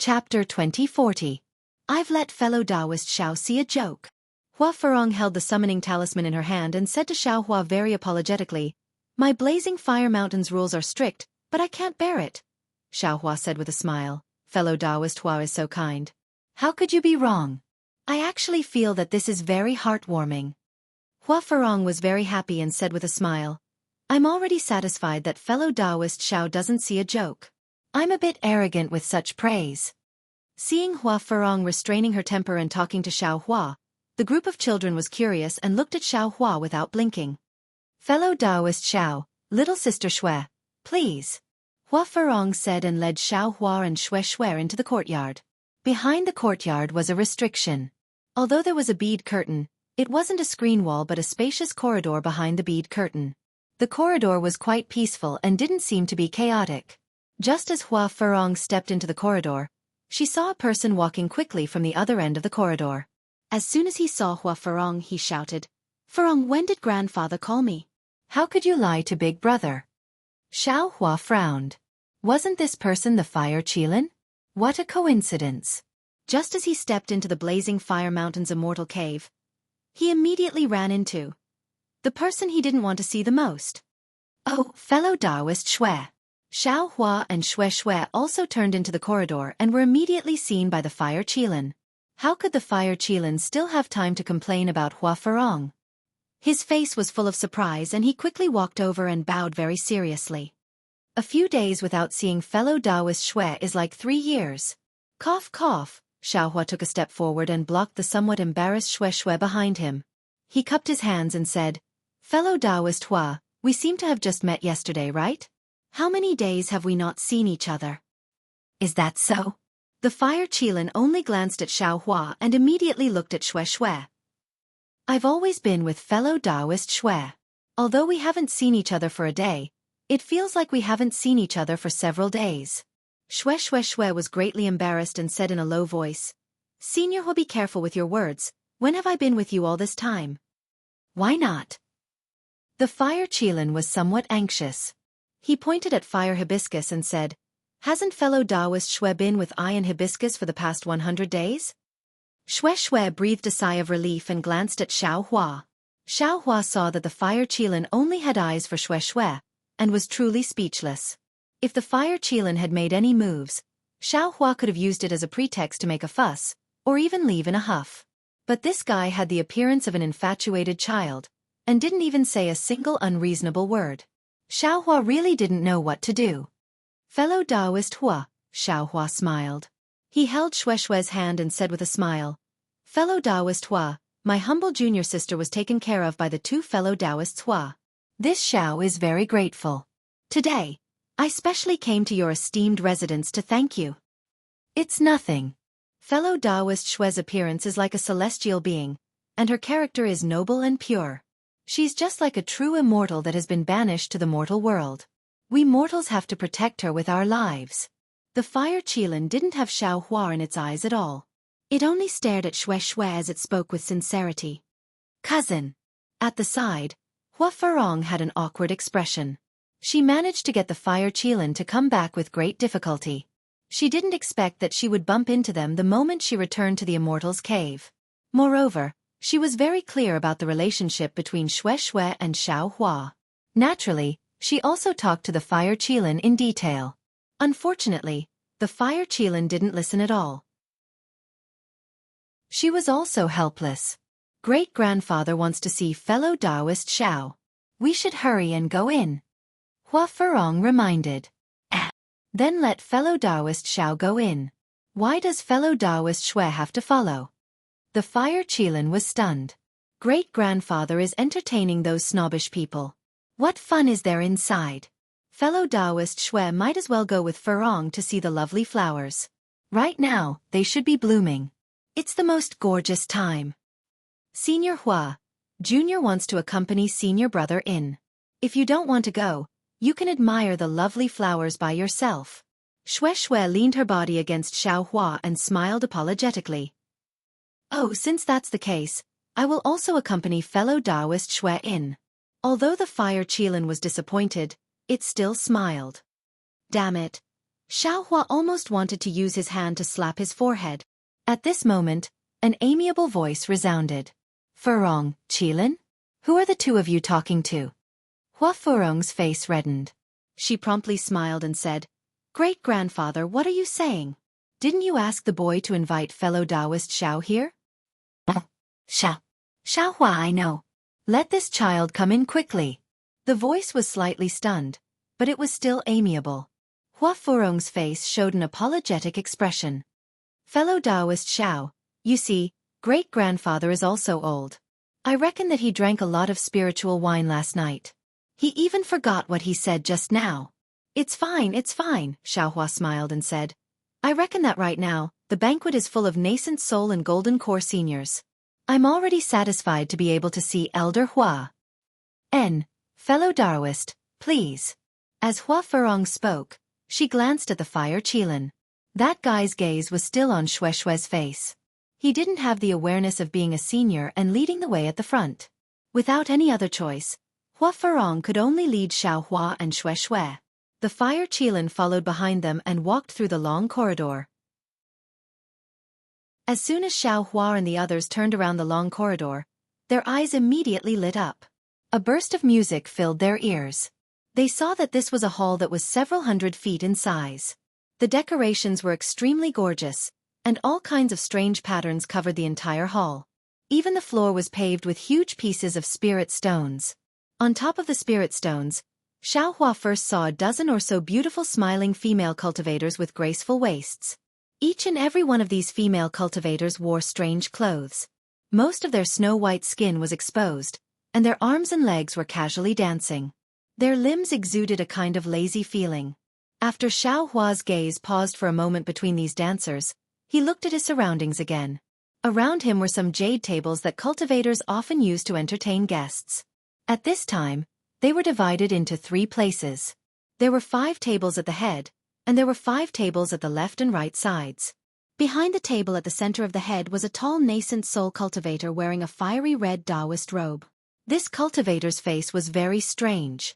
Chapter 2040. I've let fellow Taoist Xiao see a joke. Hua Furong held the summoning talisman in her hand and said to Xiao Hua very apologetically, "My blazing fire mountain's rules are strict, but I can't bear it." Xiao Hua said with a smile, "Fellow Taoist Hua is so kind. How could you be wrong? I actually feel that this is very heartwarming." Hua Furong was very happy and said with a smile, "I'm already satisfied that fellow Taoist Xiao doesn't see a joke. I'm a bit arrogant with such praise." Seeing Hua Furong restraining her temper and talking to Xiao Hua, the group of children was curious and looked at Xiao Hua without blinking. "Fellow Taoist Xiao, little sister Shui, please," Hua Furong said and led Xiao Hua and Shui into the courtyard. Behind the courtyard was a restriction. Although there was a bead curtain, it wasn't a screen wall but a spacious corridor behind the bead curtain. The corridor was quite peaceful and didn't seem to be chaotic. Just as Hua Furong stepped into the corridor, she saw a person walking quickly from the other end of the corridor. As soon as he saw Hua Furong, he shouted, "Furong, when did grandfather call me? How could you lie to big brother?" Xiao Hua frowned. Wasn't this person the Fire Qilin? What a coincidence. Just as he stepped into the blazing Fire Mountain's immortal cave, he immediately ran into the person he didn't want to see the most. "Oh, fellow Taoist Shui." Xiao Hua and Shui also turned into the corridor and were immediately seen by the Fire Qilin. How could the Fire Qilin still have time to complain about Hua Furong? His face was full of surprise and he quickly walked over and bowed very seriously. A few days without seeing fellow Taoist Shui is like 3 years. Cough cough, Xiao Hua took a step forward and blocked the somewhat embarrassed Shui behind him. He cupped his hands and said, "Fellow Taoist Hua, we seem to have just met yesterday, right? How many days have we not seen each other?" "Is that so?" The Fire Qilin only glanced at Xiao Hua and immediately looked at Shui. "I've always been with fellow Taoist Shui. Although we haven't seen each other for a day, it feels like we haven't seen each other for several days." Shui was greatly embarrassed and said in a low voice, "Senior Hua, be careful with your words. When have I been with you all this time?" "Why not?" The Fire Qilin was somewhat anxious. He pointed at Fire Hibiscus and said, "Hasn't fellow Taoist Shui been with I and Hibiscus for the past 100 days? Shui breathed a sigh of relief and glanced at Xiao Hua. Xiao Hua saw that the Fire Qilin only had eyes for Shui and was truly speechless. If the Fire Qilin had made any moves, Xiao Hua could have used it as a pretext to make a fuss, or even leave in a huff. But this guy had the appearance of an infatuated child, and didn't even say a single unreasonable word. Xiao Hua really didn't know what to do. "Fellow Taoist Hua," Xiao Hua smiled. He held Shui's hand and said with a smile, "Fellow Taoist Hua, my humble junior sister was taken care of by the 2 fellow Taoists Hua. This Xiao is very grateful. Today, I specially came to your esteemed residence to thank you." "It's nothing." Fellow Taoist Shui's appearance is like a celestial being, and her character is noble and pure. She's just like a true immortal that has been banished to the mortal world. We mortals have to protect her with our lives. The Fire Qilin didn't have Xiao Hua in its eyes at all. It only stared at Shui as it spoke with sincerity. "Cousin." At the side, Hua Furong had an awkward expression. She managed to get the Fire Qilin to come back with great difficulty. She didn't expect that she would bump into them the moment she returned to the Immortal's cave. Moreover, she was very clear about the relationship between Shui and Xiao Hua. Naturally, she also talked to the Fire Qilin in detail. Unfortunately, the Fire Qilin didn't listen at all. She was also helpless. "Great-grandfather wants to see fellow Taoist Xiao. We should hurry and go in," Hua Furong reminded. "Then let fellow Taoist Xiao go in. Why does fellow Taoist Shui have to follow?" The Fire Qilin was stunned. Great-grandfather is entertaining those snobbish people. What fun is there inside? Fellow Taoist Shui might as well go with Furong to see the lovely flowers. Right now, they should be blooming. It's the most gorgeous time. Senior Hua, Junior wants to accompany senior brother in. If you don't want to go, you can admire the lovely flowers by yourself. Shui leaned her body against Xiao Hua and smiled apologetically. "Oh, since that's the case, I will also accompany fellow Taoist Shui in." Although the Fire Qilin was disappointed, it still smiled. "Damn it. Xiaohua almost wanted to use his hand to slap his forehead. At this moment, an amiable voice resounded. Furong, Qilin? Who are the two of you talking to? Hua Furong's face reddened. She promptly smiled and said, Great-grandfather, what are you saying? Didn't you ask the boy to invite fellow Taoist Xiao here? Xiaohua, I know. Let this child come in quickly. The voice was slightly stunned, but it was still amiable. Hua Furong's face showed an apologetic expression. Fellow Taoist Xiao, you see, great-grandfather is also old. I reckon that he drank a lot of spiritual wine last night. He even forgot what he said just now. It's fine, Xiaohua smiled and said. I reckon that right now, the banquet is full of nascent soul and golden core seniors. I'm already satisfied to be able to see Elder Hua. Fellow Taoist, please. As Hua Furong spoke, she glanced at the fire Qilin. That guy's gaze was still on Shue's face. He didn't have the awareness of being a senior and leading the way at the front. Without any other choice, Hua Furong could only lead Xiaohua and Shue. The fire Qilin followed behind them and walked through the long corridor. As soon as Xiaohua and the others turned around the long corridor, their eyes immediately lit up. A burst of music filled their ears. They saw that this was a hall that was several hundred feet in size. The decorations were extremely gorgeous, and all kinds of strange patterns covered the entire hall. Even the floor was paved with huge pieces of spirit stones. On top of the spirit stones, Xiaohua first saw a dozen or so beautiful smiling female cultivators with graceful waists. Each and every one of these female cultivators wore strange clothes. Most of their snow-white skin was exposed, and their arms and legs were casually dancing. Their limbs exuded a kind of lazy feeling. After Xiaohua's gaze paused for a moment between these dancers, he looked at his surroundings again. Around him were some jade tables that cultivators often used to entertain guests. At this time, they were divided into 3 places. There were 5 tables at the head, and there were 5 tables at the left and right sides. Behind the table at the center of the head was a tall nascent soul cultivator wearing a fiery red Taoist robe. This cultivator's face was very strange.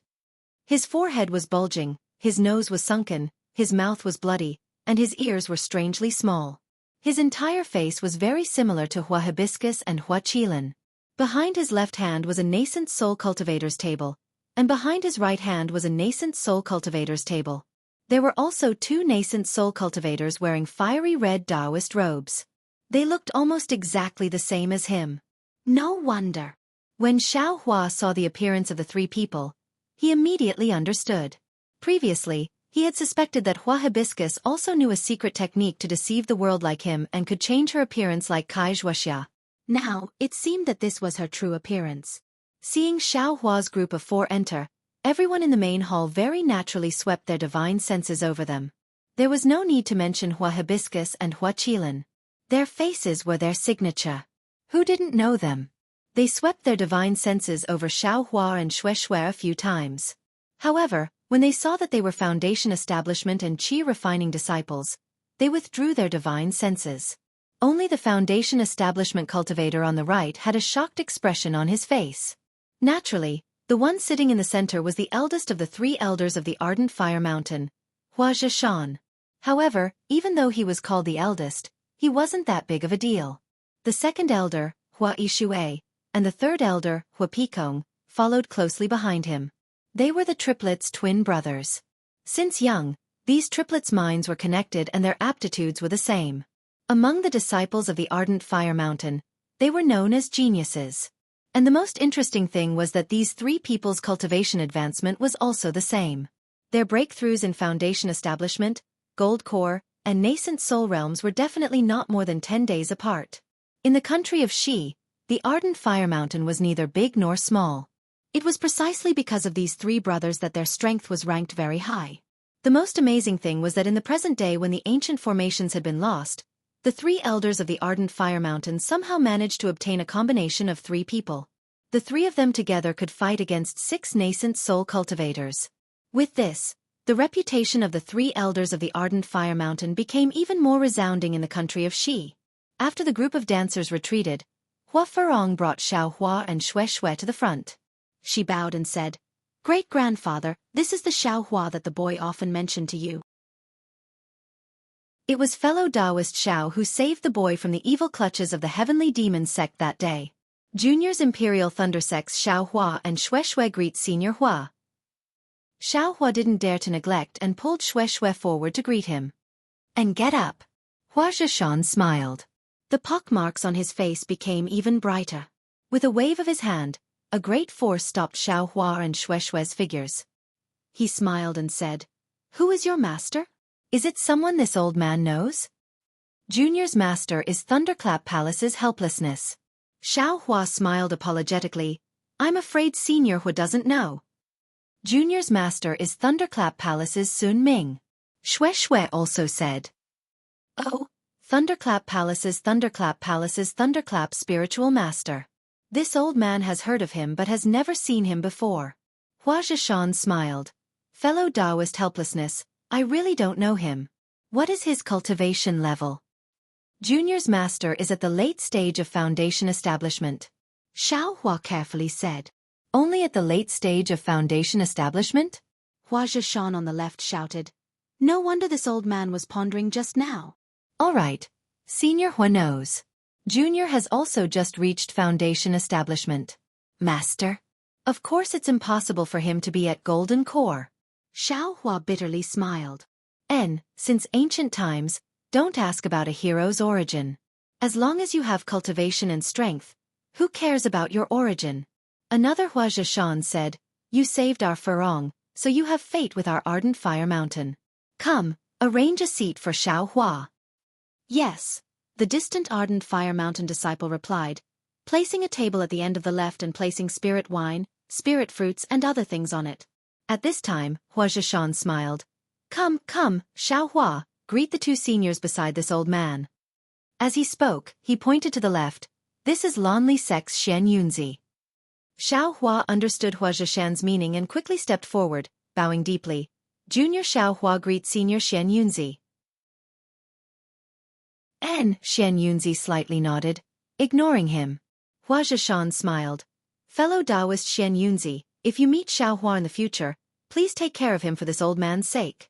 His forehead was bulging, his nose was sunken, his mouth was bloody, and his ears were strangely small. His entire face was very similar to Hua Hibiscus and Hua Qilin. Behind his left hand was a nascent soul cultivator's table, and behind his right hand was a nascent soul cultivator's table. There were also 2 nascent soul cultivators wearing fiery red Taoist robes. They looked almost exactly the same as him. No wonder. When Xiaohua saw the appearance of the 3 people, he immediately understood. Previously, he had suspected that Hua Hibiscus also knew a secret technique to deceive the world like him and could change her appearance like Wuxia. Now, it seemed that this was her true appearance. Seeing Xiaohua's group of 4 enter, everyone in the main hall very naturally swept their divine senses over them. There was no need to mention Hua Hibiscus and Hua Qilin. Their faces were their signature. Who didn't know them? They swept their divine senses over Xiaohua and Shue a few times. However, when they saw that they were foundation establishment and qi refining disciples, they withdrew their divine senses. Only the foundation establishment cultivator on the right had a shocked expression on his face. Naturally, the one sitting in the center was the eldest of the 3 elders of the Ardent Fire Mountain, Hua Zhishan. However, even though he was called the eldest, he wasn't that big of a deal. The second elder, Hua Yishui, and the 3rd elder, Hua Pekong, followed closely behind him. They were the triplets' twin brothers. Since young, these triplets' minds were connected and their aptitudes were the same. Among the disciples of the Ardent Fire Mountain, they were known as geniuses. And the most interesting thing was that these 3 people's cultivation advancement was also the same. Their breakthroughs in foundation establishment, gold core, and nascent soul realms were definitely not more than 10 days apart. In the country of Xi, the Ardent Fire Mountain was neither big nor small. It was precisely because of these 3 brothers that their strength was ranked very high. The most amazing thing was that in the present day when the ancient formations had been lost, the 3 elders of the Ardent Fire Mountain somehow managed to obtain a combination of 3 people. The 3 of them together could fight against 6 nascent soul cultivators. With this, the reputation of the 3 elders of the Ardent Fire Mountain became even more resounding in the country of Xi. After the group of dancers retreated, Hua Furong brought Xiaohua and Shue to the front. She bowed and said, "Great-grandfather, this is the Xiaohua that the boy often mentioned to you." It was fellow Taoist Xiao who saved the boy from the evil clutches of the heavenly demon sect that day. Junior's Imperial Thunder sects Xiao Hua and Xue Xue greet Senior Hua. Xiao Hua didn't dare to neglect and pulled Xue Xue forward to greet him. And get up. Hua Zhishan smiled. The pockmarks on his face became even brighter. With a wave of his hand, a great force stopped Xiao Hua and Xue Xue's figures. He smiled and said, "Who is your master? Is it someone this old man knows?" Junior's master is Thunderclap Palace's helplessness. Xiao Hua smiled apologetically. "I'm afraid Senior Hua doesn't know." Junior's master is Thunderclap Palace's Sun Ming. Xue Xue also said. "Oh, Thunderclap Palace's Thunderclap spiritual master. This old man has heard of him but has never seen him before." Hua Zhishan smiled. "Fellow Taoist helplessness, I really don't know him. What is his cultivation level?" Junior's master is at the late stage of foundation establishment. Xiao Hua carefully said. "Only at the late stage of foundation establishment?" Hua Zhishan on the left shouted. "No wonder this old man was pondering just now." "All right, Senior Hua knows. Junior has also just reached foundation establishment." "Master? Of course it's impossible for him to be at Golden Core." Xiao Hua bitterly smiled. Since ancient times, don't ask about a hero's origin. As long as you have cultivation and strength, who cares about your origin?" Another Hua Zhishan said, "You saved our Furong, so you have fate with our ardent fire mountain. Come, arrange a seat for Xiao Hua." "Yes," the distant ardent fire mountain disciple replied, placing a table at the end of the left and placing spirit wine, spirit fruits and other things on it. At this time, Hua Zhishan smiled. Come, Xiao Hua, greet the two seniors beside this old man." As he spoke, he pointed to the left. "This is Lanli Sec's Xianxia." Xiao Hua understood Hua Zhishan's meaning and quickly stepped forward, bowing deeply. "Junior Xiao Hua greets Senior Xianxia." Xianxia slightly nodded, ignoring him. Hua Zhishan smiled. "Fellow Taoist Xianxia, if you meet Xiao Hua in the future, please take care of him for this old man's sake."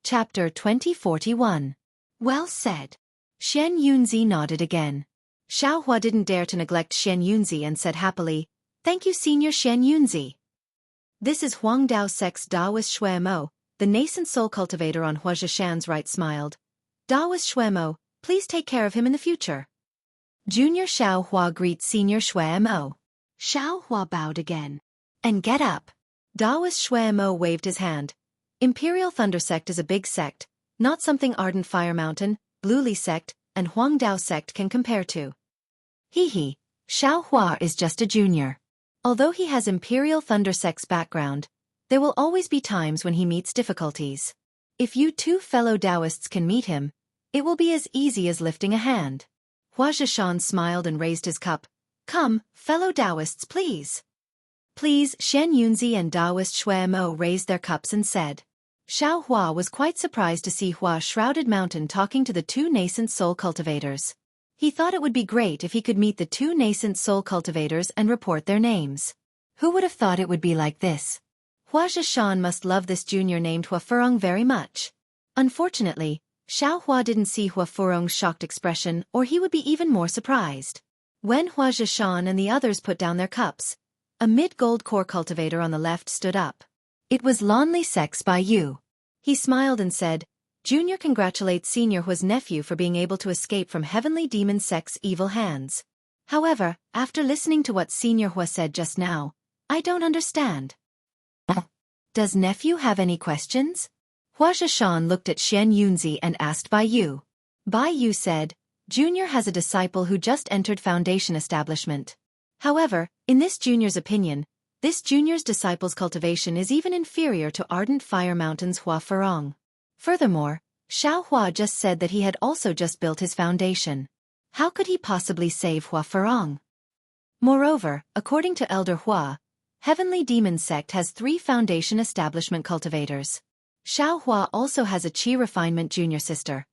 Chapter 2041. Well said. Xianxia nodded again. Xiao Hua didn't dare to neglect Xianxia and said happily, "Thank you Senior Xianxia." This is Huangdao Sec's Taoist Xuemo, the nascent soul cultivator on Hua Zhishan's right smiled. "Taoist Xuemo, please take care of him in the future." Junior Xiao Hua greets Senior Xuemo. Xiao Hua bowed again. "And get up." Taoist Xuemo waved his hand. Imperial Thunder Sect is a big sect, not something Ardent Fire Mountain, Bluely Sect, and Huangdao Sect can compare to. Hee, Xiao Hua is just a junior. Although he has Imperial Thunder Sect's background, there will always be times when he meets difficulties. If you two fellow Taoists can meet him, it will be as easy as lifting a hand. Hua Zhishan smiled and raised his cup. "Come, fellow Taoists, please." Please, Xianxia and Taoist Xuemo raised their cups and said. Xiao Hua was quite surprised to see Hua Shrouded Mountain talking to the two nascent soul cultivators. He thought it would be great if he could meet the two nascent soul cultivators and report their names. Who would have thought it would be like this? Hua Zhishan must love this junior named Hua Furong very much. Unfortunately, Xiao Hua didn't see Hua Furong's shocked expression or he would be even more surprised. When Hua Zhishan and the others put down their cups, a mid-gold core cultivator on the left stood up. It was Lanli Sec's Bai Yu. He smiled and said, "Junior congratulates Senior Hua's nephew for being able to escape from Heavenly Demon Sec's evil hands. However, after listening to what Senior Hua said just now, I don't understand." Does nephew have any questions? Hua Zhishan looked at Xianxia and asked Bai Yu. Bai Yu said, "Junior has a disciple who just entered Foundation establishment. However, in this junior's opinion, this junior's disciple's cultivation is even inferior to Ardent Fire Mountain's Hua Furong. Furthermore, Xiao Hua just said that he had also just built his foundation. How could he possibly save Hua Furong? Moreover, according to Elder Hua, Heavenly Demon Sect has 3 foundation establishment cultivators. Xiao Hua also has a Qi Refinement junior sister.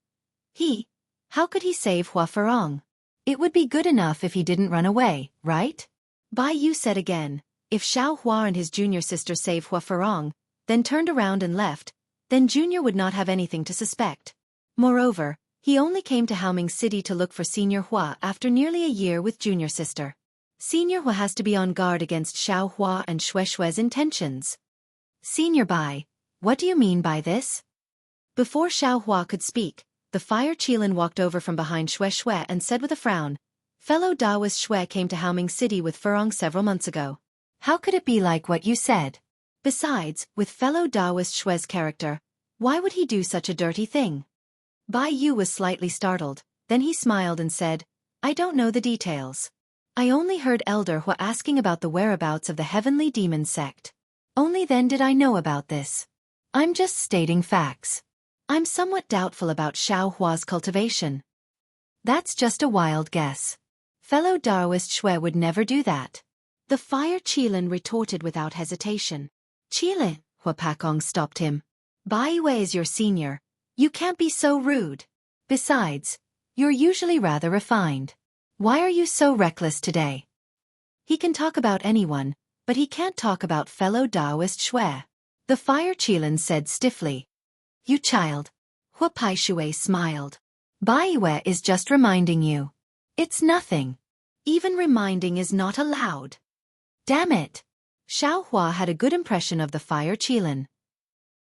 How could he save Hua Furong? It would be good enough if he didn't run away, right?" Bai Yu said again. If Xiao Hua and his junior sister save Hua Furong, then turned around and left, then Junior would not have anything to suspect. Moreover, he only came to Haoming City to look for Senior Hua after nearly a year with Junior sister. Senior Hua has to be on guard against Xiao Hua and Xue Xue's intentions. Senior Bai, what do you mean by this? Before Xiao Hua could speak, the fire Qilin walked over from behind Xue Xue and said with a frown, "Fellow Taoist Xue came to Haoming City with Furong several months ago. How could it be like what you said? Besides, with fellow Taoist Xue's character, why would he do such a dirty thing?" Bai Yu was slightly startled, then he smiled and said, "I don't know the details. I only heard Elder Hua asking about the whereabouts of the Heavenly Demon sect. Only then did I know about this. I'm just stating facts. I'm somewhat doubtful about Xiao Hua's cultivation." "That's just a wild guess. Fellow Taoist Xue would never do that." The fire Qilin retorted without hesitation. "Qilin," Hua Pakong stopped him. "Bai Yue is your senior. You can't be so rude. Besides, you're usually rather refined. Why are you so reckless today?" "He can talk about anyone, but he can't talk about fellow Taoist Xue," the fire Qilin said stiffly. "You child." Hua Paishui smiled. "Bai Yue is just reminding you. It's nothing. Even reminding is not allowed." Damn it. Xiao Hua had a good impression of the fire Qilin.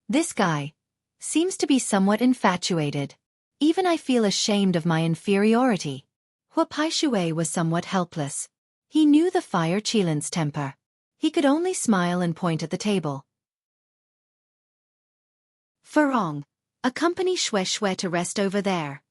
This guy seems to be somewhat infatuated. Even I feel ashamed of my inferiority. Hua Paishui was somewhat helpless. He knew the fire Qilin's temper. He could only smile and point at the table. "Furong, accompany Xue Xue to rest over there."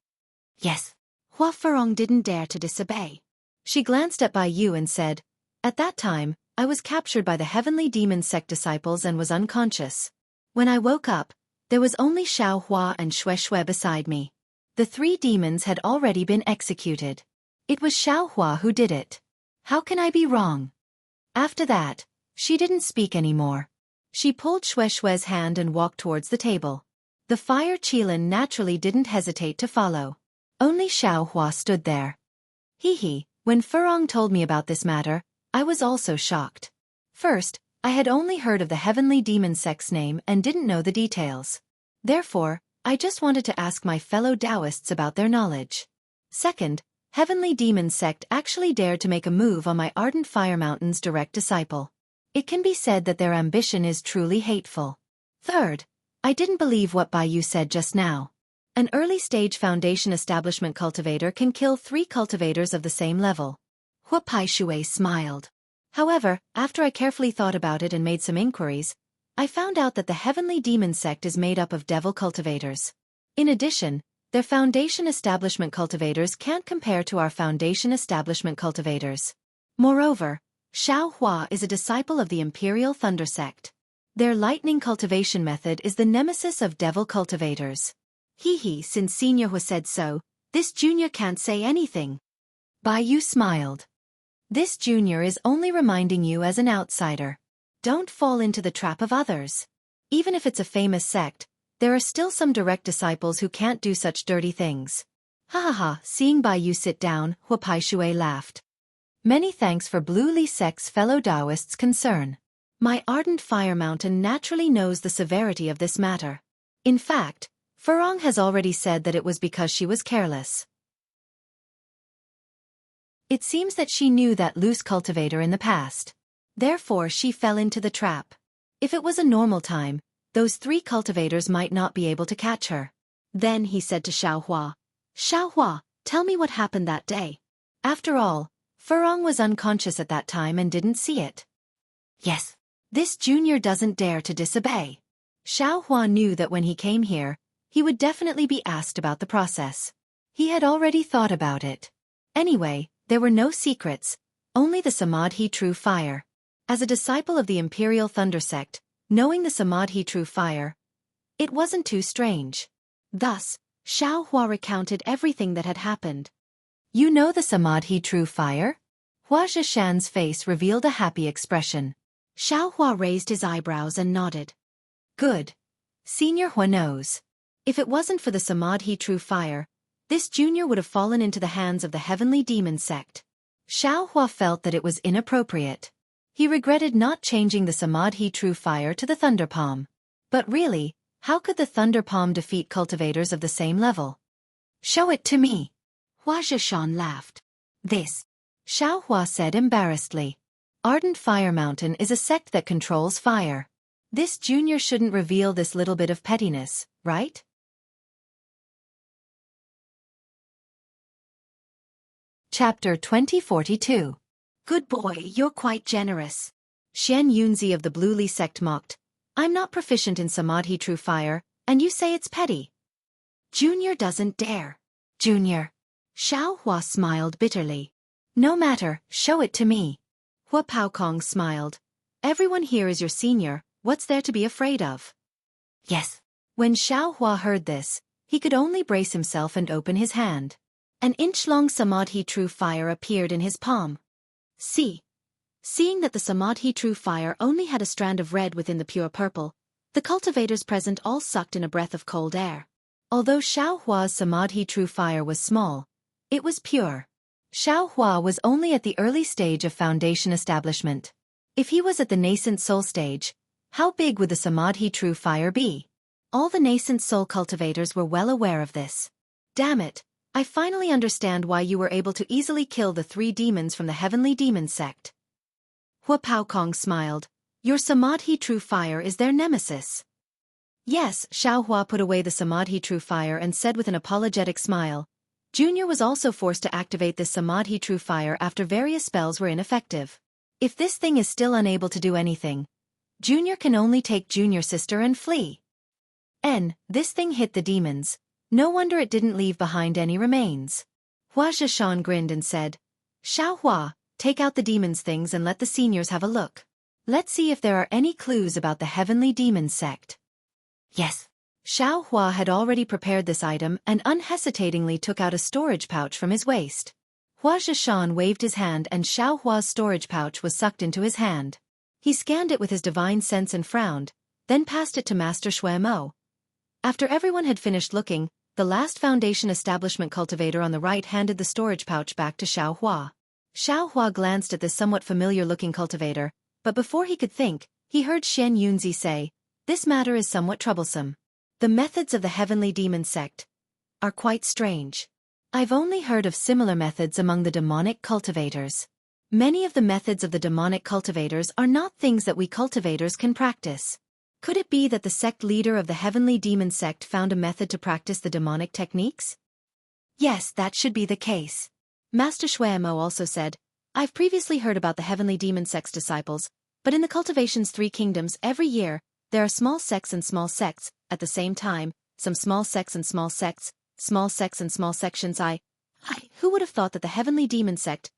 "Yes." Hua Furong didn't dare to disobey. She glanced at Bai Yu and said, "At that time, I was captured by the Heavenly Demon sect disciples and was unconscious. When I woke up, there was only Xiao Hua and Xue Xue beside me. The 3 demons had already been executed. It was Xiao Hua who did it. How can I be wrong?" After that, she didn't speak anymore. She pulled Xue Xue's hand and walked towards the table. The fire Qilin naturally didn't hesitate to follow. Only Xiao Hua stood there. Hee. When Furong told me about this matter, I was also shocked. First, I had only heard of the Heavenly Demon sect's name and didn't know the details. Therefore, I just wanted to ask my fellow Taoists about their knowledge. Second, Heavenly Demon sect actually dared to make a move on my Ardent Fire Mountain's direct disciple. It can be said that their ambition is truly hateful. Third, I didn't believe what Bai Yu said just now. An early-stage foundation establishment cultivator can kill 3 cultivators of the same level. Hua Paishui smiled. However, after I carefully thought about it and made some inquiries, I found out that the Heavenly Demon sect is made up of devil cultivators. In addition, their foundation establishment cultivators can't compare to our foundation establishment cultivators. Moreover, Xiao Hua is a disciple of the Imperial Thunder sect. Their lightning cultivation method is the nemesis of devil cultivators. Hee, since Senior Hua said so, this junior can't say anything. Bai Yu smiled. This junior is only reminding you as an outsider. Don't fall into the trap of others. Even if it's a famous sect, there are still some direct disciples who can't do such dirty things. Ha. Seeing Bai Yu sit down, Hua Paishui laughed. Many thanks for Blue Li sect's fellow Taoists' concern. My Ardent Fire Mountain naturally knows the severity of this matter. In fact, Furong has already said that it was because she was careless. It seems that she knew that loose cultivator in the past. Therefore she fell into the trap. If it was a normal time, those 3 cultivators might not be able to catch her. Then he said to Xiao Hua, "Xiao Hua, tell me what happened that day." After all, Furong was unconscious at that time and didn't see it. Yes. This junior doesn't dare to disobey. Xiao Hua knew that when he came here, he would definitely be asked about the process. He had already thought about it. Anyway, there were no secrets, only the Samadhi True Fire. As a disciple of the Imperial Thunder sect, knowing the Samadhi True Fire, it wasn't too strange. Thus, Xiao Hua recounted everything that had happened. You know the Samadhi True Fire? Hua Zhishan's face revealed a happy expression. Xiao Hua raised his eyebrows and nodded. Good. Senior Hua knows. If it wasn't for the Samadhi True Fire, this junior would have fallen into the hands of the Heavenly Demon sect. Xiao Hua felt that it was inappropriate. He regretted not changing the Samadhi True Fire to the Thunder Palm. But really, how could the Thunder Palm defeat cultivators of the same level? Show it to me. Hua Zhishan laughed. This, Xiao Hua said embarrassedly. Ardent Fire Mountain is a sect that controls fire. This junior shouldn't reveal this little bit of pettiness, right? Chapter 2042. Good boy, you're quite generous. Xianxia of the Blue Li sect mocked. I'm not proficient in Samadhi True Fire, and you say it's petty. Junior doesn't dare. Junior. Xiao Hua smiled bitterly. No matter, show it to me. Hua Paokong smiled. Everyone here is your senior, what's there to be afraid of? Yes. When Xiao Hua heard this, he could only brace himself and open his hand. An inch-long Samadhi True Fire appeared in his palm. Seeing that the Samadhi True Fire only had a strand of red within the pure purple, the cultivators present all sucked in a breath of cold air. Although Xiao Hua's Samadhi True Fire was small, it was pure. Xiao Hua was only at the early stage of foundation establishment. If he was at the nascent soul stage, how big would the Samadhi True Fire be? All the nascent soul cultivators were well aware of this. Damn it, I finally understand why you were able to easily kill the 3 demons from the Heavenly Demon sect. Hua Paokong smiled. Your Samadhi True Fire is their nemesis. Yes, Xiao Hua put away the Samadhi True Fire and said with an apologetic smile. Junior was also forced to activate this Samadhi True Fire after various spells were ineffective. If this thing is still unable to do anything, Junior can only take Junior sister and flee. This thing hit the demons. No wonder it didn't leave behind any remains. Hua Zhishan grinned and said, Xiao Hua, take out the demons' things and let the seniors have a look. Let's see if there are any clues about the Heavenly Demon sect. Yes. Xiao Hua had already prepared this item and unhesitatingly took out a storage pouch from his waist. Hua Zhishan waved his hand and Xiao Hua's storage pouch was sucked into his hand. He scanned it with his divine sense and frowned, then passed it to Master Xue Mo. After everyone had finished looking, the last foundation establishment cultivator on the right handed the storage pouch back to Xiao Hua. Xiao Hua glanced at this somewhat familiar-looking cultivator, but before he could think, he heard Xianxia say, This matter is somewhat troublesome. The methods of the Heavenly Demon sect are quite strange. I've only heard of similar methods among the demonic cultivators. Many of the methods of the demonic cultivators are not things that we cultivators can practice. Could it be that the sect leader of the Heavenly Demon sect found a method to practice the demonic techniques? Yes, that should be the case. Master Xue Mo also said, I've previously heard about the Heavenly Demon sect's disciples, but in the Cultivation's 3 kingdoms every year, there are small sects and small sects, at the same time, some small sects and small sects, small sects and small sections. Who would have thought that the Heavenly Demon sect,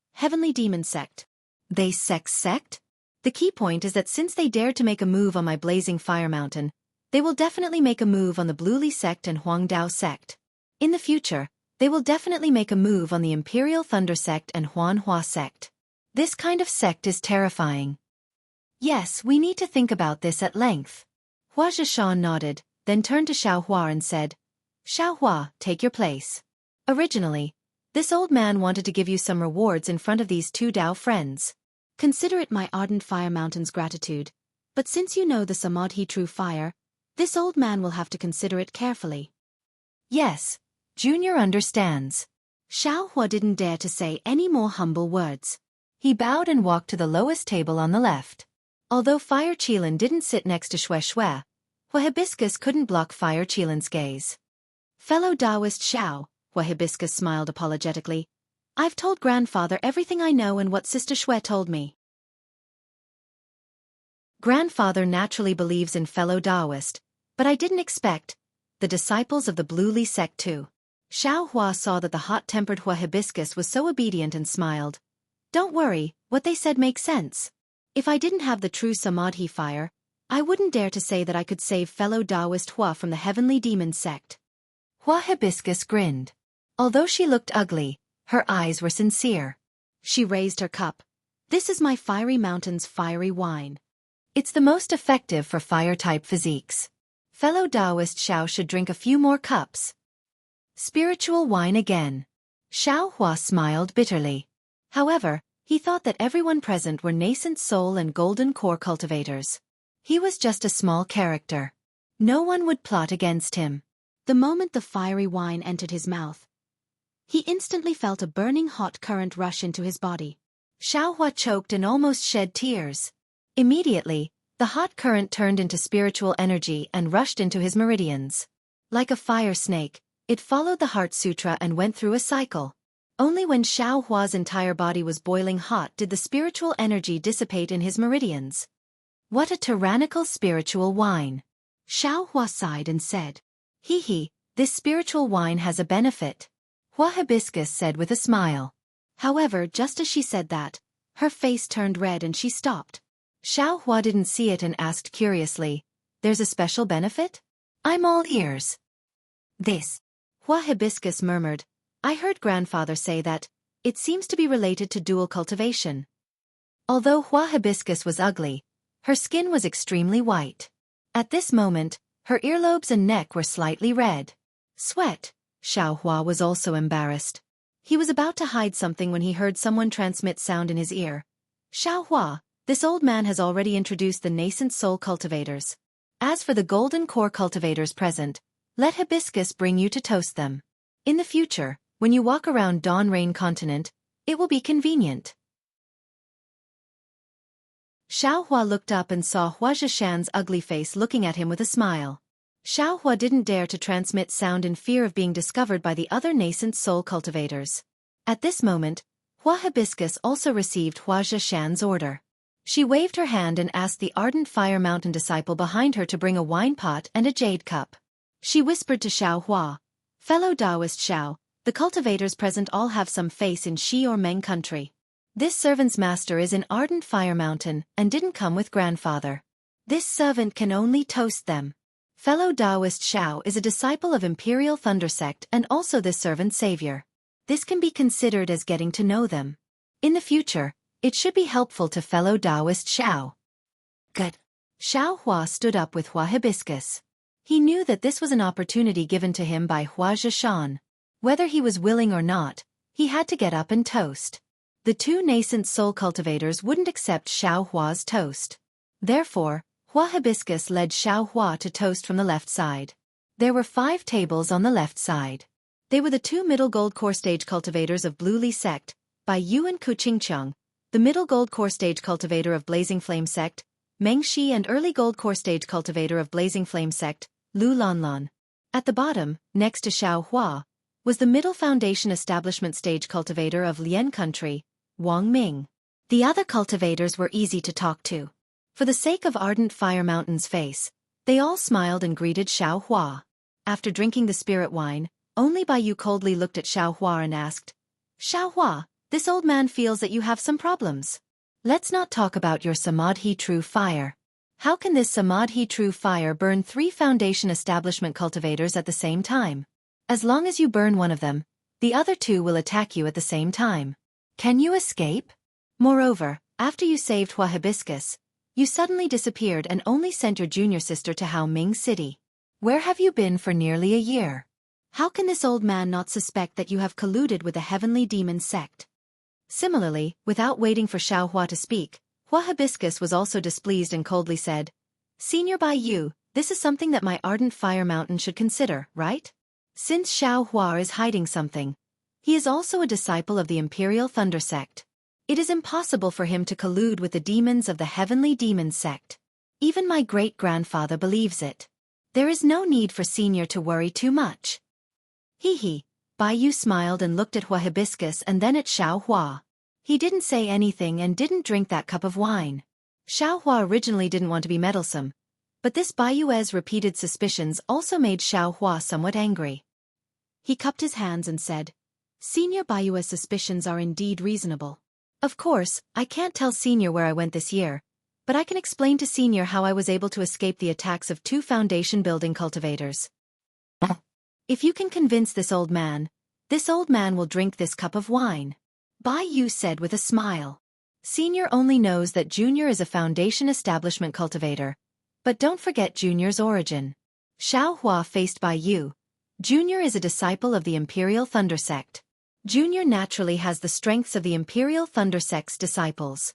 they sect? The key point is that since they dared to make a move on my Blazing Fire Mountain, they will definitely make a move on the Blue Li sect and Huangdao sect. In the future, they will definitely make a move on the Imperial Thunder sect and Huanhua sect. This kind of sect is terrifying. Yes, we need to think about this at length. Hua Zhishan nodded, then turned to Xiao Hua and said, Xiao Hua, take your place. Originally, this old man wanted to give you some rewards in front of these 2 Dao friends. Consider it my Ardent Fire Mountain's gratitude, but since you know the Samadhi True Fire, this old man will have to consider it carefully. Yes, Junior understands. Xiao Hua didn't dare to say any more humble words. He bowed and walked to the lowest table on the left. Although Fire Qilin didn't sit next to Xue, Hua Hibiscus couldn't block Fire Qilin's gaze. Fellow Taoist Xiao, Hua Hibiscus smiled apologetically, I've told grandfather everything I know and what Sister Xue told me. Grandfather naturally believes in fellow Taoist, but I didn't expect the disciples of the Blue Li sect too. Xiao Hua saw that the hot-tempered Hua Hibiscus was so obedient and smiled. Don't worry, what they said makes sense. If I didn't have the true Samadhi fire, I wouldn't dare to say that I could save fellow Taoist Hua from the Heavenly Demon sect. Hua Hibiscus grinned. Although she looked ugly, her eyes were sincere. She raised her cup. This is my Fiery Mountain's fiery wine. It's the most effective for fire-type physiques. Fellow Taoist Xiao should drink a few more cups. Spiritual wine again. Xiao Hua smiled bitterly. However, he thought that everyone present were nascent soul and golden core cultivators. He was just a small character. No one would plot against him. The moment the fiery wine entered his mouth, he instantly felt a burning hot current rush into his body. Xiaohua choked and almost shed tears. Immediately, the hot current turned into spiritual energy and rushed into his meridians. Like a fire snake, it followed the Heart Sutra and went through a cycle. Only when Xiaohua's entire body was boiling hot did the spiritual energy dissipate in his meridians. What a tyrannical spiritual wine! Xiaohua sighed and said, "Hee, this spiritual wine has a benefit," Hua Hibiscus said with a smile. However, just as she said that, her face turned red and she stopped. Xiaohua didn't see it and asked curiously, "There's a special benefit? I'm all ears." "This," Hua Hibiscus murmured, "I heard grandfather say that it seems to be related to dual cultivation." Although Hua Hibiscus was ugly, her skin was extremely white. At this moment, her earlobes and neck were slightly red. Sweat. Xiaohua was also embarrassed. He was about to hide something when he heard someone transmit sound in his ear. "Xiaohua, this old man has already introduced the nascent soul cultivators. As for the golden core cultivators present, let Hibiscus bring you to toast them. In the future, when you walk around Dawn Rain Continent, it will be convenient." Xiaohua looked up and saw Hua Zhishan's ugly face looking at him with a smile. Xiaohua didn't dare to transmit sound in fear of being discovered by the other nascent soul cultivators. At this moment, Hua Hibiscus also received Hua Zhishan's order. She waved her hand and asked the ardent Fire Mountain disciple behind her to bring a wine pot and a jade cup. She whispered to Xiaohua, "Fellow Taoist Xiao, the cultivators present all have some face in Xi or Meng country. This servant's master is in ardent Fire Mountain and didn't come with grandfather. This servant can only toast them. Fellow Taoist Xiao is a disciple of Imperial Thunder Sect and also this servant's savior. This can be considered as getting to know them. In the future, it should be helpful to fellow Taoist Xiao." "Good." Xiaohua stood up with Hua Hibiscus. He knew that this was an opportunity given to him by Hua Zhishan. Whether he was willing or not, he had to get up and toast. The two nascent soul cultivators wouldn't accept Xiaohua's toast. Therefore, Hua Hibiscus led Xiaohua to toast from the left side. There were 5 tables on the left side. They were the 2 middle gold core stage cultivators of Blue Li Sect, Bai Yu and Ku Qingcheng, the middle gold core stage cultivator of Blazing Flame Sect, Meng Shi, and early gold core stage cultivator of Blazing Flame Sect, Lu Lanlan. At the bottom, next to Xiaohua, was the middle foundation establishment stage cultivator of Lian Country, Wang Ming. The other cultivators were easy to talk to. For the sake of ardent Fire Mountain's face, they all smiled and greeted Xiaohua. After drinking the spirit wine, only Bai Yu coldly looked at Xiaohua and asked, "Xiaohua, this old man feels that you have some problems. Let's not talk about your Samadhi true fire. How can this Samadhi true fire burn 3 foundation establishment cultivators at the same time? As long as you burn one of them, the other 2 will attack you at the same time. Can you escape? Moreover, after you saved Hua Hibiscus, you suddenly disappeared and only sent your junior sister to Hao Ming City. Where have you been for nearly a year? How can this old man not suspect that you have colluded with the heavenly demon sect?" Similarly, without waiting for Xiaohua to speak, Hua Hibiscus was also displeased and coldly said, "Senior Bai Yu, this is something that my ardent Fire Mountain should consider, right? Since Xiaohua is hiding something, he is also a disciple of the Imperial Thunder Sect. It is impossible for him to collude with the demons of the Heavenly Demon Sect. Even my great-grandfather believes it. There is no need for Senior to worry too much." "Hee." Bai Yu smiled and looked at Hua Hibiscus and then at Xiaohua. He didn't say anything and didn't drink that cup of wine. Xiaohua originally didn't want to be meddlesome, but this Bai Yu's repeated suspicions also made Xiaohua somewhat angry. He cupped his hands and said, "Senior Bai Yu's suspicions are indeed reasonable. Of course, I can't tell Senior where I went this year, but I can explain to Senior how I was able to escape the attacks of 2 foundation building cultivators. If you can convince this old man will drink this cup of wine," Bai Yu said with a smile. "Senior only knows that Junior is a foundation establishment cultivator, but don't forget Junior's origin." Xiaohua faced Bai Yu. "Junior is a disciple of the Imperial Thunder Sect. Junior naturally has the strengths of the Imperial Thunder Sect's disciples."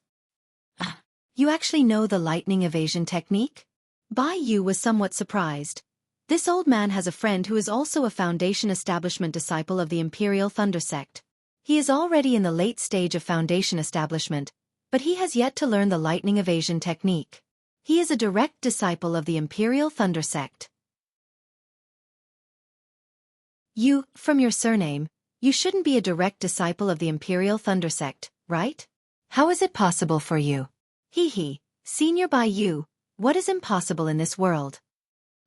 "You actually know the lightning evasion technique?" Bai Yu was somewhat surprised. This old man has a friend who is also a Foundation establishment disciple of the Imperial Thunder sect. He is already in the late stage of Foundation establishment, but he has yet to learn the lightning evasion technique. He is a direct disciple of the Imperial Thunder sect. You, from your surname, you shouldn't be a direct disciple of the Imperial Thunder sect, right? How is it possible for you? Hee, Senior Bai Yu, what is impossible in this world?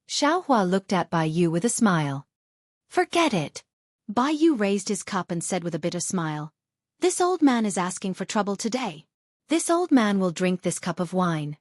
Xiaohua looked at Bai Yu with a smile. Forget it. Bai Yu raised his cup and said with a bitter smile, this old man is asking for trouble today. This old man will drink this cup of wine.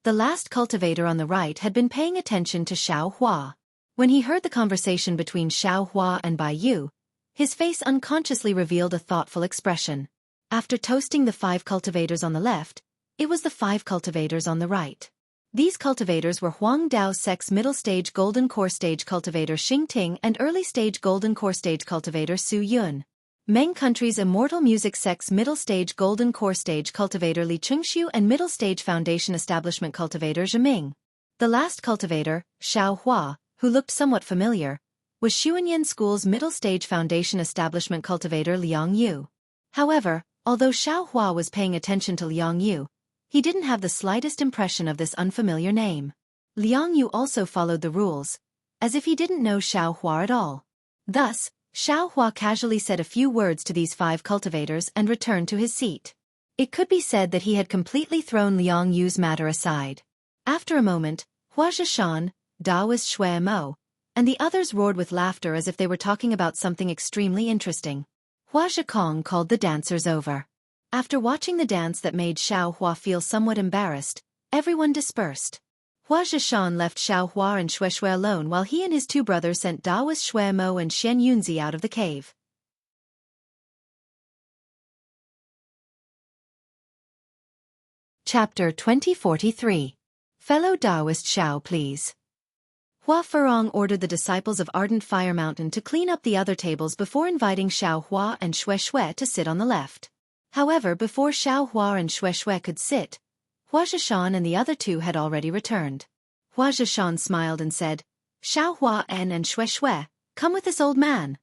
The last cultivator on the right had been paying attention to Xiaohua. When he heard the conversation between Xiaohua and Bai Yu, his face unconsciously revealed a thoughtful expression. After toasting the 5 cultivators on the left, it was the 5 cultivators on the right. These cultivators were Huang Dao Sec's middle stage golden core stage cultivator Xing Ting and early stage golden core stage cultivator Su Yun. Meng Country's Immortal Music Sec's middle stage golden core stage cultivator Li Chengxiu and middle stage foundation establishment cultivator Zhiming. The last cultivator, Xiao Hua, who looked somewhat familiar, was Xuanyan School's middle stage foundation establishment cultivator Liang Yu. However, although Xiao Hua was paying attention to Liang Yu, he didn't have the slightest impression of this unfamiliar name. Liang Yu also followed the rules, as if he didn't know Xiao Hua at all. Thus, Xiao Hua casually said a few words to these 5 cultivators and returned to his seat. It could be said that he had completely thrown Liang Yu's matter aside. After a moment, Hua Zhishan, Daoist Shui Mo, and the others roared with laughter as if they were talking about something extremely interesting. Hua Zhikong called the dancers over. After watching the dance that made Xiao Hua feel somewhat embarrassed, everyone dispersed. Hua Zhishan left Xiao Hua and Shui Shui alone while he and his 2 brothers sent Daoist Shui Mo and Xian Yunzi out of the cave. Chapter 2043. Fellow Daoist Xiao, please. Hua Furong ordered the disciples of Ardent Fire Mountain to clean up the other tables before inviting Xiao Hua and Shui Shui to sit on the left. However, before Xiao Hua and Shui Shui could sit, Hua Zhishan and the other 2 had already returned. Hua Zhishan smiled and said, Xiao Hua and Shui Shui, come with this old man.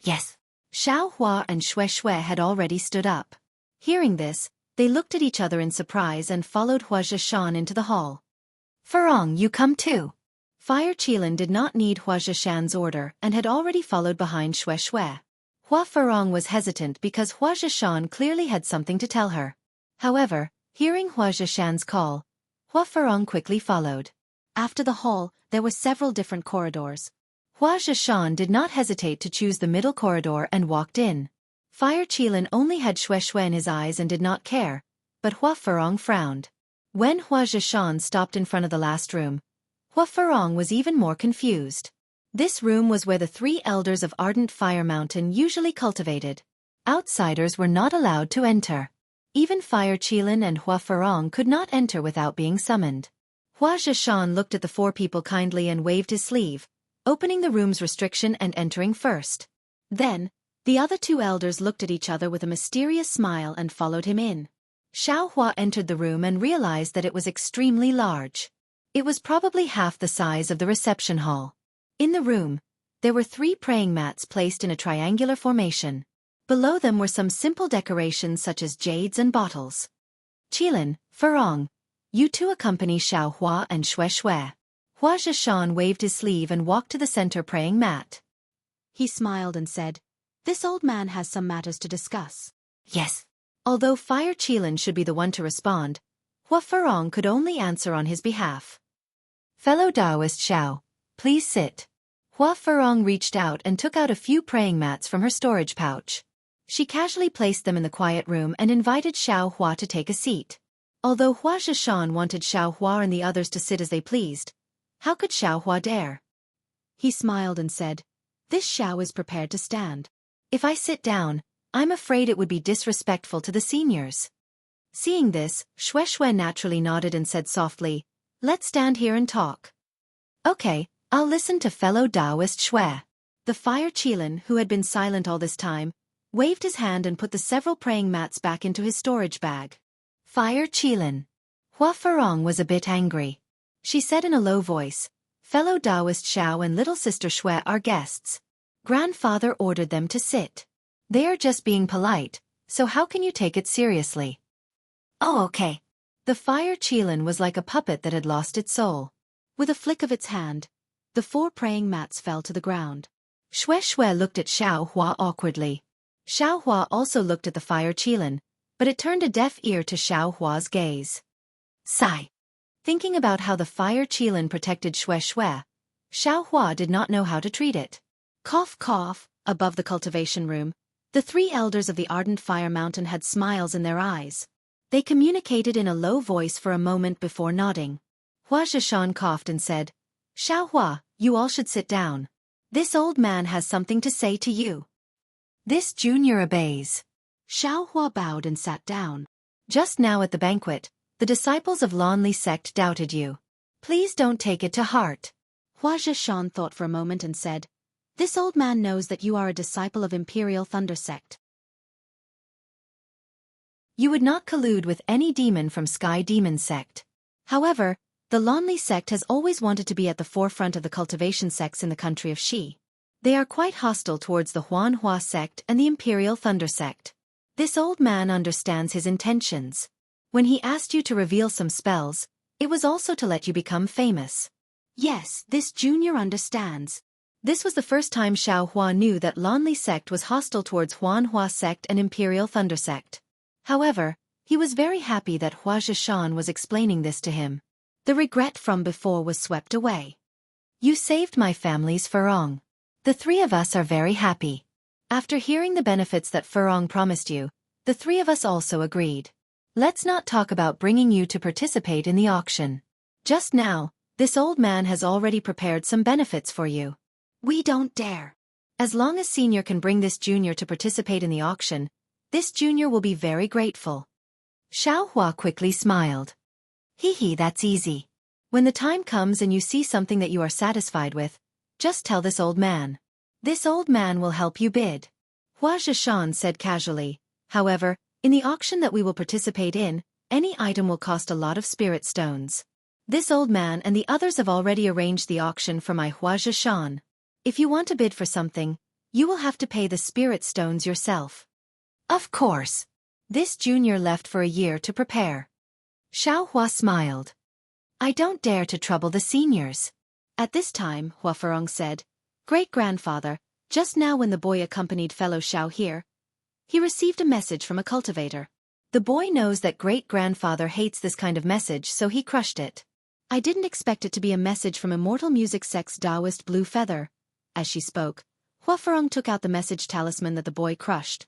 Yes. Xiao Hua and Shui Shui had already stood up. Hearing this, they looked at each other in surprise and followed Hua Zhishan into the hall. Furong, you come too. Fire Qilin did not need Hua Zhishan's order and had already followed behind Shui Shui. Hua Furong was hesitant because Hua Zhishan clearly had something to tell her. However, hearing Hua Zhishan's call, Hua Furong quickly followed. After the hall, there were several different corridors. Hua Zhishan did not hesitate to choose the middle corridor and walked in. Fire Qilin only had Shui Shui in his eyes and did not care, but Hua Furong frowned. When Hua Zhishan stopped in front of the last room, Hua Furong was even more confused. This room was where the 3 elders of Ardent Fire Mountain usually cultivated. Outsiders were not allowed to enter. Even Fire Qilin and Hua Furong could not enter without being summoned. Hua Zhishan looked at the 4 people kindly and waved his sleeve, opening the room's restriction and entering first. Then, the other 2 elders looked at each other with a mysterious smile and followed him in. Xiao Hua entered the room and realized that it was extremely large. It was probably half the size of the reception hall. In the room, there were 3 praying mats placed in a triangular formation. Below them were some simple decorations such as jades and bottles. Qilin, Furong, you 2 accompany Xiao Hua and Shui Shui. Hua Zhishan waved his sleeve and walked to the center praying mat. He smiled and said, this old man has some matters to discuss. Yes. Although Fire Qilin should be the one to respond, Hua Furong could only answer on his behalf. Fellow Daoist Xiao, please sit. Hua Furong reached out and took out a few praying mats from her storage pouch. She casually placed them in the quiet room and invited Xiao Hua to take a seat. Although Hua Zhishan wanted Xiao Hua and the others to sit as they pleased, how could Xiao Hua dare? He smiled and said, this Xiao is prepared to stand. If I sit down, I'm afraid it would be disrespectful to the seniors. Seeing this, Shui Shui naturally nodded and said softly, let's stand here and talk. Okay, I'll listen to fellow Daoist Shui. The Fire Qilin, who had been silent all this time, waved his hand and put the several praying mats back into his storage bag. Fire Qilin. Hua Furong was a bit angry. She said in a low voice, "Fellow Taoist Xiao and little sister Shui are guests. Grandfather ordered them to sit. They are just being polite, so how can you take it seriously?" "Oh, okay." The fire Qilin was like a puppet that had lost its soul. With a flick of its hand, the 4 praying mats fell to the ground. Shui looked at Xiao Hua awkwardly. Xiao Hua also looked at the fire Qilin, but it turned a deaf ear to Xiao Hua's gaze. Sigh. Thinking about how the fire Qilin protected Shui, Xiao Hua did not know how to treat it. Cough cough, above the cultivation room, the 3 elders of the ardent fire mountain had smiles in their eyes. They communicated in a low voice for a moment before nodding. Hua Zhishan coughed and said, "Xiao Hua, you all should sit down. This old man has something to say to you." This junior obeys. Xiao Hua bowed and sat down. "Just now at the banquet, the disciples of Lanli sect doubted you. Please don't take it to heart." Hua Zhishan thought for a moment and said, "This old man knows that you are a disciple of Imperial Thunder sect. You would not collude with any demon from Sky Demon sect. However, the Lanli sect has always wanted to be at the forefront of the cultivation sects in the country of Xi. They are quite hostile towards the Huanhua sect and the Imperial Thunder sect. This old man understands his intentions. When he asked you to reveal some spells, it was also to let you become famous." Yes, this junior understands. This was the first time Xiao Hua knew that Lanli sect was hostile towards Huanhua sect and Imperial Thunder sect. However, he was very happy that Hua Zhishan was explaining this to him. The regret from before was swept away. "You saved my family's Furong. The 3 of us are very happy." After hearing the benefits that Furong promised you, the 3 of us also agreed. "Let's not talk about bringing you to participate in the auction. Just now, this old man has already prepared some benefits for you." "We don't dare." "As long as senior can bring this junior to participate in the auction, this junior will be very grateful." Xiao Hua quickly smiled. "Hee, that's easy. When the time comes and you see something that you are satisfied with, just tell this old man. This old man will help you bid." Hua Zhishan said casually, "However, in the auction that we will participate in, any item will cost a lot of spirit stones. This old man and the others have already arranged the auction for my Hua Zhishan. If you want to bid for something, you will have to pay the spirit stones yourself." "Of course." This junior left for a year to prepare. Xiao Hua smiled. "I don't dare to trouble the seniors." At this time, Hua Furong said, "Great-grandfather, just now when the boy accompanied fellow Xiao here, he received a message from a cultivator. The boy knows that great-grandfather hates this kind of message, so he crushed it. I didn't expect it to be a message from Immortal Music Sect's Taoist Blue Feather." As she spoke, Hua Furong took out the message talisman that the boy crushed.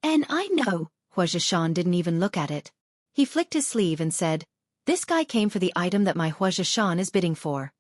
"And I know." Hua Zhishan didn't even look at it. He flicked his sleeve and said, "This guy came for the item that my Hua Zhishan is bidding for."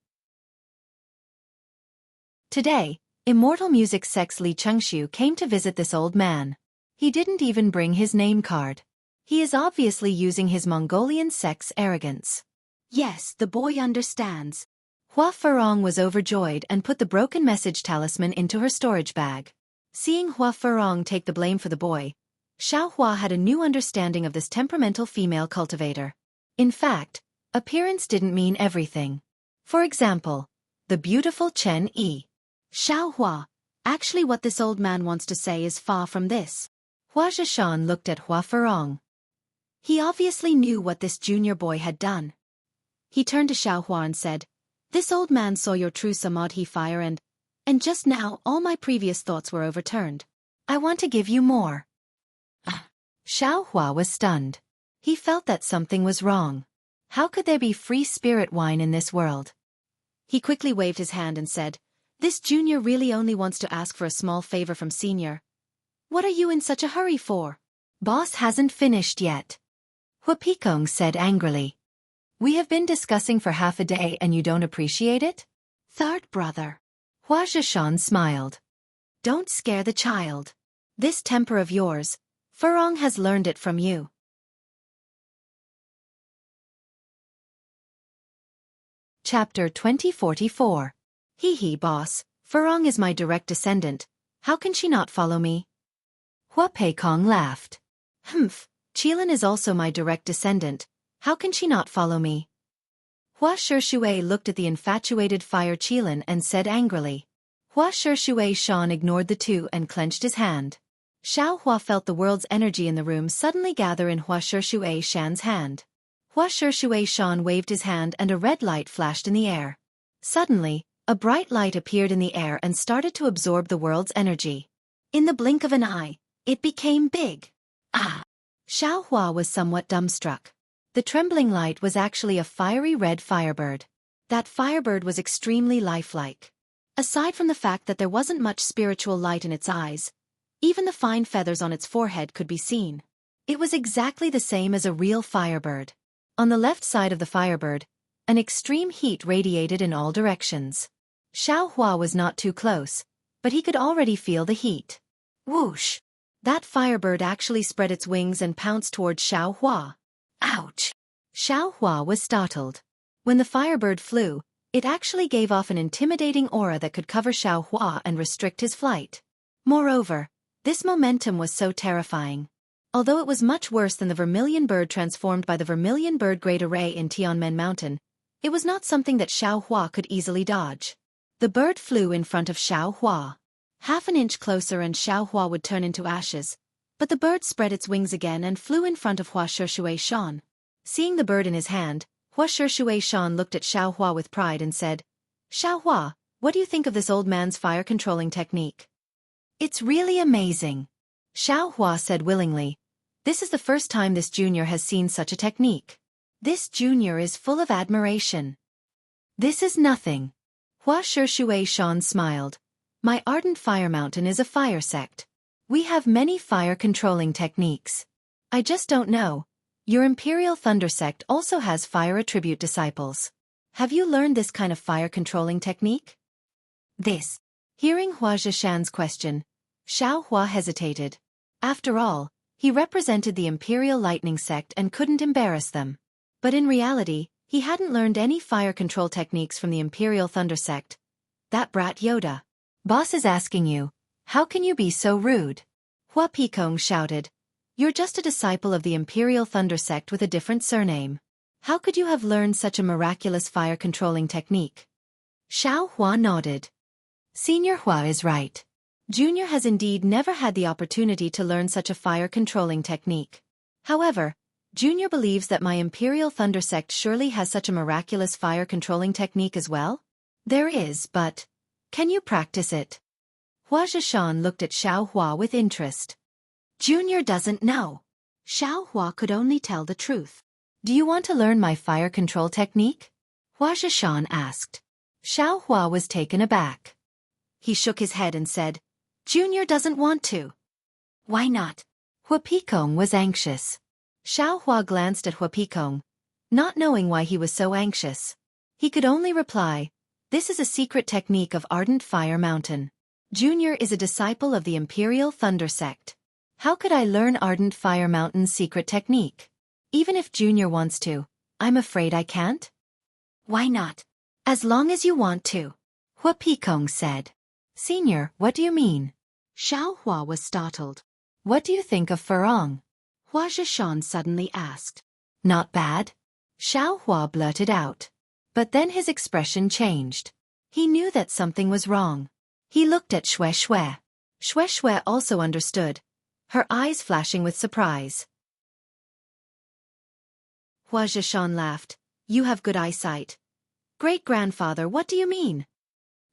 Today, Immortal Music Sect's Xianxia came to visit this old man. He didn't even bring his name card. He is obviously using his Mongolian sect's arrogance. Yes, the boy understands. Hua Furong was overjoyed and put the broken message talisman into her storage bag. Seeing Hua Furong take the blame for the boy, Xiao Hua had a new understanding of this temperamental female cultivator. In fact, appearance didn't mean everything. For example, the beautiful Chen Yi. "Xiao Hua, actually what this old man wants to say is far from this." Hua Zhishan looked at Hua Furong. He obviously knew what this junior boy had done. He turned to Xiao Hua and said, "This old man saw your true samadhi fire and just now all my previous thoughts were overturned. I want to give you more." Xiao Hua was stunned. He felt that something was wrong. How could there be free spirit wine in this world? He quickly waved his hand and said, "This junior really only wants to ask for a small favor from senior. What are you in such a hurry for?" "Boss hasn't finished yet." Hua Pekong said angrily. "We have been discussing for half a day and you don't appreciate it?" "Third brother." Hua Zhishan smiled. "Don't scare the child. This temper of yours, Furong has learned it from you." Chapter 2044. Hee, boss, Furong is my direct descendant. How can she not follow me? Hua Pekong laughed. Qilin is also my direct descendant. How can she not follow me? Hua Shishue looked at the infatuated fire Qilin and said angrily. Hua Shishue Shan ignored the two and clenched his hand. Xiao Hua felt the world's energy in the room suddenly gather in Hua Shishue Shan's hand. Hua Shishue Shan waved his hand and a red light flashed in the air. Suddenly, a bright light appeared in the air and started to absorb the world's energy. In the blink of an eye, it became big. Ah! Xiao Hua was somewhat dumbstruck. The trembling light was actually a fiery red firebird. That firebird was extremely lifelike. Aside from the fact that there wasn't much spiritual light in its eyes, even the fine feathers on its forehead could be seen. It was exactly the same as a real firebird. On the left side of the firebird, an extreme heat radiated in all directions. Xiao Hua was not too close, but he could already feel the heat. Whoosh! That firebird actually spread its wings and pounced towards Xiao Hua. Ouch! Xiao Hua was startled. When the firebird flew, it actually gave off an intimidating aura that could cover Xiao Hua and restrict his flight. Moreover, this momentum was so terrifying. Although it was much worse than the vermilion bird transformed by the vermilion bird Great Array in Tianmen Mountain, it was not something that Xiao Hua could easily dodge. The bird flew in front of Xiao Hua. Half an inch closer and Xiao Hua would turn into ashes, but the bird spread its wings again and flew in front of Hua Shishue Shan. Seeing the bird in his hand, Hua Shishue Shan looked at Xiao Hua with pride and said, Xiao Hua, what do you think of this old man's fire-controlling technique? It's really amazing. Xiao Hua said willingly. This is the first time this junior has seen such a technique. This junior is full of admiration. This is nothing. Hua Shishue Shan smiled. My ardent fire mountain is a fire sect. We have many fire-controlling techniques. I just don't know. Your Imperial Thunder sect also has fire attribute disciples. Have you learned this kind of fire-controlling technique? This. Hearing Hua Zhishan's question, Xiao Hua hesitated. After all, he represented the Imperial Lightning sect and couldn't embarrass them. But in reality, he hadn't learned any fire control techniques from the Imperial Thunder sect. That brat Yoda. Boss is asking you, how can you be so rude? Hua Pekong shouted. You're just a disciple of the Imperial Thunder sect with a different surname. How could you have learned such a miraculous fire-controlling technique? Xiao Hua nodded. Senior Hua is right. Junior has indeed never had the opportunity to learn such a fire-controlling technique. However, Junior believes that my Imperial Thunder sect surely has such a miraculous fire-controlling technique as well? There is, but can you practice it? Hua Zhishan looked at Xiao Hua with interest. Junior doesn't know. Xiao Hua could only tell the truth. Do you want to learn my fire control technique? Hua Zhishan asked. Xiao Hua was taken aback. He shook his head and said, Junior doesn't want to. Why not? Hua Pekong was anxious. Xiao Hua glanced at Hua Pekong, not knowing why he was so anxious. He could only reply, this is a secret technique of Ardent Fire Mountain. Junior is a disciple of the Imperial Thunder sect. How could I learn Ardent Fire Mountain's secret technique? Even if Junior wants to, I'm afraid I can't. Why not? As long as you want to. Hua Pekong said. Senior, what do you mean? Xiao Hua was startled. What do you think of Furong? Hua Zhishan suddenly asked. Not bad? Xiao Hua blurted out. But then his expression changed. He knew that something was wrong. He looked at Xue Xue. Xue Xue also understood, her eyes flashing with surprise. Hua Zhishan laughed. You have good eyesight. Great-grandfather, what do you mean?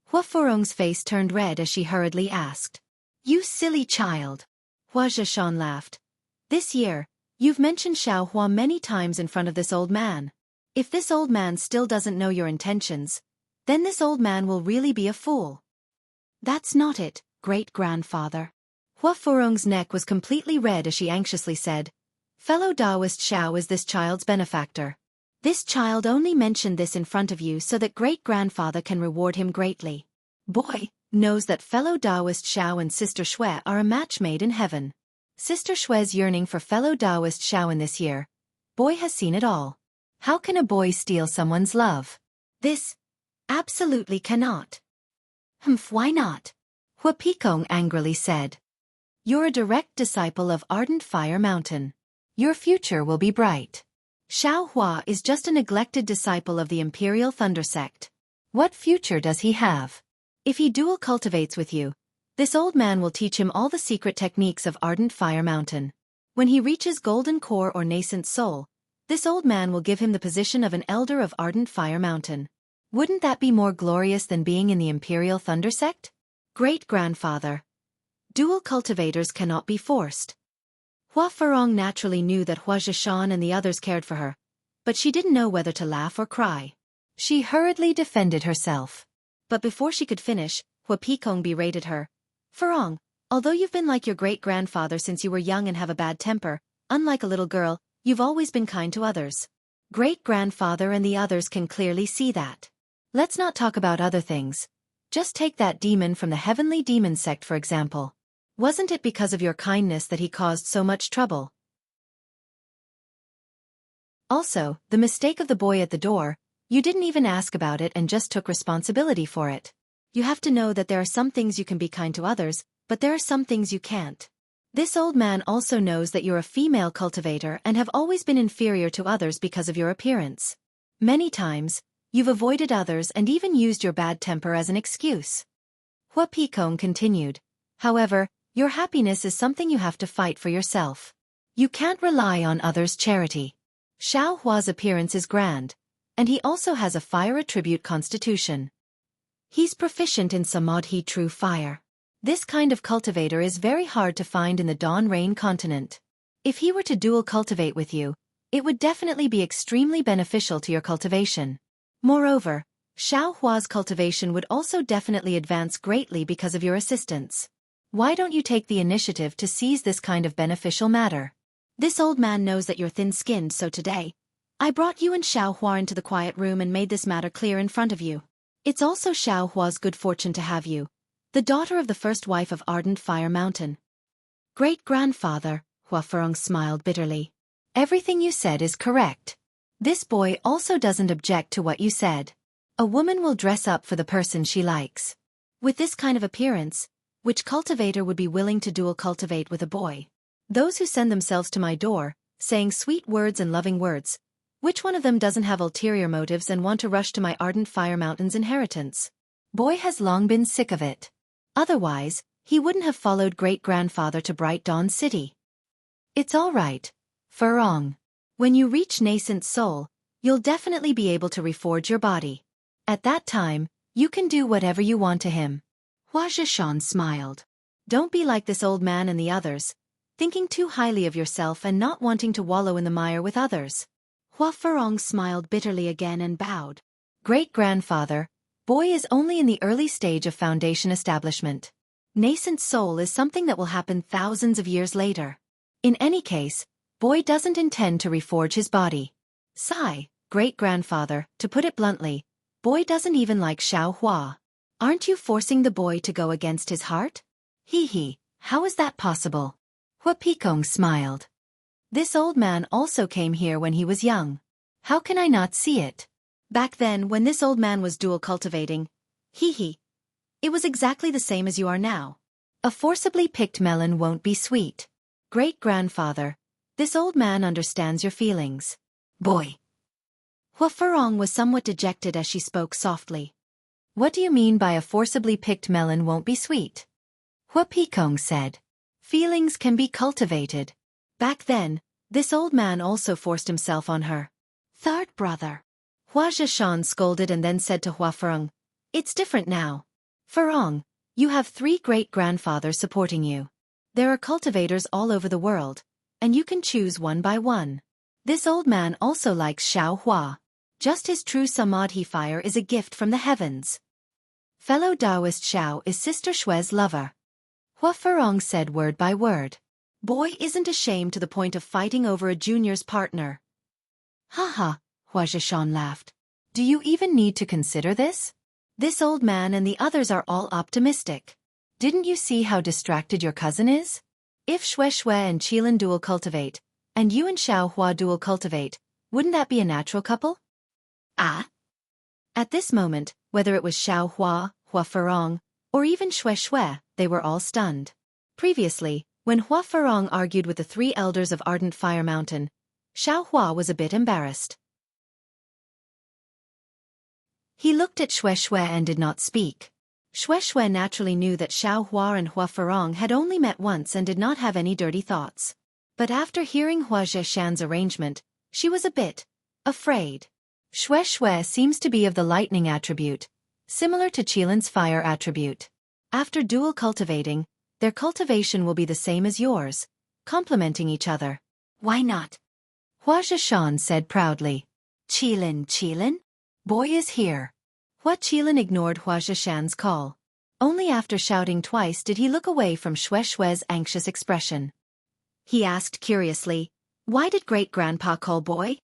Hua Furong's face turned red as she hurriedly asked. You silly child. Hua Zhishan laughed. This year, you've mentioned Xiao Hua many times in front of this old man. If this old man still doesn't know your intentions, then this old man will really be a fool. That's not it, great-grandfather. Hua Furong's neck was completely red as she anxiously said, Fellow Taoist Xiao is this child's benefactor. This child only mentioned this in front of you so that great-grandfather can reward him greatly. Boy knows that fellow Taoist Xiao and Sister Xue are a match made in heaven. Sister Xue's yearning for fellow Taoist Xiao in this year. Boy has seen it all. How can a boy steal someone's love? This absolutely cannot. Why not? Hua Pekong angrily said. You're a direct disciple of Ardent Fire Mountain. Your future will be bright. Xiao Hua is just a neglected disciple of the Imperial Thunder Sect. What future does he have? If he dual cultivates with you, this old man will teach him all the secret techniques of Ardent Fire Mountain. When he reaches Golden Core or Nascent Soul, this old man will give him the position of an Elder of Ardent Fire Mountain. Wouldn't that be more glorious than being in the Imperial Thunder Sect? Great-grandfather. Dual cultivators cannot be forced. Hua Furong naturally knew that Hua Zhishan and the others cared for her, but she didn't know whether to laugh or cry. She hurriedly defended herself. But before she could finish, Hua Pekong berated her. Furong, although you've been like your great-grandfather since you were young and have a bad temper, unlike a little girl, you've always been kind to others. Great-grandfather and the others can clearly see that. Let's not talk about other things. Just take that demon from the Heavenly Demon Sect for example. Wasn't it because of your kindness that he caused so much trouble? Also, the mistake of the boy at the door, you didn't even ask about it and just took responsibility for it. You have to know that there are some things you can be kind to others, but there are some things you can't. This old man also knows that you're a female cultivator and have always been inferior to others because of your appearance. Many times, you've avoided others and even used your bad temper as an excuse. Hua Pekong continued. However, your happiness is something you have to fight for yourself. You can't rely on others' charity. Xiao Hua's appearance is grand, and he also has a fire attribute constitution. He's proficient in Samadhi True Fire. This kind of cultivator is very hard to find in the Dawn Rain continent. If he were to dual cultivate with you, it would definitely be extremely beneficial to your cultivation. Moreover, Xiao Hua's cultivation would also definitely advance greatly because of your assistance. Why don't you take the initiative to seize this kind of beneficial matter? This old man knows that you're thin-skinned, so today, I brought you and Xiao Hua into the quiet room and made this matter clear in front of you. It's also Xiao Hua's good fortune to have you, the daughter of the first wife of Ardent Fire Mountain. Great-grandfather, Hua Furong smiled bitterly. Everything you said is correct. This boy also doesn't object to what you said. A woman will dress up for the person she likes. With this kind of appearance, which cultivator would be willing to dual cultivate with a boy? Those who send themselves to my door, saying sweet words and loving words, which one of them doesn't have ulterior motives and want to rush to my Ardent Fire Mountain's inheritance? Boy has long been sick of it. Otherwise, he wouldn't have followed great-grandfather to Bright Dawn City. It's all right, Furong. When you reach Nascent Soul, you'll definitely be able to reforge your body. At that time, you can do whatever you want to him. Hua Zhishan smiled. Don't be like this old man and the others, thinking too highly of yourself and not wanting to wallow in the mire with others. Hua Furong smiled bitterly again and bowed. Great-grandfather, boy is only in the early stage of foundation establishment. Nascent soul is something that will happen thousands of years later. In any case, boy doesn't intend to reforge his body. Sigh, great-grandfather, to put it bluntly, boy doesn't even like Xiao Hua. Aren't you forcing the boy to go against his heart? Hee, how is that possible? Hua Pekong smiled. This old man also came here when he was young. How can I not see it? Back then, when this old man was dual cultivating, it was exactly the same as you are now. A forcibly picked melon won't be sweet. Great-grandfather, this old man understands your feelings. Boy. Hua Furong was somewhat dejected as she spoke softly. What do you mean by a forcibly picked melon won't be sweet? Hua Pekong said. Feelings can be cultivated. Back then, this old man also forced himself on her. Third brother. Hua Zhishan scolded and then said to Hua Furong, it's different now. Furong, you have 3 great-grandfathers supporting you. There are cultivators all over the world, and you can choose one by one. This old man also likes Xiao Hua. Just his true Samadhi fire is a gift from the heavens. Fellow Taoist Xiao is Sister Shue's lover. Hua Furong said word by word. Boy isn't ashamed to the point of fighting over a junior's partner. Haha, Hua Zhishan laughed. Do you even need to consider this? This old man and the others are all optimistic. Didn't you see how distracted your cousin is? If Shui and Qilin dual cultivate, and you and Xiao Hua dual cultivate, wouldn't that be a natural couple? Ah? At this moment, whether it was Xiao Hua, Hua Furong, or even Shui, they were all stunned. Previously, when Hua Furong argued with the 3 elders of Ardent Fire Mountain, Xiaohua was a bit embarrassed. He looked at Xue and did not speak. Xue naturally knew that Xiaohua and Hua Ferong had only met once and did not have any dirty thoughts. But after hearing Hua Zheshan's arrangement, she was a bit afraid. Xue seems to be of the lightning attribute, similar to Qilin's fire attribute. After dual cultivating, their cultivation will be the same as yours, complementing each other. Why not? Hua Zheshan said proudly. Qilin? Boy is here. Hua Qilin ignored Hua Zheshan's call. Only after shouting twice did he look away from Xue's anxious expression. He asked curiously, why did great-grandpa call boy?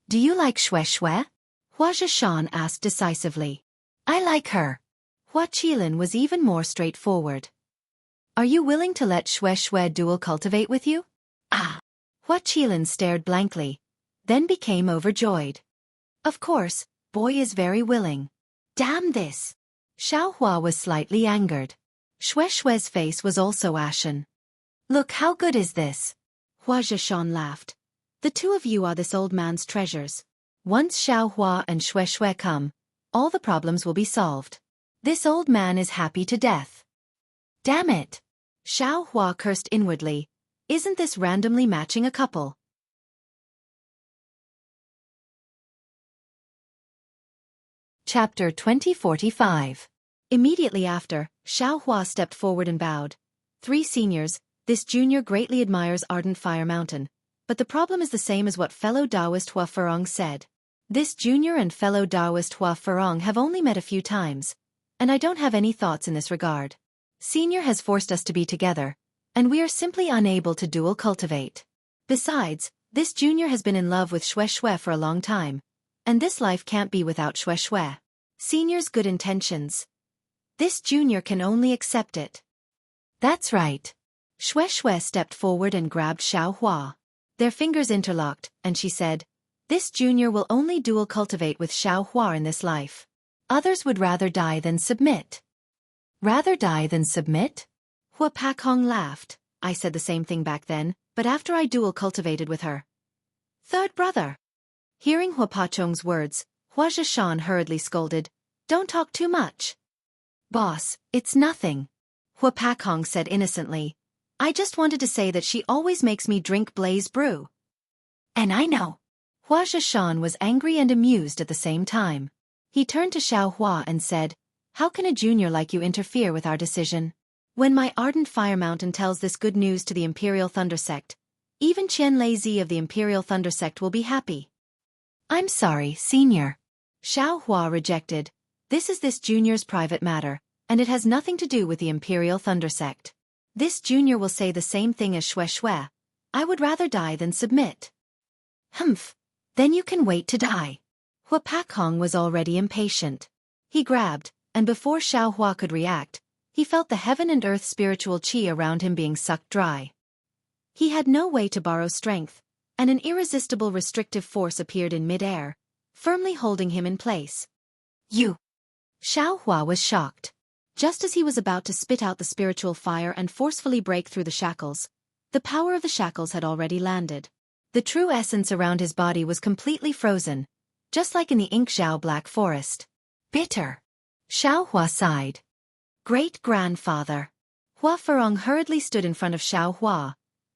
Do you like Xue? Hua Zheshan asked decisively. I like her. Hua Qilin was even more straightforward. Are you willing to let Xue dual cultivate with you? Ah! Hua Qilin stared blankly, then became overjoyed. Of course, boy is very willing. Damn this! Xiaohua was slightly angered. Xue's face was also ashen. Look how good is this? Hua Zheshan laughed. The two of you are this old man's treasures. Once Xiaohua and Xue come, all the problems will be solved. This old man is happy to death. Damn it! Xiaohua cursed inwardly. Isn't this randomly matching a couple? Chapter 2045. Immediately after, Xiaohua stepped forward and bowed. 3 seniors, this junior greatly admires ardent Fire Mountain, but the problem is the same as what fellow Taoist Hua Ferong said. This junior and fellow Taoist Hua Ferong have only met a few times, and I don't have any thoughts in this regard. Senior has forced us to be together, and we are simply unable to dual cultivate. Besides, this junior has been in love with Xue for a long time, and this life can't be without Xue. Senior's good intentions. This junior can only accept it. That's right. Xue stepped forward and grabbed Xiaohua. Their fingers interlocked, and she said, this junior will only dual cultivate with Xiaohua in this life. Others would rather die than submit. Rather die than submit? Hua Pakong laughed. I said the same thing back then, but after I dual cultivated with her. Third brother. Hearing Hua Pachong's words, Hua Zheshan hurriedly scolded, don't talk too much. Boss, it's nothing. Hua Pakong said innocently. I just wanted to say that she always makes me drink blaze brew. And I know. Hua Zheshan was angry and amused at the same time. He turned to Xiaohua and said, how can a junior like you interfere with our decision? When my ardent Fire Mountain tells this good news to the Imperial Thunder Sect, even Qian Lei of the Imperial Thunder Sect will be happy. I'm sorry, senior. Xiaohua rejected. This is this junior's private matter, and it has nothing to do with the Imperial Thunder Sect. This junior will say the same thing as Xue. I would rather die than submit. Humph. Then you can wait to die. Hua Pakong was already impatient. He grabbed, and before Xiaohua could react, he felt the heaven and earth spiritual qi around him being sucked dry. He had no way to borrow strength, and an irresistible restrictive force appeared in mid-air, firmly holding him in place. You! Xiaohua was shocked. Just as he was about to spit out the spiritual fire and forcefully break through the shackles, the power of the shackles had already landed. The true essence around his body was completely frozen, just like in the Inkzhao Black Forest. Bitter! Xiaohua sighed. Great-grandfather. Hua Ferong hurriedly stood in front of Xiaohua.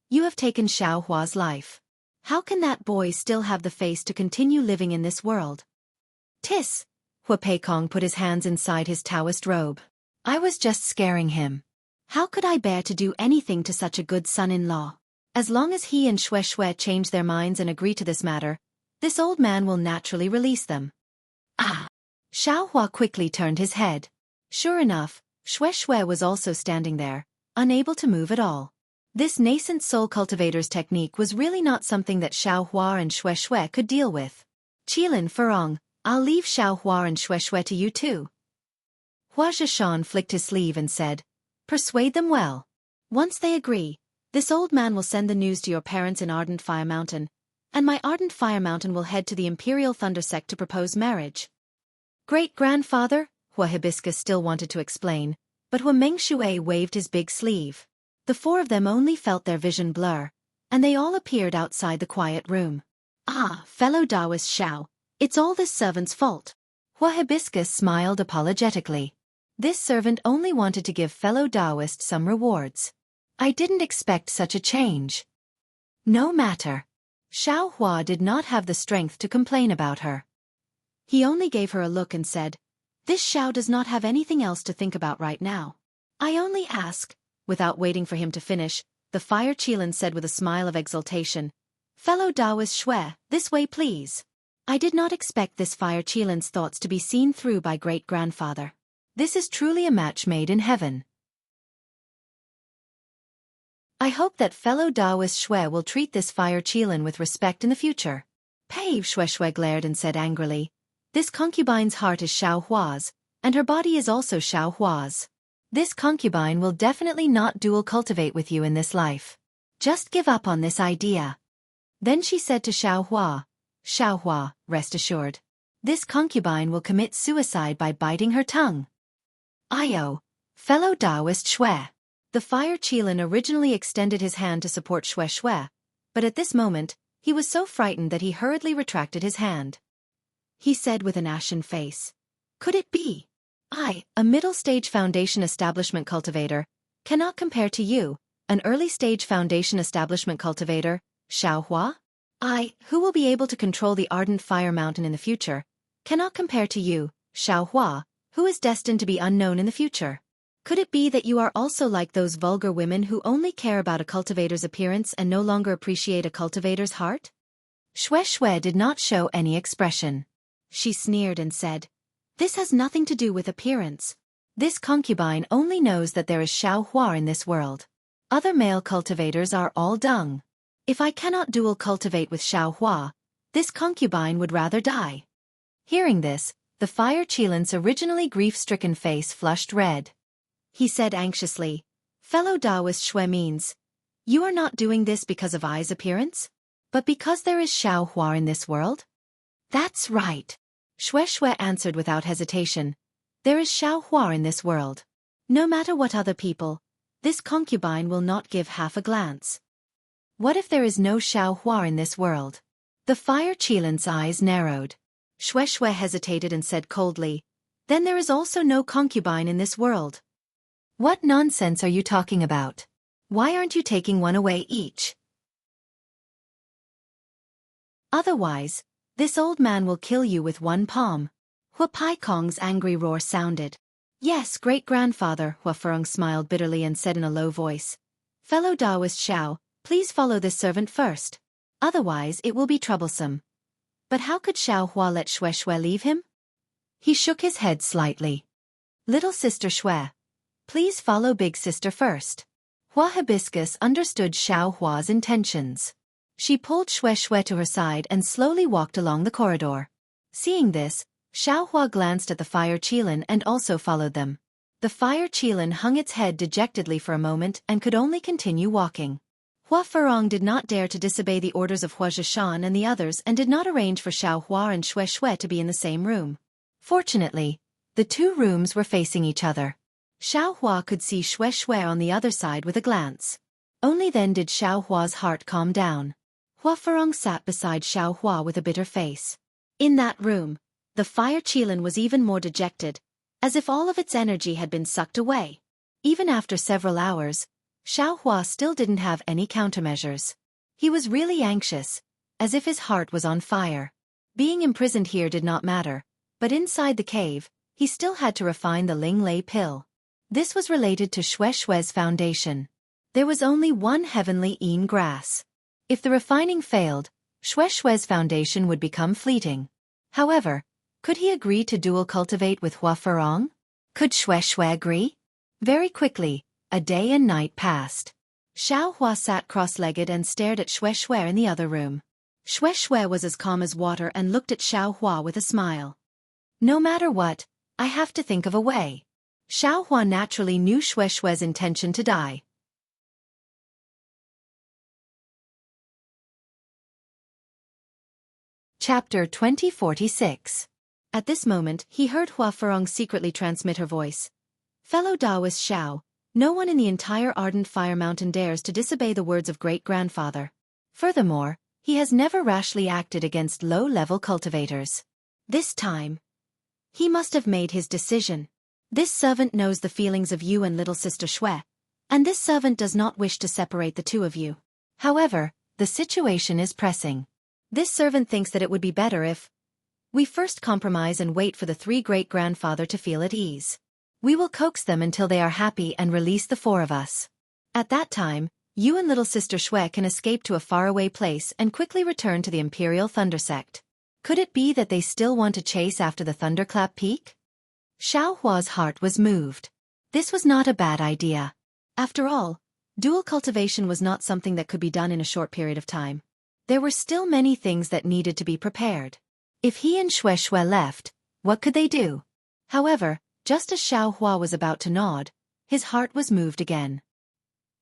You have taken Xiaohua's life. How can that boy still have the face to continue living in this world? Tis! Hua Peikong put his hands inside his Taoist robe. I was just scaring him. How could I bear to do anything to such a good son-in-law? As long as he and Xue change their minds and agree to this matter, this old man will naturally release them. Ah! Xiaohua quickly turned his head. Sure enough, Xue was also standing there, unable to move at all. This nascent soul cultivator's technique was really not something that Xiaohua and Xue could deal with. Qilin Ferong, I'll leave Xiaohua and Xue to you too. Hua Zheshan flicked his sleeve and said, persuade them well. Once they agree, this old man will send the news to your parents in Ardent Fire Mountain, and my Ardent Fire Mountain will head to the Imperial Thunder Sect to propose marriage. Great-grandfather, Hua Hibiscus still wanted to explain, but Hua Mengshui waved his big sleeve. The 4 of them only felt their vision blur, and they all appeared outside the quiet room. Ah, fellow Taoist Xiao, it's all this servant's fault. Hua Hibiscus smiled apologetically. This servant only wanted to give fellow Taoist some rewards. I didn't expect such a change. No matter. Xiao Hua did not have the strength to complain about her. He only gave her a look and said, "This Xiao does not have anything else to think about right now. I only ask." Without waiting for him to finish, the Fire Qilin said with a smile of exultation, "Fellow Taoist Shui, this way please." I did not expect this Fire Qilin's thoughts to be seen through by great-grandfather. This is truly a match made in heaven. I hope that fellow Taoist Shui will treat this Fire Qilin with respect in the future. Pei Shui glared and said angrily, "This concubine's heart is Xiao Hua's, and her body is also Xiao Hua's. This concubine will definitely not dual cultivate with you in this life. Just give up on this idea." Then she said to Xiao Hua, "Xiao Hua, rest assured. This concubine will commit suicide by biting her tongue." Io, fellow Taoist Shui. The Fire Qilin originally extended his hand to support Shui, but at this moment, he was so frightened that he hurriedly retracted his hand. He said with an ashen face, "Could it be? I, a middle-stage foundation establishment cultivator, cannot compare to you, an early-stage foundation establishment cultivator, Xiao Hua? I, who will be able to control the ardent fire mountain in the future, cannot compare to you, Xiao Hua, who is destined to be unknown in the future. Could it be that you are also like those vulgar women who only care about a cultivator's appearance and no longer appreciate a cultivator's heart?" Shui did not show any expression. She sneered and said, "This has nothing to do with appearance. This concubine only knows that there is Xiao Hua in this world. Other male cultivators are all dung. If I cannot dual cultivate with Xiao Hua, this concubine would rather die." Hearing this, the Fire Qilin's originally grief-stricken face flushed red. He said anxiously, "Fellow Taoist Shui means, you are not doing this because of I's appearance? But because there is Xiao Hua in this world?" "That's right." Shui answered without hesitation. "There is Xiao Hua in this world. No matter what other people, this concubine will not give half a glance." "What if there is no Xiao Hua in this world?" The Fire Qilin's eyes narrowed. Shui hesitated and said coldly, "Then there is also no concubine in this world." "What nonsense are you talking about? Why aren't you taking one away each? Otherwise, this old man will kill you with one palm." Hua Paikong's angry roar sounded. "Yes, great-grandfather," Hua Furong smiled bitterly and said in a low voice, "Fellow Taoist Xiao, please follow this servant first. Otherwise it will be troublesome." But how could Xiao Hua let Shui leave him? He shook his head slightly. "Little sister Shui, please follow big sister first." Hua Hibiscus understood Xiao Hua's intentions. She pulled Shui to her side and slowly walked along the corridor. Seeing this, Xiao Hua glanced at the Fire Qilin and also followed them. The Fire Qilin hung its head dejectedly for a moment and could only continue walking. Hua Furong did not dare to disobey the orders of Hua Zhishan and the others and did not arrange for Xiao Hua and Shui to be in the same room. Fortunately, the two rooms were facing each other. Xiao Hua could see Shui on the other side with a glance. Only then did Xiao Hua's heart calm down. Hua Furong sat beside Xiao Hua with a bitter face. In that room, the Fire Qilin was even more dejected, as if all of its energy had been sucked away. Even after several hours, Xiao Hua still didn't have any countermeasures. He was really anxious, as if his heart was on fire. Being imprisoned here did not matter, but inside the cave, he still had to refine the Ling Lei pill. This was related to Shui's foundation. There was only one heavenly Yin grass. If the refining failed, Shui's foundation would become fleeting. However, could he agree to dual cultivate with Hua Furong? Could Shui agree? Very quickly, a day and night passed. Xiao Hua sat cross-legged and stared at Shui in the other room. Shui was as calm as water and looked at Xiao Hua with a smile. "No matter what, I have to think of a way." Xiao Hua naturally knew Shui's intention to die. Chapter 2046. At this moment, he heard Hua Furong secretly transmit her voice. "Fellow Taoist Xiao, no one in the entire ardent fire mountain dares to disobey the words of great-grandfather. Furthermore, He has never rashly acted against low-level cultivators. This time, he must have made his decision. This servant knows the feelings of you and little sister Shui, and this servant does not wish to separate the two of you. However, the situation is pressing. This servant thinks that it would be better if we first compromise and wait for the three great-grandfather to feel at ease. We will coax them until they are happy and release the four of us. At that time, you and little sister Shui can escape to a faraway place and quickly return to the Imperial Thunder Sect. Could it be that they still want to chase after the Thunderclap Peak? Xiaohua's heart was moved. This was not a bad idea. After all, dual cultivation was not something that could be done in a short period of time. There were still many things that needed to be prepared. If he and Shui left, what could they do? However, just as Xiaohua was about to nod, his heart was moved again.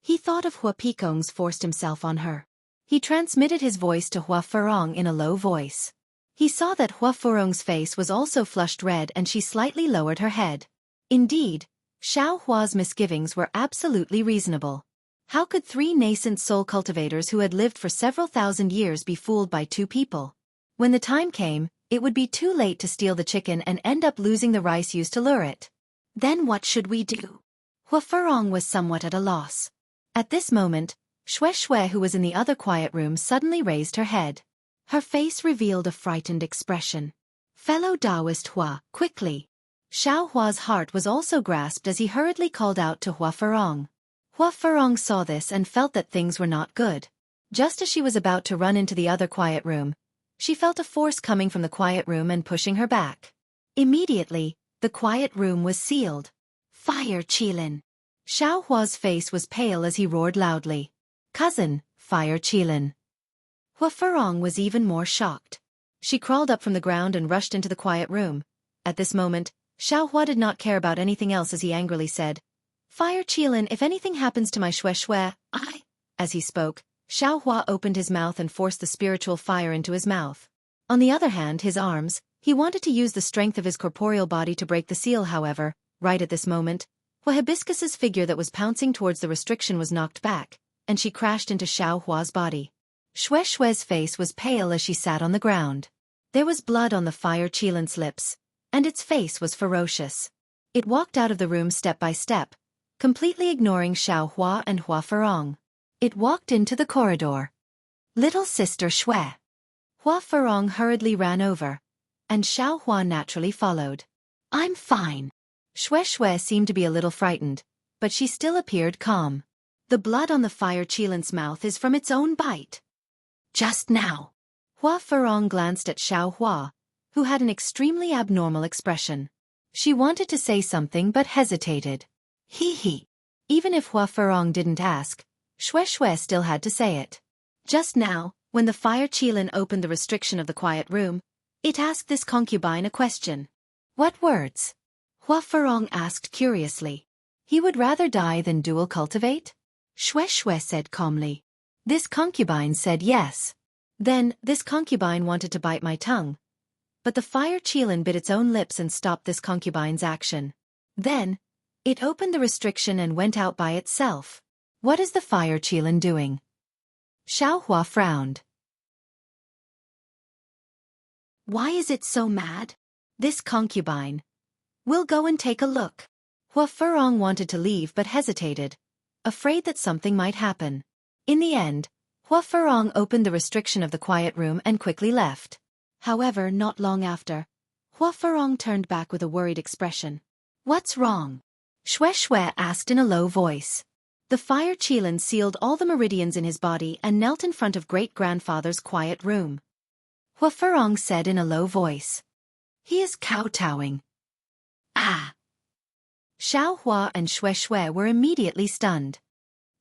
He thought of Hua Pekong's forced himself on her. He transmitted his voice to Hua Furong in a low voice. He saw that Hua Furong's face was also flushed red and she slightly lowered her head. Indeed, Xiaohua's misgivings were absolutely reasonable. How could three nascent soul cultivators who had lived for several thousand years be fooled by two people? When the time came, it would be too late to steal the chicken and end up losing the rice used to lure it. Then what should we do? Hua Furong was somewhat at a loss. At this moment, Shui, who was in the other quiet room, suddenly raised her head. Her face revealed a frightened expression. Fellow Taoist Hua, quickly! Xiaohua's heart was also grasped as he hurriedly called out to Hua Furong. Hua Furong saw this and felt that things were not good. Just as she was about to run into the other quiet room, she felt a force coming from the quiet room and pushing her back. Immediately, the quiet room was sealed. Fire Qilin! Xiaohua's face was pale as he roared loudly. Cousin, Fire Qilin! Hua Furong was even more shocked. She crawled up from the ground and rushed into the quiet room. At this moment, Xiaohua did not care about anything else as he angrily said, Fire Qilin, if anything happens to my Shui, I... As he spoke, Xiaohua opened his mouth and forced the spiritual fire into his mouth. On the other hand, his arms, he wanted to use the strength of his corporeal body to break the seal. However, right at this moment, Hua Hibiscus's figure that was pouncing towards the restriction was knocked back, and she crashed into Xiaohua's body. Shui's face was pale as she sat on the ground. There was blood on the Fire Qilin's lips, and its face was ferocious. It walked out of the room step by step, completely ignoring Xiaohua and Hua Furong. It walked into the corridor. Little sister Shui. Hua Furong hurriedly ran over, and Xiaohua naturally followed. I'm fine. Shui seemed to be a little frightened, but she still appeared calm. The blood on the Fire Qilin's mouth is from its own bite. Just now. Hua Furong glanced at Xiaohua, who had an extremely abnormal expression. She wanted to say something but hesitated. Hee. Even if Hua Furong didn't ask, Shui still had to say it. Just now, when the Fire Qilin opened the restriction of the quiet room, it asked this concubine a question. What words? Hua Furong asked curiously. He would rather die than dual cultivate? Shui said calmly. This concubine said yes. Then, this concubine wanted to bite my tongue. But the Fire Qilin bit its own lips and stopped this concubine's action. Then, it opened the restriction and went out by itself. What is the Fire Qilin doing? Xiaohua frowned. Why is it so mad? This concubine. We'll go and take a look. Hua Furong wanted to leave but hesitated, afraid that something might happen. In the end, Hua Furong opened the restriction of the quiet room and quickly left. However, not long after, Hua Furong turned back with a worried expression. What's wrong? Shui asked in a low voice. The Fire Qilin sealed all the meridians in his body and knelt in front of great-grandfather's quiet room. Hua Furong said in a low voice. He is kowtowing. Ah! Xiaohua and Shui were immediately stunned.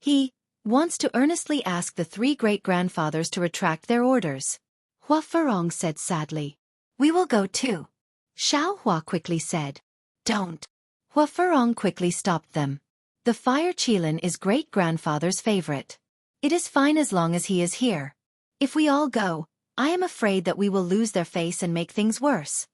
He wants to earnestly ask the three great-grandfathers to retract their orders. Hua Furong said sadly. We will go too. Xiaohua quickly said. Don't. Hua Furong quickly stopped them. The Fire Qilin is great-grandfather's favorite. It is fine as long as he is here. If we all go, I am afraid that we will lose their face and make things worse.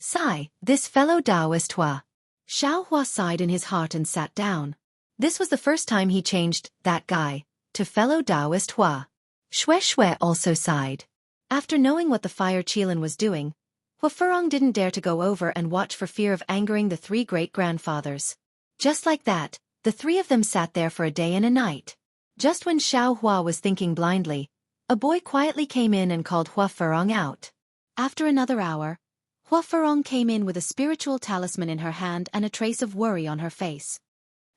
Sigh, this fellow Taoist Hua. Xiaohua sighed in his heart and sat down. This was the first time he changed that guy to fellow Taoist Hua. Xue also sighed. After knowing what the fire Qilin was doing, Hua didn't dare to go over and watch for fear of angering the three great-grandfathers. Just like that, the three of them sat there for a day and a night. Just when Xiao Hua was thinking blindly, a boy quietly came in and called Hua out. After another hour, Hua came in with a spiritual talisman in her hand and a trace of worry on her face.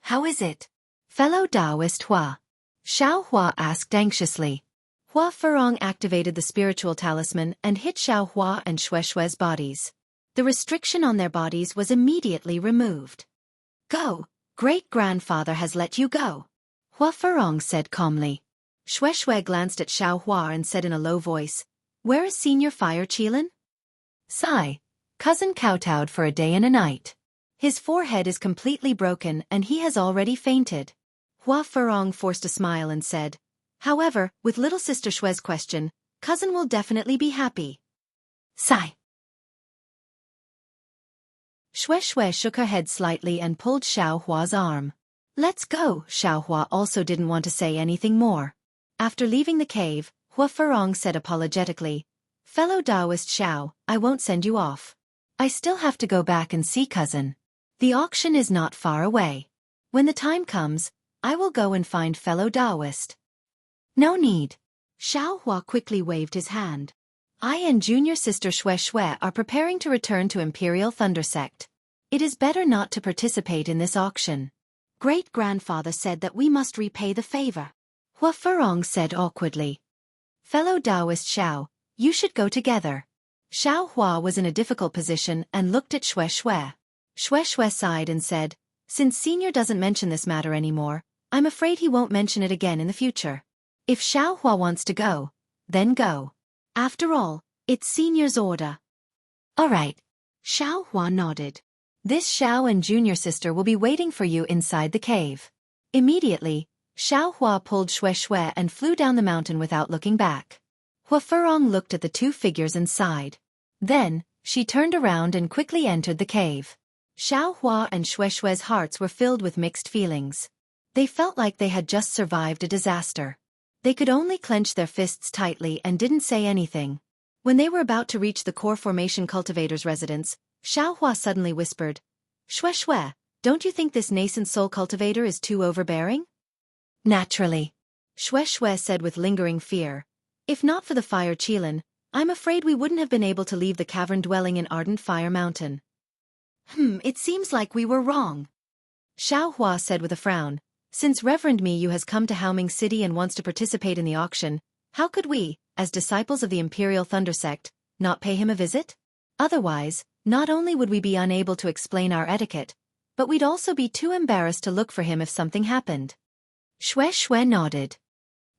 "How is it, fellow Taoist Hua?" Xiao Hua asked anxiously. Hua activated the spiritual talisman and hit Xiao Hua and Xue's bodies. The restriction on their bodies was immediately removed. "Go, great-grandfather has let you go," Hua said calmly. Xue glanced at Xiao Hua and said in a low voice, "Where is Senior Fire Qilin?" "Sigh. Cousin kowtowed for a day and a night. His forehead is completely broken and he has already fainted." Hua forced a smile and said, "However, with little sister Xue's question, cousin will definitely be happy." Sigh. Xue shook her head slightly and pulled Xiao Hua's arm. "Let's go." Xiao Hua also didn't want to say anything more. After leaving the cave, Hua said apologetically, "Fellow Taoist Xiao, I won't send you off. I still have to go back and see cousin. The auction is not far away. When the time comes, I will go and find fellow Taoist." "No need." Xiao Hua quickly waved his hand. "I and junior sister Xue are preparing to return to Imperial Thunder Sect. It is better not to participate in this auction. Great-grandfather said that we must repay the favor." Hua said awkwardly. "Fellow Taoist Xiao, you should go together." Xiao Hua was in a difficult position and looked at Xue. Xue sighed and said, "Since Senior doesn't mention this matter anymore, I'm afraid he won't mention it again in the future. If Xiao Hua wants to go, then go. After all, it's Senior's order." "All right." Xiao Hua nodded. "This Xiao and junior sister will be waiting for you inside the cave." Immediately, Xiao Hua pulled Xue and flew down the mountain without looking back. Hua looked at the two figures and sighed. Then, she turned around and quickly entered the cave. Xiao Hua and Xue's hearts were filled with mixed feelings. They felt like they had just survived a disaster. They could only clench their fists tightly and didn't say anything. When they were about to reach the core formation cultivator's residence, Xiao Hua suddenly whispered, "Xue, don't you think this nascent soul cultivator is too overbearing?" "Naturally," Xue said with lingering fear. "If not for the fire Qilin, I'm afraid we wouldn't have been able to leave the cavern dwelling in Ardent Fire Mountain." It seems like we were wrong," Xiao Hua said with a frown. "Since Reverend Miyu has come to Haoming City and wants to participate in the auction, how could we, as disciples of the Imperial Thunder Sect, not pay him a visit? Otherwise, not only would we be unable to explain our etiquette, but we'd also be too embarrassed to look for him if something happened." Xue nodded.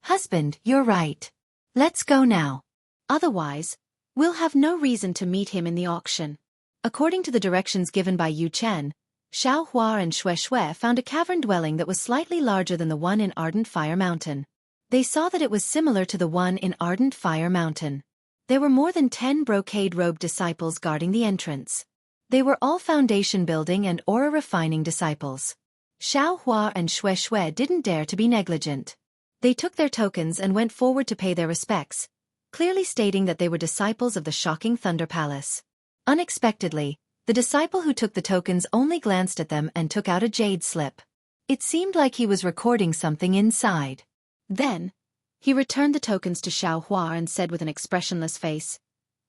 "Husband, you're right. Let's go now. Otherwise, we'll have no reason to meet him in the auction." According to the directions given by Yu Chen, Xiao Hua and Xue found a cavern dwelling that was slightly larger than the one in Ardent Fire Mountain. They saw that it was similar to the one in Ardent Fire Mountain. There were more than 10 brocade-robed disciples guarding the entrance. They were all foundation building and aura refining disciples. Xiao Hua and Xue didn't dare to be negligent. They took their tokens and went forward to pay their respects, clearly stating that they were disciples of the shocking Thunder Palace. Unexpectedly, the disciple who took the tokens only glanced at them and took out a jade slip. It seemed like he was recording something inside. Then, he returned the tokens to Xiao Hua and said with an expressionless face,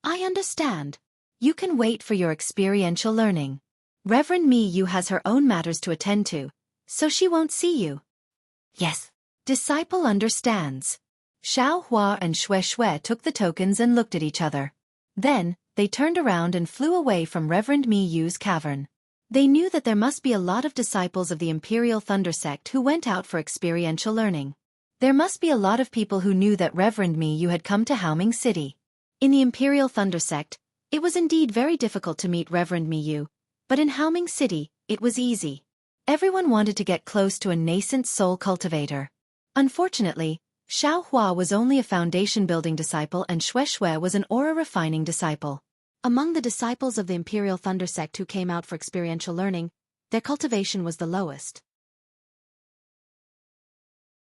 "I understand. You can wait for your experiential learning. Reverend Miyu has her own matters to attend to, so she won't see you." "Yes." Disciple understands. Xiao Hua and Xue took the tokens and looked at each other. Then, they turned around and flew away from Reverend Miyu's cavern. They knew that there must be a lot of disciples of the Imperial Thunder Sect who went out for experiential learning. There must be a lot of people who knew that Reverend Miyu had come to Haoming City. In the Imperial Thunder Sect, it was indeed very difficult to meet Reverend Miyu, but in Haoming City, it was easy. Everyone wanted to get close to a nascent soul cultivator. Unfortunately, Xiao Hua was only a foundation-building disciple and Xue was an aura-refining disciple. Among the disciples of the Imperial Thunder Sect who came out for experiential learning, their cultivation was the lowest.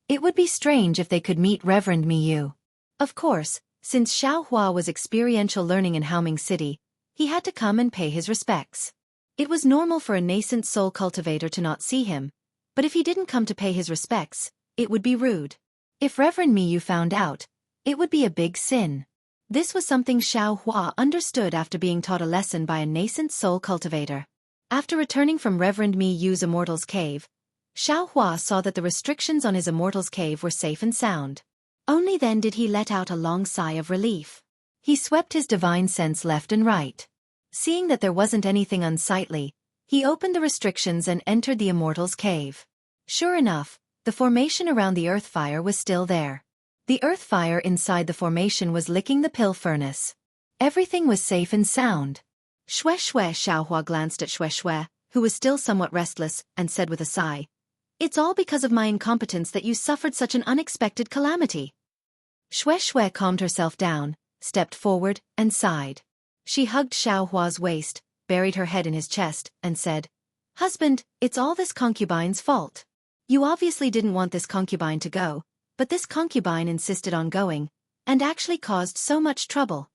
It would be strange if they could meet Reverend Miyu. Of course, since Xiaohua was experiential learning in Haoming City, he had to come and pay his respects. It was normal for a nascent soul cultivator to not see him, but if he didn't come to pay his respects, it would be rude. If Reverend Miyu found out, it would be a big sin. This was something Xiaohua understood after being taught a lesson by a nascent soul cultivator. After returning from Reverend Miyu's Immortal's cave, Xiaohua saw that the restrictions on his Immortal's cave were safe and sound. Only then did he let out a long sigh of relief. He swept his divine sense left and right. Seeing that there wasn't anything unsightly, he opened the restrictions and entered the Immortal's cave. Sure enough, the formation around the earth fire was still there. The earth fire inside the formation was licking the pill furnace. Everything was safe and sound. Shue Shue. Xiaohua glanced at Shue Shue, who was still somewhat restless, and said with a sigh, "It's all because of my incompetence that you suffered such an unexpected calamity." Shue Shue calmed herself down, stepped forward, and sighed. She hugged Xiaohua's waist, buried her head in his chest, and said, "Husband, it's all this concubine's fault. You obviously didn't want this concubine to go, but this concubine insisted on going, and actually caused so much trouble.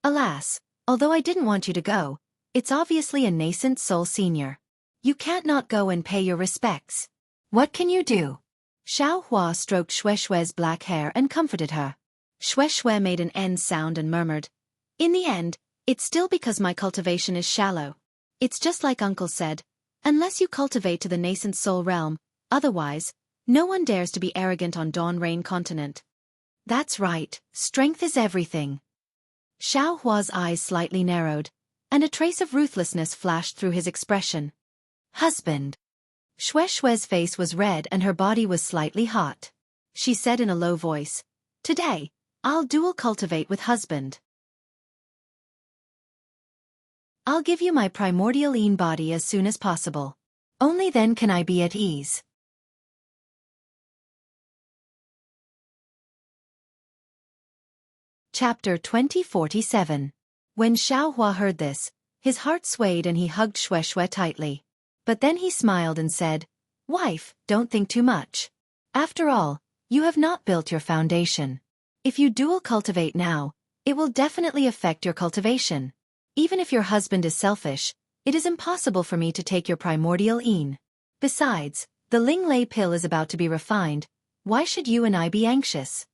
Alas, although I didn't want you to go, it's obviously a nascent soul senior. You can't not go and pay your respects. What can you do?" Xiaohua stroked Shue Shue's black hair and comforted her. Shue Shue made an end sound and murmured, "In the end, it's still because my cultivation is shallow. It's just like Uncle said, unless you cultivate to the nascent soul realm, otherwise, no one dares to be arrogant on Dawn Rain Continent." "That's right, strength is everything." Xiaohua's eyes slightly narrowed, and a trace of ruthlessness flashed through his expression. "Husband." Shue Shue's face was red and her body was slightly hot. She said in a low voice, "Today, I'll dual cultivate with husband. I'll give you my primordial Yin body as soon as possible. Only then can I be at ease." Chapter 2047. When Xiaohua heard this, his heart swayed and he hugged Shue Shue tightly. But then he smiled and said, "Wife, don't think too much. After all, you have not built your foundation. If you dual cultivate now, it will definitely affect your cultivation. Even if your husband is selfish, it is impossible for me to take your primordial Yin. Besides, the Ling Lei pill is about to be refined. Why should you and I be anxious?"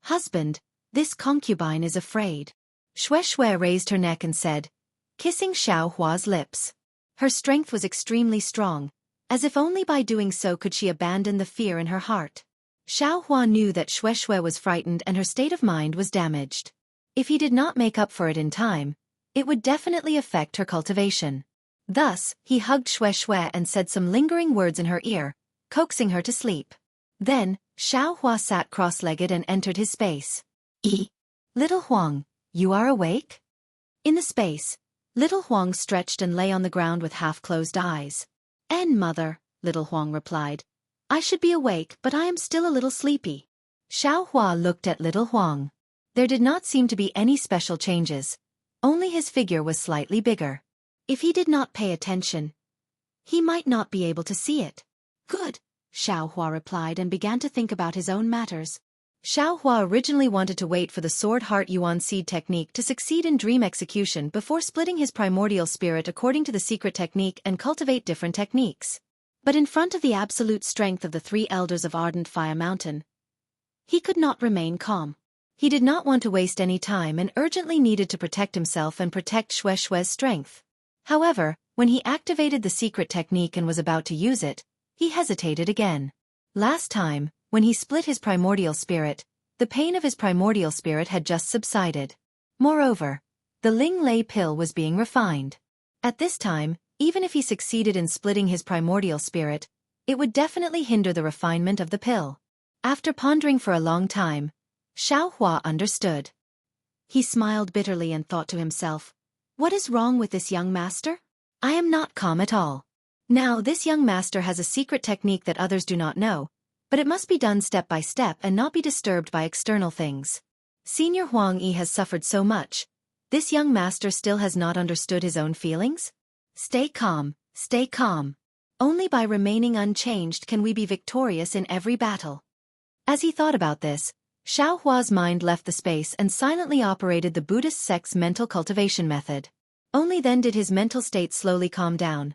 "Husband, this concubine is afraid." Shue Shue raised her neck and said, kissing Xiaohua's lips. Her strength was extremely strong, as if only by doing so could she abandon the fear in her heart. Xiaohua knew that Shue Shue was frightened and her state of mind was damaged. If he did not make up for it in time, it would definitely affect her cultivation. Thus, he hugged Shue Shue and said some lingering words in her ear, coaxing her to sleep. Then, Xiaohua sat cross-legged and entered his space. "Little Huang, you are awake?" In the space, little Huang stretched and lay on the ground with half-closed eyes. Mother," little Huang replied. "I should be awake but I am still a little sleepy." Xiaohua looked at little Huang. There did not seem to be any special changes, only his figure was slightly bigger. If he did not pay attention, he might not be able to see it. "Good," Xiaohua replied and began to think about his own matters. Xiaohua originally wanted to wait for the Sword Heart Yuan Seed technique to succeed in dream execution before splitting his primordial spirit according to the secret technique and cultivate different techniques. But in front of the absolute strength of the three elders of Ardent Fire Mountain, he could not remain calm. He did not want to waste any time and urgently needed to protect himself and protect Shue Shue's strength. However, when he activated the secret technique and was about to use it, he hesitated again. Last time, when he split his primordial spirit, the pain of his primordial spirit had just subsided. Moreover, the Ling Lei pill was being refined. At this time, even if he succeeded in splitting his primordial spirit, it would definitely hinder the refinement of the pill. After pondering for a long time, Xiaohua understood. He smiled bitterly and thought to himself, "What is wrong with this young master? I am not calm at all. Now this young master has a secret technique that others do not know, but it must be done step by step and not be disturbed by external things. Senior Huang Yi has suffered so much. This young master still has not understood his own feelings? Stay calm, stay calm. Only by remaining unchanged can we be victorious in every battle." As he thought about this, Xiao Hua's mind left the space and silently operated the Buddhist sect's mental cultivation method. Only then did his mental state slowly calm down.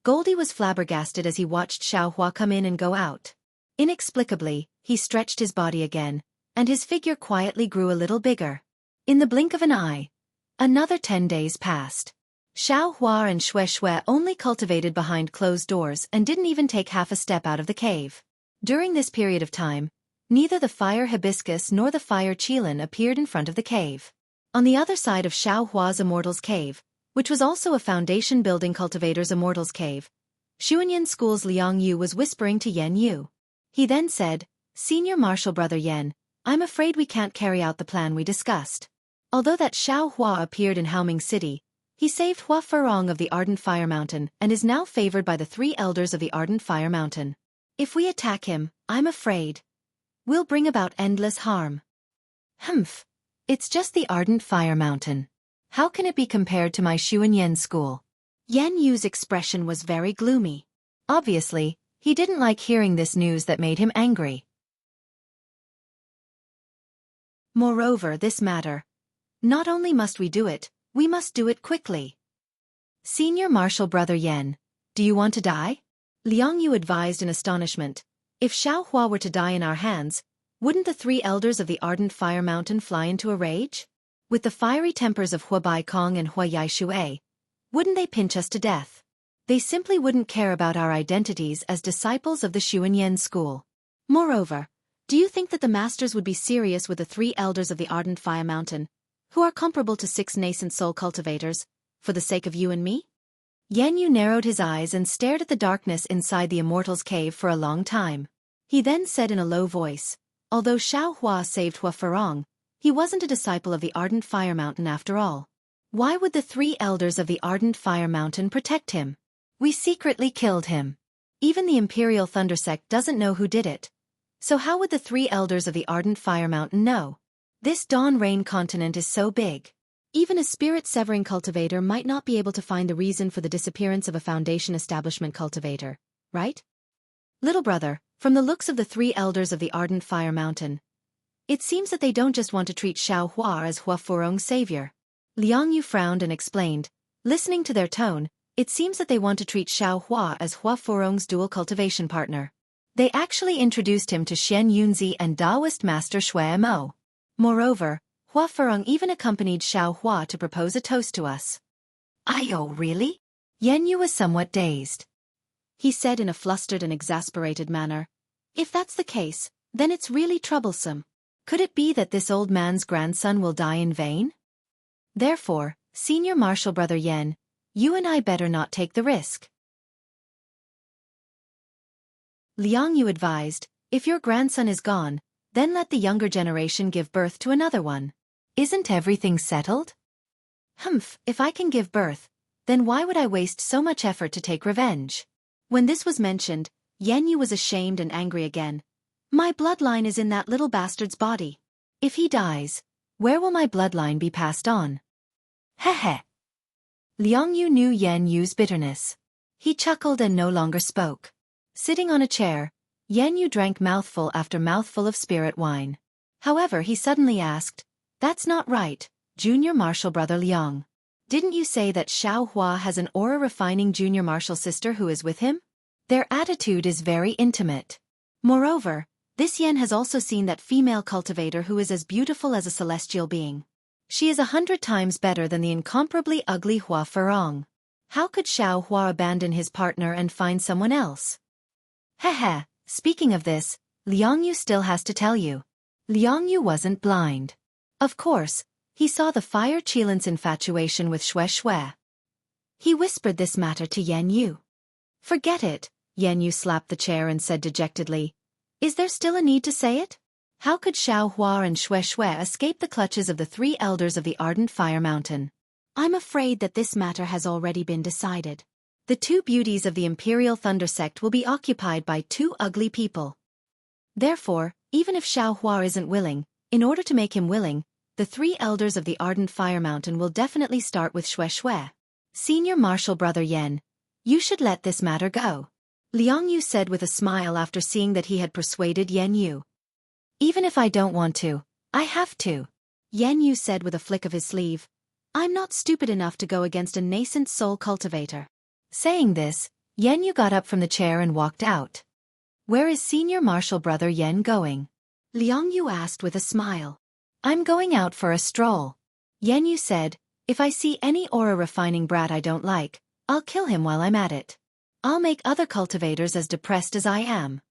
Goldie was flabbergasted as he watched Xiao Hua come in and go out. Inexplicably, he stretched his body again, and his figure quietly grew a little bigger. In the blink of an eye, another 10 days passed. Xiao Hua and Shui only cultivated behind closed doors and didn't even take half a step out of the cave. During this period of time, neither the fire hibiscus nor the fire qilin appeared in front of the cave. On the other side of Xiao Hua's Immortal's cave, which was also a foundation building cultivator's Immortal's cave, Xuanyan School's Liang Yu was whispering to Yan Yu. He then said, "Senior Martial Brother Yan, I'm afraid we can't carry out the plan we discussed." Although that Xiao Hua appeared in Haoming City, he saved Hua Furong of the Ardent Fire Mountain and is now favored by the 3 elders of the Ardent Fire Mountain. If we attack him, I'm afraid we'll bring about endless harm. Humph. It's just the Ardent Fire Mountain. How can it be compared to my Xuanyan School? Yan Yu's expression was very gloomy. Obviously, he didn't like hearing this news that made him angry. Moreover, this matter. Not only must we do it, we must do it quickly. Senior Martial Brother Yan, do you want to die? Liang Yu advised in astonishment. If Xiao Hua were to die in our hands, wouldn't the 3 elders of the Ardent Fire Mountain fly into a rage? With the fiery tempers of Hua Bai Kong and Hua Yai Shui, wouldn't they pinch us to death? They simply wouldn't care about our identities as disciples of the Xuanyan School. Moreover, do you think that the masters would be serious with the 3 elders of the Ardent Fire Mountain, who are comparable to 6 nascent soul cultivators, for the sake of you and me? Yan Yu narrowed his eyes and stared at the darkness inside the Immortal's cave for a long time. He then said in a low voice, although Xiao Hua saved Hua Furong, he wasn't a disciple of the Ardent Fire Mountain after all. Why would the 3 elders of the Ardent Fire Mountain protect him? We secretly killed him. Even the Imperial Thunder Sect doesn't know who did it. So how would the 3 elders of the Ardent Fire Mountain know? This Dawn Rain continent is so big. Even a spirit-severing cultivator might not be able to find the reason for the disappearance of a Foundation establishment cultivator, right? Little brother, from the looks of the 3 elders of the Ardent Fire Mountain, it seems that they don't just want to treat Xiao Hua as Hua Furong's savior. Liang Yu frowned and explained, listening to their tone, it seems that they want to treat Xiao Hua as Hua Furong's dual cultivation partner. They actually introduced him to Shen Yunzi and Taoist Master Shui Mo. Moreover, Hua Furong even accompanied Xiao Hua to propose a toast to us. Oh, really? Yan Yu was somewhat dazed. He said in a flustered and exasperated manner, if that's the case, then it's really troublesome. Could it be that this old man's grandson will die in vain? Therefore, Senior Martial Brother Yan, you and I better not take the risk. Liang Yu advised, if your grandson is gone, then let the younger generation give birth to another one. Isn't everything settled? Humph, if I can give birth, then why would I waste so much effort to take revenge? When this was mentioned, Yan Yu was ashamed and angry again. My bloodline is in that little bastard's body. If he dies, where will my bloodline be passed on? Heh. Liang Yu knew Yan Yu's bitterness. He chuckled and no longer spoke. Sitting on a chair, Yan Yu drank mouthful after mouthful of spirit wine. However, he suddenly asked, that's not right, Junior Martial Brother Liang. Didn't you say that Xiao Hua has an aura-refining junior martial sister who is with him? Their attitude is very intimate. Moreover, this Yan has also seen that female cultivator who is as beautiful as a celestial being. She is 100 times better than the incomparably ugly Hua Furong. How could Xiao Hua abandon his partner and find someone else? Heh. Speaking of this, Liang Yu still has to tell you. Liang Yu wasn't blind. Of course, he saw the fire Qilin's infatuation with Shui. He whispered this matter to Yan Yu. Forget it, Yan Yu slapped the chair and said dejectedly. Is there still a need to say it? How could Xiao Hua and Shui escape the clutches of the 3 elders of the Ardent Fire Mountain? I'm afraid that this matter has already been decided. The 2 beauties of the Imperial Thunder Sect will be occupied by 2 ugly people. Therefore, even if Xiao Hua isn't willing, in order to make him willing, the 3 elders of the Ardent Fire Mountain will definitely start with Shui. Senior Martial Brother Yan, you should let this matter go. Liang Yu said with a smile after seeing that he had persuaded Yan Yu. Even if I don't want to, I have to. Yu said with a flick of his sleeve. I'm not stupid enough to go against a nascent soul cultivator. Saying this, Yu got up from the chair and walked out. Where is senior martial brother Yen going? Yu asked with a smile. I'm going out for a stroll. Yu said, if I see any aura-refining brat I don't like, I'll kill him while I'm at it. I'll make other cultivators as depressed as I am.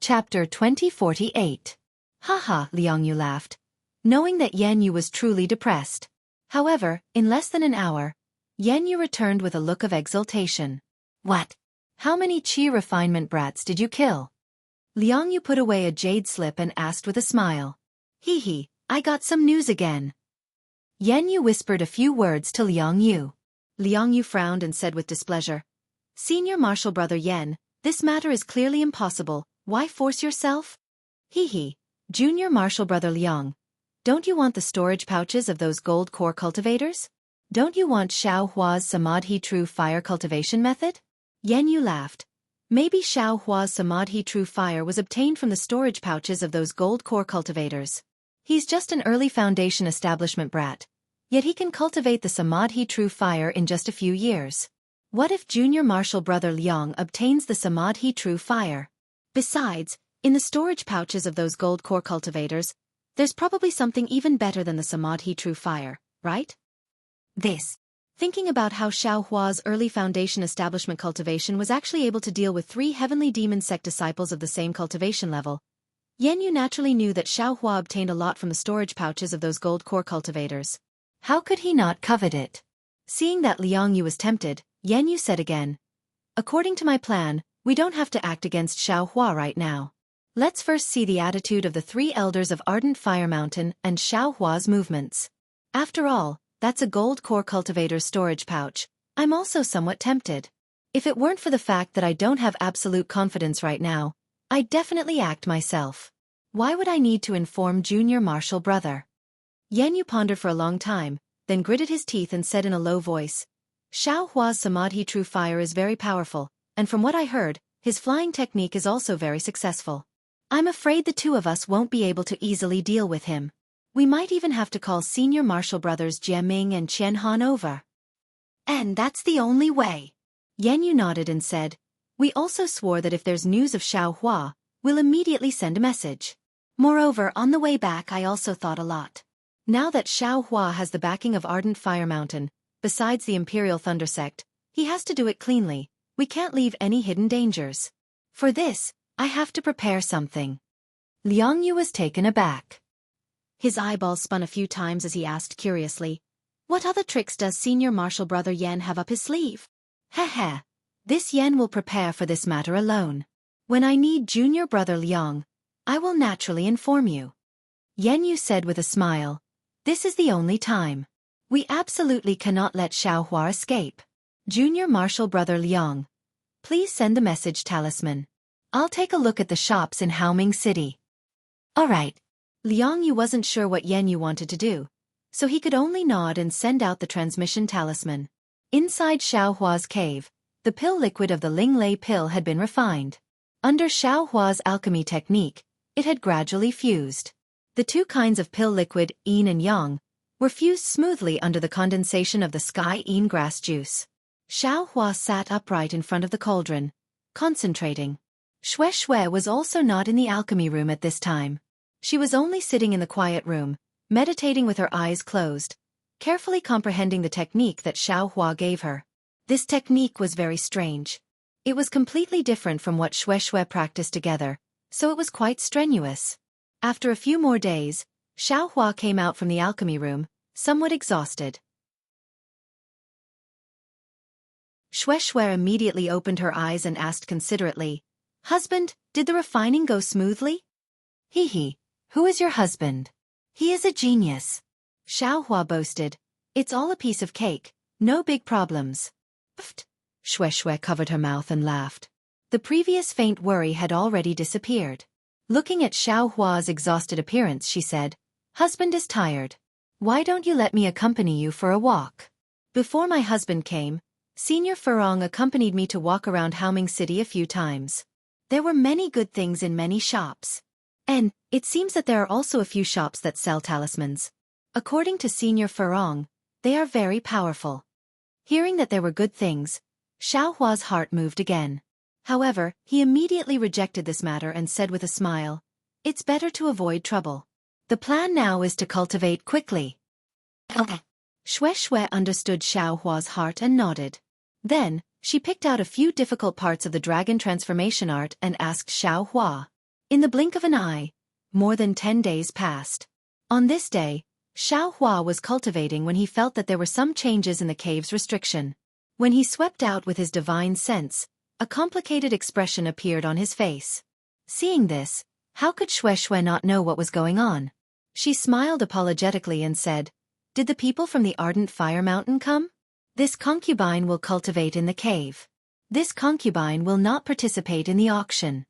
Chapter 2048. Haha, Yu laughed, knowing that Yu was truly depressed. However, in less than an hour, Yu returned with a look of exultation. What? How many chi refinement brats did you kill? Yu put away a jade slip and asked with a smile. Hee, I got some news again. Yu whispered a few words to Yu. Yu frowned and said with displeasure. Senior martial brother Yen, this matter is clearly impossible. Why force yourself? Hee, junior martial brother Liang. Don't you want the storage pouches of those gold core cultivators? Don't you want Xiao Hua's Samadhi True Fire cultivation method? Yu laughed. Maybe Xiao Hua's Samadhi True Fire was obtained from the storage pouches of those gold core cultivators. He's just an early foundation establishment brat. Yet he can cultivate the Samadhi True Fire in just a few years. What if junior martial brother Liang obtains the Samadhi True Fire? Besides, in the storage pouches of those gold core cultivators, there's probably something even better than the Samadhi True Fire, right? Thinking about how Xiao Hua's early foundation establishment cultivation was actually able to deal with 3 heavenly demon sect disciples of the same cultivation level, Yu naturally knew that Xiao Hua obtained a lot from the storage pouches of those gold core cultivators. How could he not covet it? Seeing that Yu was tempted, Yu said again. According to my plan, we don't have to act against Xiao Hua right now. Let's first see the attitude of the 3 elders of Ardent Fire Mountain and Xiao Hua's movements. After all, that's a gold core cultivator's storage pouch. I'm also somewhat tempted. If it weren't for the fact that I don't have absolute confidence right now, I'd definitely act myself. Why would I need to inform junior martial brother? Yu pondered for a long time, then gritted his teeth and said in a low voice, Xiao Hua's Samadhi True Fire is very powerful, and from what I heard, his flying technique is also very successful. I'm afraid the 2 of us won't be able to easily deal with him. We might even have to call senior martial brothers Jiaming and Qianhan over. And that's the only way. Yu nodded and said, we also swore that if there's news of Xiao Hua, we'll immediately send a message. Moreover, on the way back I also thought a lot. Now that Xiao Hua has the backing of Ardent Fire Mountain, besides the Imperial Thunder Sect, he has to do it cleanly. We can't leave any hidden dangers. For this, I have to prepare something. Yu was taken aback. His eyeballs spun a few times as he asked curiously, what other tricks does senior martial brother Yen have up his sleeve? Heh. This Yen will prepare for this matter alone. When I need junior brother Liang, I will naturally inform you. Yu said with a smile, this is the only time. We absolutely cannot let Xiao Hua escape. Junior martial brother Liang, please send the message talisman. I'll take a look at the shops in Haoming City. Alright. Yu wasn't sure what Yu wanted to do, so he could only nod and send out the transmission talisman. Inside Xiao Hua's cave, the pill liquid of the Ling Lei pill had been refined. Under Xiao Hua's alchemy technique, it had gradually fused. The 2 kinds of pill liquid, yin and yang, were fused smoothly under the condensation of the sky yin grass juice. Xiao Hua sat upright in front of the cauldron, concentrating. Xue was also not in the alchemy room at this time. She was only sitting in the quiet room, meditating with her eyes closed, carefully comprehending the technique that Xiao Hua gave her. This technique was very strange. It was completely different from what Xue practiced together, so it was quite strenuous. After a few more days, Xiao Hua came out from the alchemy room, somewhat exhausted. Xue immediately opened her eyes and asked considerately, Husband, did the refining go smoothly? Hee, who is your husband? He is a genius. Xiao Hua boasted, it's all a piece of cake, no big problems. Pfft. Xue covered her mouth and laughed. The previous faint worry had already disappeared. Looking at Xiao Hua's exhausted appearance, she said, Husband is tired. Why don't you let me accompany you for a walk? Before my husband came, Senior Furong accompanied me to walk around Haoming City a few times. There were many good things in many shops. And it seems that there are also a few shops that sell talismans. According to Senior Furong, they are very powerful. Hearing that there were good things, Xiao Hua's heart moved again. However, he immediately rejected this matter and said with a smile, "It's better to avoid trouble. The plan now is to cultivate quickly." Xue understood Xiao Hua's heart and nodded. Then, she picked out a few difficult parts of the dragon transformation art and asked Xiao Hua. In the blink of an eye, more than 10 days passed. On this day, Xiao Hua was cultivating when he felt that there were some changes in the cave's restriction. When he swept out with his divine sense, a complicated expression appeared on his face. Seeing this, how could Xue not know what was going on? She smiled apologetically and said, "Did the people from the Ardent Fire Mountain come? This concubine will cultivate in the cave. This concubine will not participate in the auction."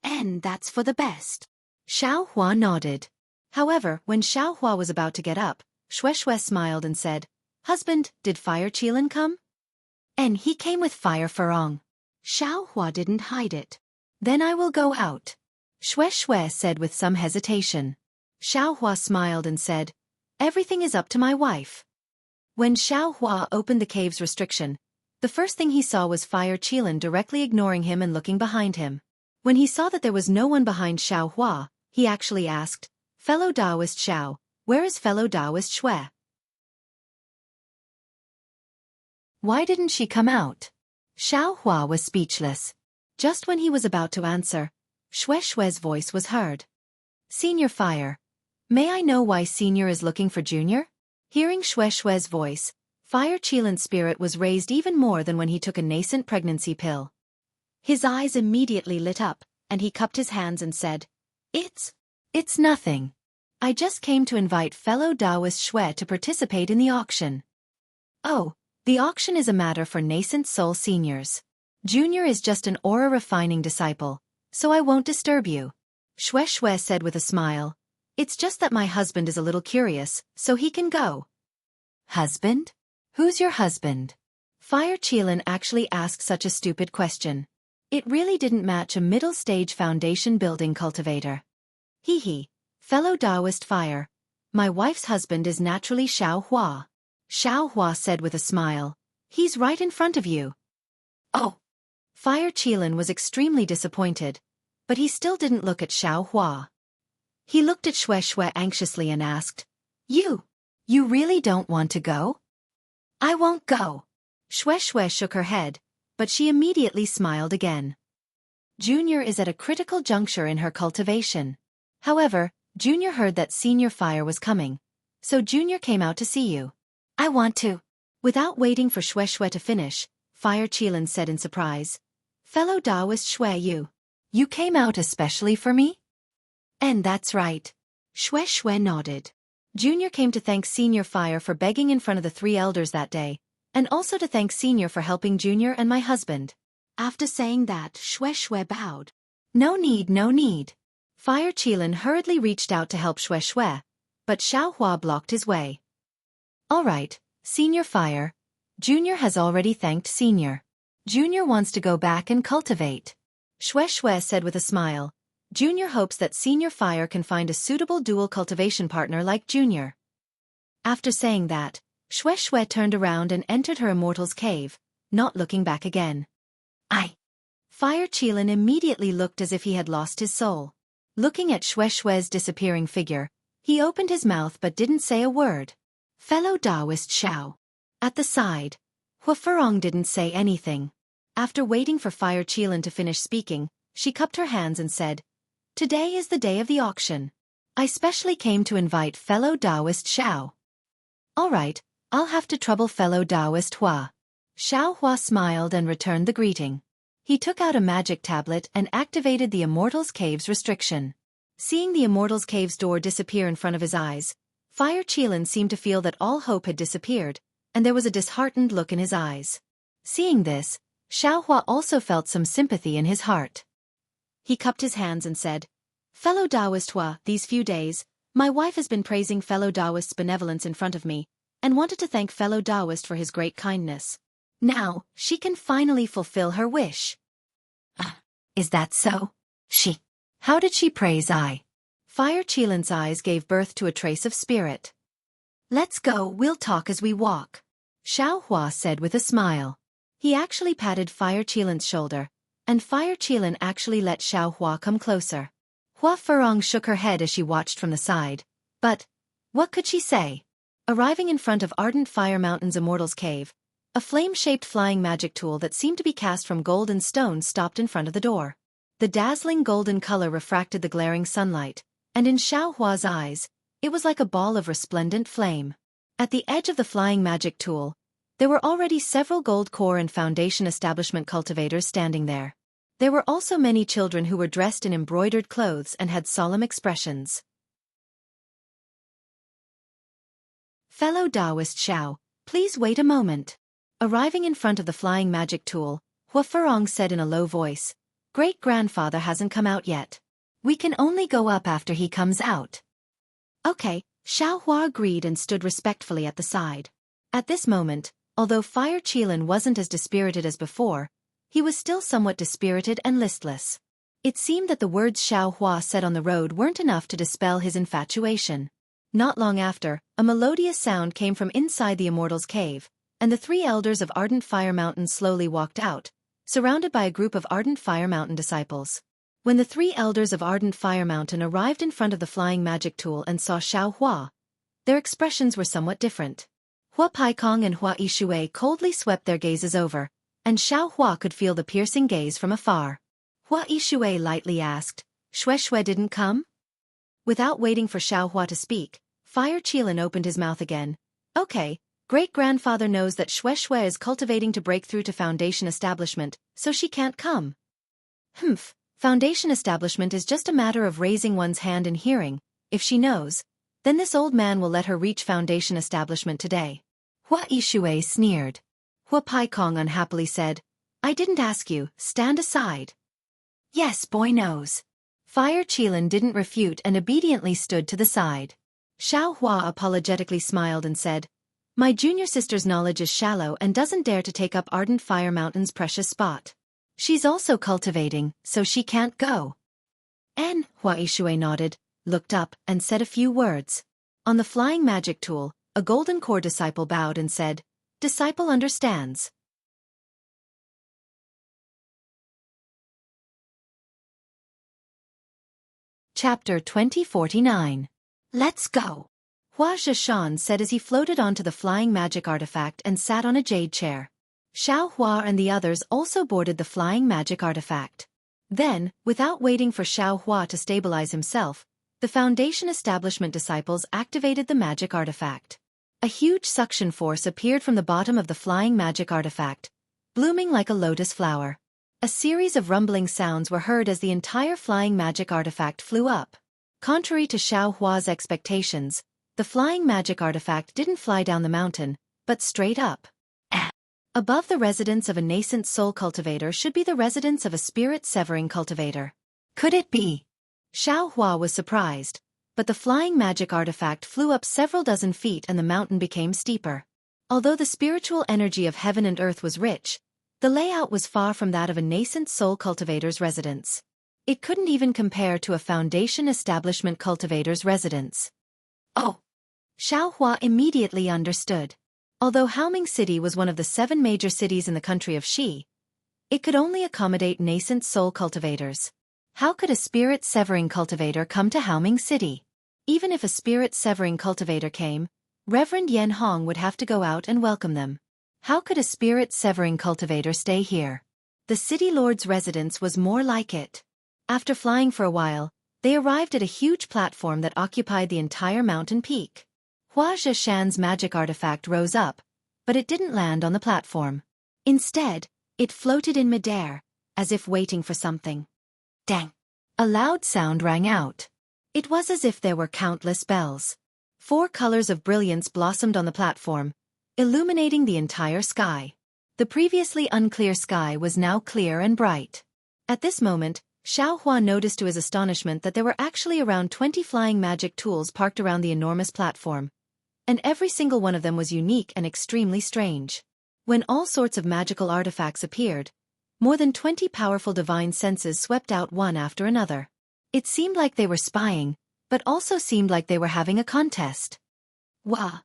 "And that's for the best." Xiao Hua nodded. However, when Xiao Hua was about to get up, Xue smiled and said, "Husband, did Fire Qilin come?" "And he came with Fire Furong." Xiao Hua didn't hide it. "Then I will go out," Xue said with some hesitation. Xiao Hua smiled and said, "Everything is up to my wife." When Xiao Hua opened the cave's restriction, the first thing he saw was Fire Qilin directly ignoring him and looking behind him. When he saw that there was no one behind Xiao Hua, he actually asked, "Fellow Taoist Xiao, where is fellow Taoist Xue? Why didn't she come out?" Xiao Hua was speechless. Just when he was about to answer, Xue's voice was heard. "Senior Fire. May I know why Senior is looking for Junior?" Hearing Xue's voice, Fire Qilin's spirit was raised even more than when he took a nascent pregnancy pill. His eyes immediately lit up, and he cupped his hands and said, It's nothing. I just came to invite fellow Taoist Xue to participate in the auction." "Oh, the auction is a matter for nascent soul seniors. Junior is just an aura-refining disciple, so I won't disturb you," Xue said with a smile. "It's just that my husband is a little curious, so he can go." "Husband? Who's your husband?" Fire Qilin actually asked such a stupid question. It really didn't match a middle-stage foundation building cultivator. "Hee, fellow Taoist Fire. My wife's husband is naturally Xiao Hua," Xiao Hua said with a smile. "He's right in front of you." "Oh." Fire Qilin was extremely disappointed, but he still didn't look at Xiao Hua. He looked at Xue anxiously and asked, You really don't want to go?" "I won't go." Xue shook her head, but she immediately smiled again. Junior is at a critical juncture in her cultivation. However, Junior heard that Senior Fire was coming, so Junior came out to see you. "I want to." Without waiting for Xue to finish, Fire Qilin said in surprise, "Fellow Taoist Xue, you came out especially for me?" "And that's right." Xue nodded. Junior came to thank Senior Fire for begging in front of the 3 elders that day, and also to thank Senior for helping Junior and my husband. After saying that, Xue bowed. No need. Fire Qilin hurriedly reached out to help Xue, but Xiao Hua blocked his way. "All right, Senior Fire. Junior has already thanked Senior. Junior wants to go back and cultivate." Xue said with a smile. Junior hopes that Senior Fire can find a suitable dual cultivation partner like Junior. After saying that, Xue turned around and entered her Immortal's cave, not looking back again. Fire Qilin immediately looked as if he had lost his soul. Looking at Xue's disappearing figure, he opened his mouth but didn't say a word. "Fellow Taoist Xiao." At the side, Furong didn't say anything. After waiting for Fire Qilin to finish speaking, she cupped her hands and said, "Today is the day of the auction. I specially came to invite fellow Taoist Xiao." "All right, I'll have to trouble fellow Taoist Hua." Xiao Hua smiled and returned the greeting. He took out a magic tablet and activated the Immortal's Cave's restriction. Seeing the Immortal's Cave's door disappear in front of his eyes, Fire Qilin seemed to feel that all hope had disappeared, and there was a disheartened look in his eyes. Seeing this, Xiao Hua also felt some sympathy in his heart. He cupped his hands and said, "Fellow Taoist Hua, these few days, my wife has been praising fellow Taoist's benevolence in front of me, and wanted to thank fellow Taoist for his great kindness. Now, she can finally fulfill her wish. Is that so? How did she praise I? Fire Qilan's eyes gave birth to a trace of spirit. Let's go, we'll talk as we walk, Xiao Hua said with a smile. He actually patted Fire Qilan's shoulder, and Fire Qilan actually let Xiao Hua come closer. Hua Furong shook her head as she watched from the side. But what could she say? Arriving in front of Ardent Fire Mountain's Immortal's cave, a flame-shaped flying magic tool that seemed to be cast from gold and stone stopped in front of the door. The dazzling golden color refracted the glaring sunlight, and in Xiao Hua's eyes, it was like a ball of resplendent flame. At the edge of the flying magic tool, there were already several gold core and foundation establishment cultivators standing there. There were also many children who were dressed in embroidered clothes and had solemn expressions. Fellow Taoist Xiao, please wait a moment. Arriving in front of the flying magic tool, Hua Furong said in a low voice, Great-grandfather hasn't come out yet. We can only go up after he comes out. Okay, Xiao Hua agreed and stood respectfully at the side. At this moment, although Fire Qilan wasn't as dispirited as before, he was still somewhat dispirited and listless. It seemed that the words Xiao Hua said on the road weren't enough to dispel his infatuation. Not long after, a melodious sound came from inside the Immortal's cave, and the three elders of Ardent Fire Mountain slowly walked out, surrounded by a group of Ardent Fire Mountain disciples. When the three elders of Ardent Fire Mountain arrived in front of the flying magic tool and saw Xiao Hua, their expressions were somewhat different. Hua Paikong and Hua Yishui coldly swept their gazes over, and Xiao Hua could feel the piercing gaze from afar. Hua Yishui lightly asked, Xue Xue didn't come? Without waiting for Xiao Hua to speak, Fire Qilan opened his mouth again. Okay, great-grandfather knows that Xue Xue is cultivating to break through to foundation establishment, so she can't come. Foundation establishment is just a matter of raising one's hand in hearing. If she knows, then this old man will let her reach foundation establishment today. Hua Yishui sneered. Hua Paikong unhappily said, I didn't ask you, stand aside. Yes, boy knows. Fire Qilan didn't refute and obediently stood to the side. Xiao Hua apologetically smiled and said, My junior sister's knowledge is shallow and doesn't dare to take up Ardent Fire Mountain's precious spot. She's also cultivating, so she can't go. Hua Yishui nodded, looked up, and said a few words. On the flying magic tool, a golden core disciple bowed and said, Disciple understands. Chapter 2049. Let's go. Hua Zhishan said as he floated onto the flying magic artifact and sat on a jade chair. Xiao Hua and the others also boarded the flying magic artifact. Then, without waiting for Xiao Hua to stabilize himself, the Foundation Establishment disciples activated the magic artifact. A huge suction force appeared from the bottom of the flying magic artifact, blooming like a lotus flower. A series of rumbling sounds were heard as the entire flying magic artifact flew up. Contrary to Xiao Hua's expectations, the flying magic artifact didn't fly down the mountain, but straight up. Above the residence of a nascent soul cultivator should be the residence of a spirit-severing cultivator. Could it be? Xiao Hua was surprised, but the flying magic artifact flew up several dozen feet and the mountain became steeper. Although the spiritual energy of heaven and earth was rich, the layout was far from that of a nascent soul cultivator's residence. It couldn't even compare to a Foundation Establishment cultivator's residence. Oh! Xiao Hua immediately understood. Although Haoming City was one of the 7 major cities in the country of Xi, it could only accommodate nascent soul cultivators. How could a spirit-severing cultivator come to Haoming City? Even if a spirit-severing cultivator came, Reverend Yan Hong would have to go out and welcome them. How could a spirit-severing cultivator stay here? The city lord's residence was more like it. After flying for a while, they arrived at a huge platform that occupied the entire mountain peak. Hua Zhishan's magic artifact rose up, but it didn't land on the platform. Instead, it floated in midair, as if waiting for something. Dang! A loud sound rang out. It was as if there were countless bells. 4 colors of brilliance blossomed on the platform, illuminating the entire sky. The previously unclear sky was now clear and bright. At this moment, Xiao Hua noticed to his astonishment that there were actually around 20 flying magic tools parked around the enormous platform, and every single one of them was unique and extremely strange. When all sorts of magical artifacts appeared, more than 20 powerful divine senses swept out one after another. It seemed like they were spying, but also seemed like they were having a contest. Wah!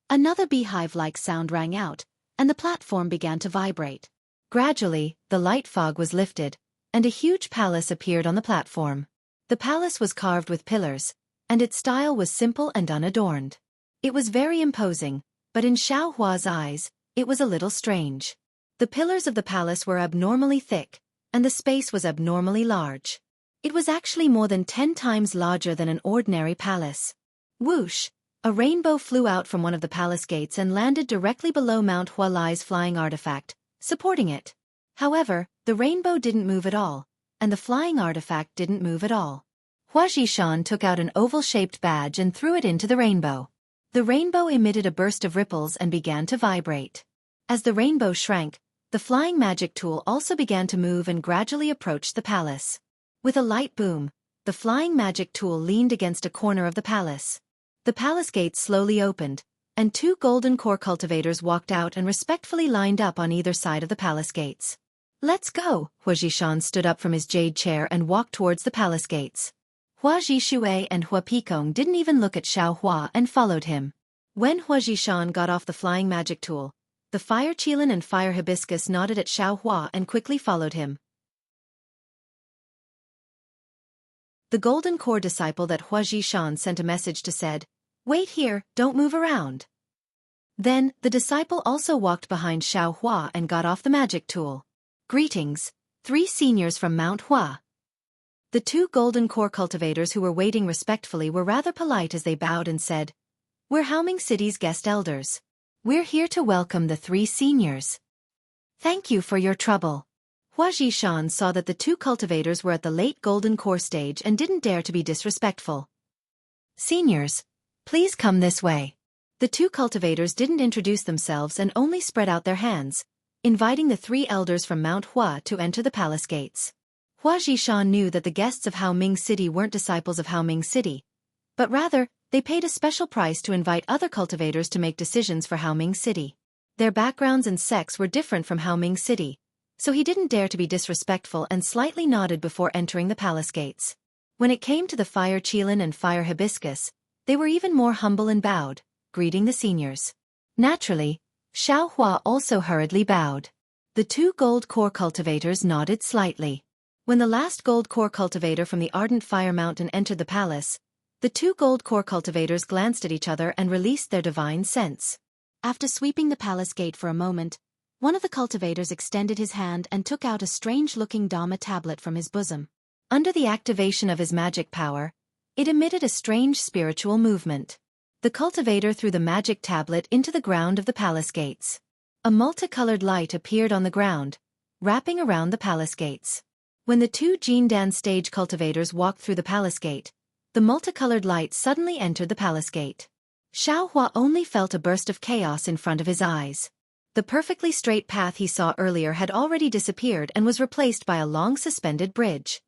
Another beehive-like sound rang out, and the platform began to vibrate. Gradually, the light fog was lifted, and a huge palace appeared on the platform. The palace was carved with pillars, and its style was simple and unadorned. It was very imposing, but in Xiaohua's eyes, it was a little strange. The pillars of the palace were abnormally thick, and the space was abnormally large. It was actually more than 10 times larger than an ordinary palace. Whoosh! A rainbow flew out from one of the palace gates and landed directly below Mount Hualai's flying artifact, supporting it. However, the rainbow didn't move at all, and the flying artifact didn't move at all. Hua Zhishan took out an oval-shaped badge and threw it into the rainbow. The rainbow emitted a burst of ripples and began to vibrate. As the rainbow shrank, the flying magic tool also began to move and gradually approached the palace. With a light boom, the flying magic tool leaned against a corner of the palace. The palace gates slowly opened, and 2 golden core cultivators walked out and respectfully lined up on either side of the palace gates. "Let's go!" Hua Zhishan stood up from his jade chair and walked towards the palace gates. Hua Zhishui and Hua Pekong didn't even look at Xiaohua and followed him. When Hua Zhishan got off the flying magic tool, the fire qilin and fire hibiscus nodded at Xiaohua and quickly followed him. The golden core disciple that Hua Zhishan sent a message to said, "Wait here, don't move around." Then, the disciple also walked behind Xiaohua and got off the magic tool. "Greetings, 3 seniors from Mount Hua." The 2 golden core cultivators who were waiting respectfully were rather polite as they bowed and said, "We're Haoming City's guest elders. We're here to welcome the 3 seniors. Thank you for your trouble." Hua Zhishan saw that the 2 cultivators were at the late golden core stage and didn't dare to be disrespectful. "Seniors, please come this way." The 2 cultivators didn't introduce themselves and only spread out their hands, inviting the 3 elders from Mount Hua to enter the palace gates. Hua Zhishan knew that the guests of Haoming City weren't disciples of Haoming City, but rather, they paid a special price to invite other cultivators to make decisions for Haoming City. Their backgrounds and sex were different from Haoming City, so he didn't dare to be disrespectful and slightly nodded before entering the palace gates. When it came to the fire qilin and fire hibiscus, they were even more humble and bowed, greeting the seniors. Naturally, Xiaohua also hurriedly bowed. The 2 gold core cultivators nodded slightly. When the last gold core cultivator from the Ardent Fire Mountain entered the palace, the 2 gold core cultivators glanced at each other and released their divine sense. After sweeping the palace gate for a moment, one of the cultivators extended his hand and took out a strange-looking Dhamma tablet from his bosom. Under the activation of his magic power, it emitted a strange spiritual movement. The cultivator threw the magic tablet into the ground of the palace gates. A multicolored light appeared on the ground, wrapping around the palace gates. When the 2 Jindan stage cultivators walked through the palace gate, the multicolored light suddenly entered the palace gate. Xiaohua only felt a burst of chaos in front of his eyes. The perfectly straight path he saw earlier had already disappeared and was replaced by a long suspended bridge.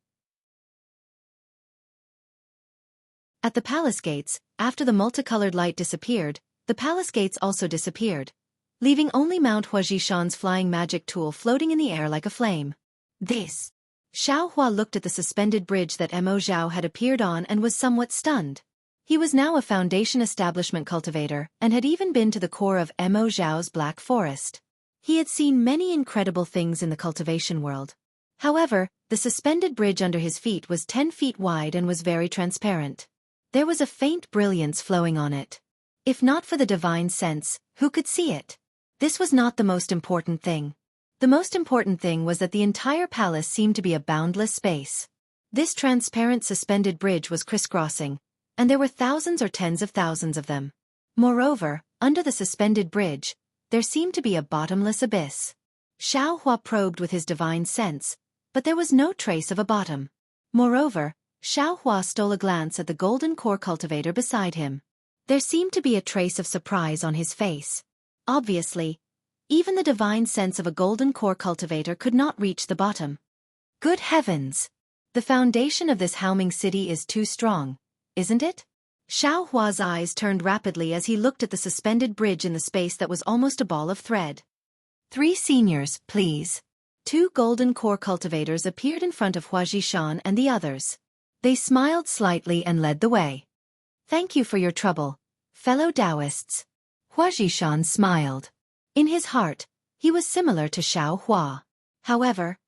At the palace gates, after the multicolored light disappeared, the palace gates also disappeared, leaving only Mount Hua Zhishan's flying magic tool floating in the air like a flame. This. Xiaohua looked at the suspended bridge that Mo Zhao had appeared on and was somewhat stunned. He was now a Foundation Establishment cultivator and had even been to the core of Mo Zhao's Black Forest. He had seen many incredible things in the cultivation world. However, the suspended bridge under his feet was 10 feet wide and was very transparent. There was a faint brilliance flowing on it. If not for the divine sense, who could see it? This was not the most important thing. The most important thing was that the entire palace seemed to be a boundless space. This transparent suspended bridge was crisscrossing, and there were thousands or tens of thousands of them. Moreover, under the suspended bridge, there seemed to be a bottomless abyss. Xiaohua probed with his divine sense, but there was no trace of a bottom. Moreover, Xiaohua stole a glance at the golden core cultivator beside him. There seemed to be a trace of surprise on his face. Obviously, even the divine sense of a golden core cultivator could not reach the bottom. Good heavens! The foundation of this Haoming City is too strong, isn't it? Xiaohua's eyes turned rapidly as he looked at the suspended bridge in the space that was almost a ball of thread. 3 seniors, please. 2 golden core cultivators appeared in front of Hua Zhishan and the others. They smiled slightly and led the way. Thank you for your trouble, fellow Taoists. Hua Zhishan smiled. In his heart, he was similar to Xiao Hua. However,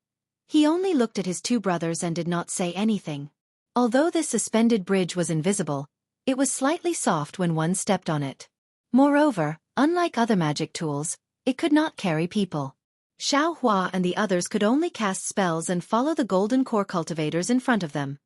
he only looked at his 2 brothers and did not say anything. Although this suspended bridge was invisible, it was slightly soft when one stepped on it. Moreover, unlike other magic tools, it could not carry people. Xiao Hua and the others could only cast spells and follow the golden core cultivators in front of them.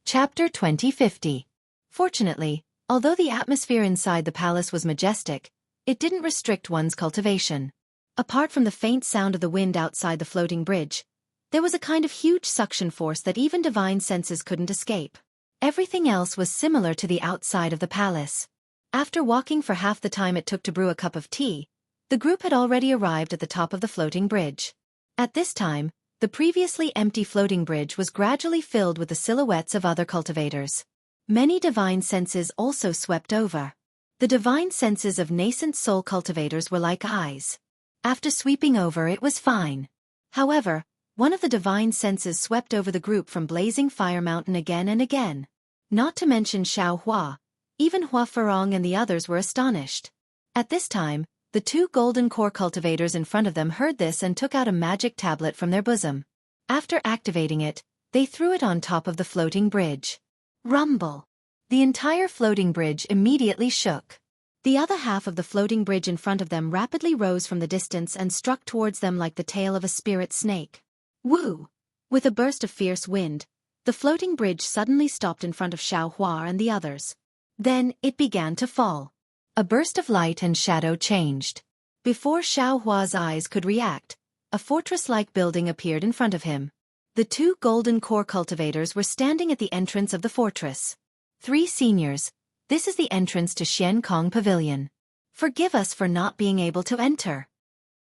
Chapter 2050. Fortunately, although the atmosphere inside the palace was majestic, it didn't restrict one's cultivation. Apart from the faint sound of the wind outside the floating bridge, there was a kind of huge suction force that even divine senses couldn't escape. Everything else was similar to the outside of the palace. After walking for half the time it took to brew a cup of tea, the group had already arrived at the top of the floating bridge. At this time, the previously empty floating bridge was gradually filled with the silhouettes of other cultivators. Many divine senses also swept over. The divine senses of nascent soul cultivators were like eyes. After sweeping over it was fine. However, one of the divine senses swept over the group from Blazing Fire Mountain again and again. Not to mention Xiao Hua, even Hua Ferong and the others were astonished. At this time, the 2 golden core cultivators in front of them heard this and took out a magic tablet from their bosom. After activating it, they threw it on top of the floating bridge. Rumble! The entire floating bridge immediately shook. The other half of the floating bridge in front of them rapidly rose from the distance and struck towards them like the tail of a spirit snake. Woo! With a burst of fierce wind, the floating bridge suddenly stopped in front of Xiao Hua and the others. Then, it began to fall. A burst of light and shadow changed. Before Xiao Hua's eyes could react, a fortress-like building appeared in front of him. The 2 golden core cultivators were standing at the entrance of the fortress. 3 seniors, this is the entrance to Xiankong Pavilion. Forgive us for not being able to enter.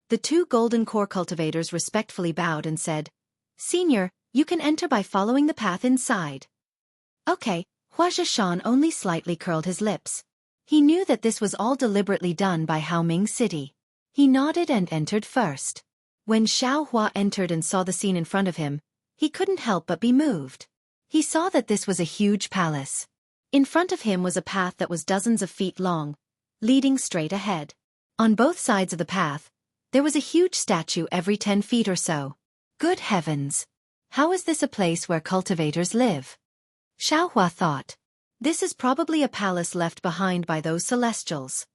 The 2 golden core cultivators respectfully bowed and said, Senior, you can enter by following the path inside. Okay, Hua Zhishan only slightly curled his lips. He knew that this was all deliberately done by Haoming City. He nodded and entered first. When Xiao Hua entered and saw the scene in front of him, he couldn't help but be moved. He saw that this was a huge palace. In front of him was a path that was dozens of feet long, leading straight ahead. On both sides of the path, there was a huge statue every 10 feet or so. Good heavens! How is this a place where cultivators live? Xiao Hua thought. This is probably a palace left behind by those celestials.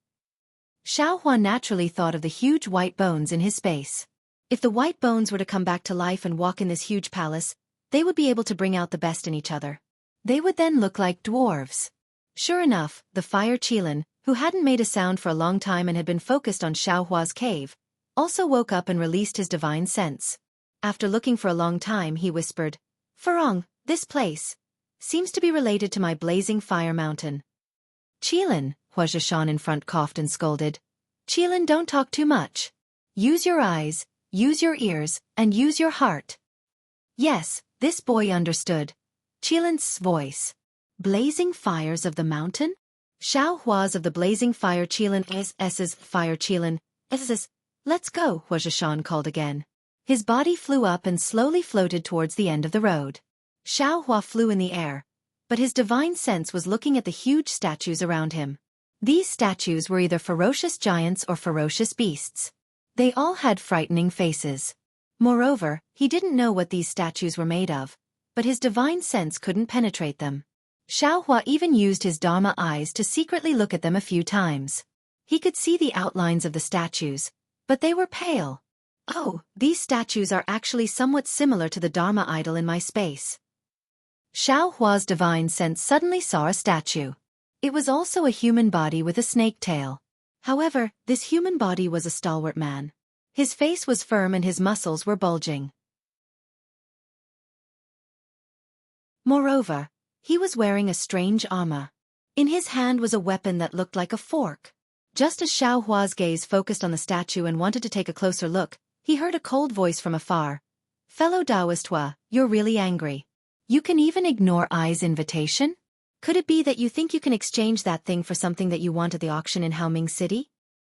Xiao Hua naturally thought of the huge white bones in his space. If the white bones were to come back to life and walk in this huge palace, they would be able to bring out the best in each other. They would then look like dwarves. Sure enough, the fire Qilin, who hadn't made a sound for a long time and had been focused on Xiao Hua's cave, also woke up and released his divine sense. After looking for a long time he whispered, Ferong, this place seems to be related to my Blazing Fire Mountain. Qilin, Hua Zhishan in front coughed and scolded. Qilin, don't talk too much. Use your eyes, use your ears, and use your heart. Yes, this boy understood. Qilin's voice. Blazing fires of the mountain? Xiao Hua's of the Blazing Fire Qilin S's Fire Qilin S's. Let's go, Hua Zhishan called again. His body flew up and slowly floated towards the end of the road. Xiao Hua flew in the air, but his divine sense was looking at the huge statues around him. These statues were either ferocious giants or ferocious beasts. They all had frightening faces. Moreover, he didn't know what these statues were made of, but his divine sense couldn't penetrate them. Xiao Hua even used his Dharma eyes to secretly look at them a few times. He could see the outlines of the statues, but they were pale. Oh, these statues are actually somewhat similar to the Dharma idol in my space. Xiao Hua's divine sense suddenly saw a statue. It was also a human body with a snake tail. However, this human body was a stalwart man. His face was firm and his muscles were bulging. Moreover, he was wearing a strange armor. In his hand was a weapon that looked like a fork. Just as Xiao Hua's gaze focused on the statue and wanted to take a closer look, he heard a cold voice from afar. Fellow Taoist Hua, you're really angry. You can even ignore Ai's invitation? Could it be that you think you can exchange that thing for something that you want at the auction in Haoming City?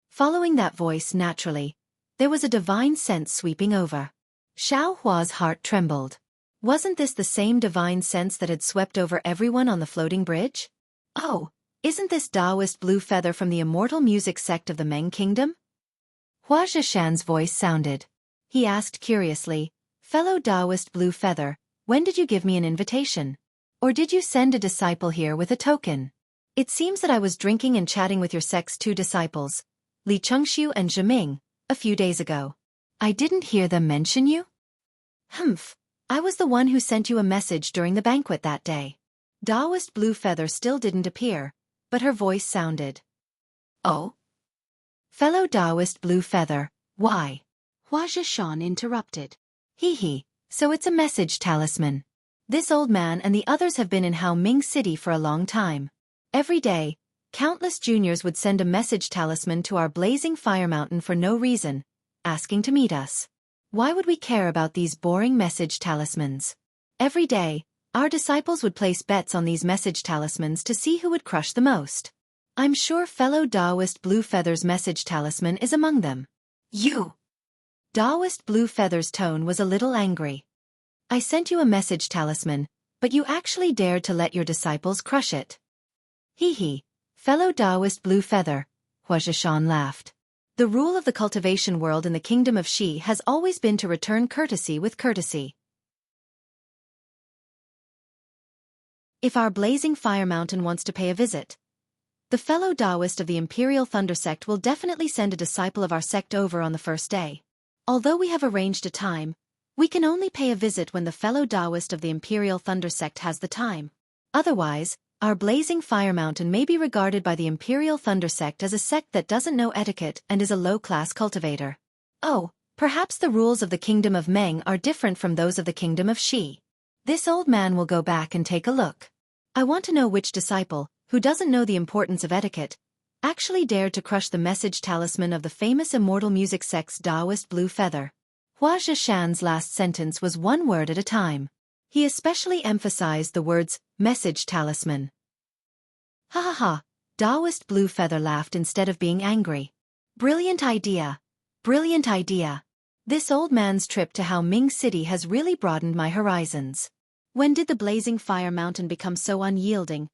Following that voice naturally, there was a divine sense sweeping over. Xiao Hua's heart trembled. Wasn't this the same divine sense that had swept over everyone on the floating bridge? Oh, isn't this Taoist Blue Feather from the Immortal music sect of the Meng Kingdom? Hua Zhishan's voice sounded. He asked curiously, "Fellow Taoist Blue Feather, when did you give me an invitation? Or did you send a disciple here with a token? It seems that I was drinking and chatting with your sect's 2 disciples, Li Chengxiu and Zhiming, a few days ago. I didn't hear them mention you?" "Humph, I was the one who sent you a message during the banquet that day." Taoist Blue Feather still didn't appear, but her voice sounded. "Oh? Fellow Taoist Blue Feather, why?" Hua Zhishan interrupted. Hee, so it's a message talisman. This old man and the others have been in Haoming City for a long time. Every day, countless juniors would send a message talisman to our blazing fire mountain for no reason, asking to meet us. Why would we care about these boring message talismans? Every day, our disciples would place bets on these message talismans to see who would crush the most. I'm sure fellow Taoist Blue Feather's message talisman is among them. You! Taoist Blue Feather's tone was a little angry. I sent you a message talisman, but you actually dared to let your disciples crush it. Hee, fellow Taoist Blue Feather, Hua Zhishan laughed. The rule of the cultivation world in the kingdom of Xi has always been to return courtesy with courtesy. If our blazing fire mountain wants to pay a visit, the fellow Taoist of the Imperial Thunder Sect will definitely send a disciple of our sect over on the first day. Although we have arranged a time, we can only pay a visit when the fellow Taoist of the Imperial Thunder Sect has the time. Otherwise, our blazing fire mountain may be regarded by the Imperial Thunder Sect as a sect that doesn't know etiquette and is a low-class cultivator. Oh, perhaps the rules of the Kingdom of Meng are different from those of the Kingdom of Xi. This old man will go back and take a look. I want to know which disciple, who doesn't know the importance of etiquette, actually dared to crush the message talisman of the famous Immortal music sect's Taoist Blue Feather. Hua Zhishan's last sentence was one word at a time. He especially emphasized the words, message talisman. Ha ha ha, Taoist Blue Feather laughed instead of being angry. Brilliant idea. Brilliant idea. This old man's trip to Haoming City has really broadened my horizons. When did the blazing fire mountain become so unyielding,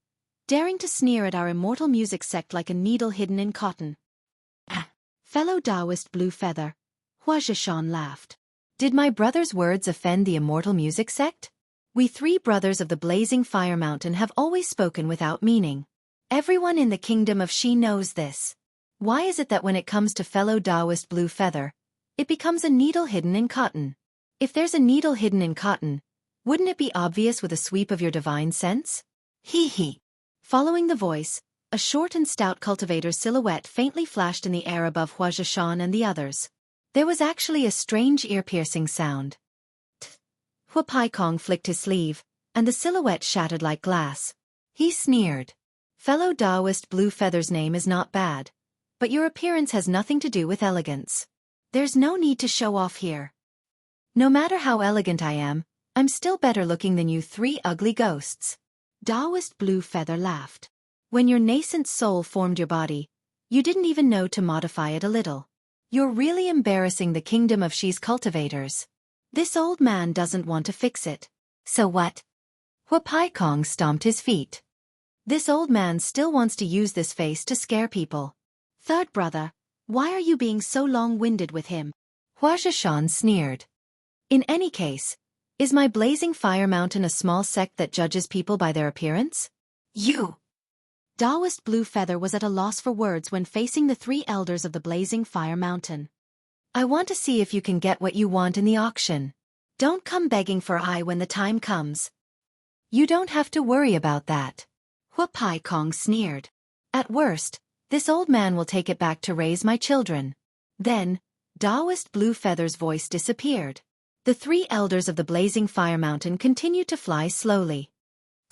daring to sneer at our Immortal music sect like a needle hidden in cotton? Fellow Taoist Blue Feather, Hua Zhishan laughed. Did my brother's words offend the Immortal music sect? We 3 brothers of the blazing fire mountain have always spoken without meaning. Everyone in the kingdom of Xi knows this. Why is it that when it comes to fellow Taoist Blue Feather, it becomes a needle hidden in cotton? If there's a needle hidden in cotton, wouldn't it be obvious with a sweep of your divine sense? Hee. Following the voice, a short and stout cultivator's silhouette faintly flashed in the air above Hua Zhishan and the others. There was actually a strange ear-piercing sound. Hua Paikong flicked his sleeve, and the silhouette shattered like glass. He sneered. Fellow Taoist Blue Feather's name is not bad, but your appearance has nothing to do with elegance. There's no need to show off here. No matter how elegant I am, I'm still better looking than you 3 ugly ghosts. Taoist Blue Feather laughed. When your nascent soul formed your body, you didn't even know to modify it a little. You're really embarrassing the kingdom of Xi's cultivators. This old man doesn't want to fix it. So what? Hua Paikong stomped his feet. This old man still wants to use this face to scare people. Third brother, why are you being so long-winded with him? Hua Zhishan sneered. In any case, is my blazing fire mountain a small sect that judges people by their appearance? You! Taoist Blue Feather was at a loss for words when facing the 3 elders of the blazing fire mountain. I want to see if you can get what you want in the auction. Don't come begging for I when the time comes. You don't have to worry about that. Hua Paikong sneered. At worst, this old man will take it back to raise my children. Then, Taoist Blue Feather's voice disappeared. The 3 elders of the blazing fire mountain continued to fly slowly.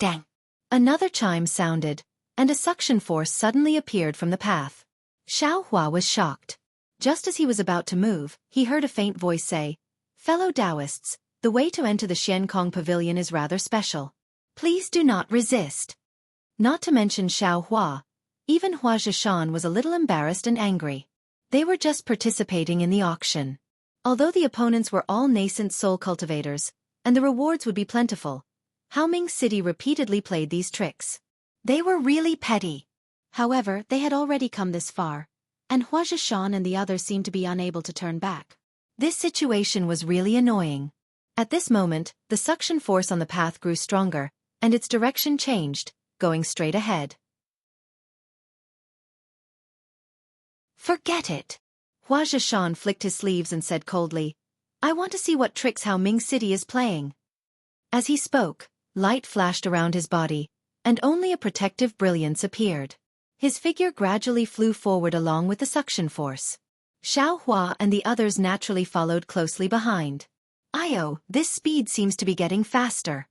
Dang! Another chime sounded, and a suction force suddenly appeared from the path. Xiao Hua was shocked. Just as he was about to move, he heard a faint voice say, Fellow Taoists, the way to enter the Xiankong Pavilion is rather special. Please do not resist. Not to mention Xiao Hua. Even Hua Zhishan was a little embarrassed and angry. They were just participating in the auction. Although the opponents were all nascent soul cultivators, and the rewards would be plentiful, Haoming City repeatedly played these tricks. They were really petty. However, they had already come this far, and Hua Zhishan and the others seemed to be unable to turn back. This situation was really annoying. At this moment, the suction force on the path grew stronger, and its direction changed, going straight ahead. Forget it. Hua Zhishan flicked his sleeves and said coldly, I want to see what tricks Haoming City is playing. As he spoke, light flashed around his body, and only a protective brilliance appeared. His figure gradually flew forward along with the suction force. Xiao Hua and the others naturally followed closely behind. This speed seems to be getting faster.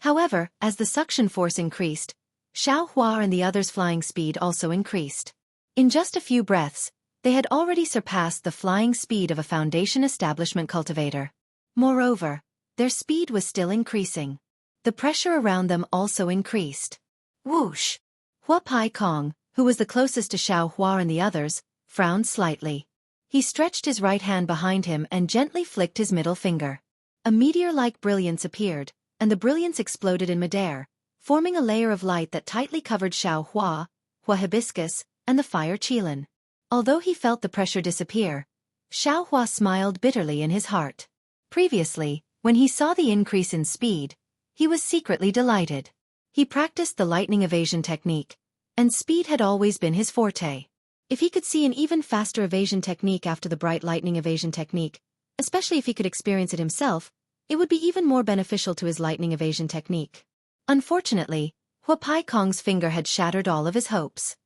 However, as the suction force increased, Xiao Hua and the others' flying speed also increased. In just a few breaths, they had already surpassed the flying speed of a Foundation establishment cultivator. Moreover, their speed was still increasing. The pressure around them also increased. Whoosh! Hua Pai Kong, who was the closest to Xiao Hua and the others, frowned slightly. He stretched his right hand behind him and gently flicked his middle finger. A meteor-like brilliance appeared, and the brilliance exploded in midair, forming a layer of light that tightly covered Xiao Hua, Hua Hibiscus, and the fire Qilin. Although he felt the pressure disappear, Xiao Hua smiled bitterly in his heart. Previously, when he saw the increase in speed, he was secretly delighted. He practiced the lightning evasion technique, and speed had always been his forte. If he could see an even faster evasion technique after the bright lightning evasion technique, especially if he could experience it himself, it would be even more beneficial to his lightning evasion technique. Unfortunately, Hua Pai Kong's finger had shattered all of his hopes.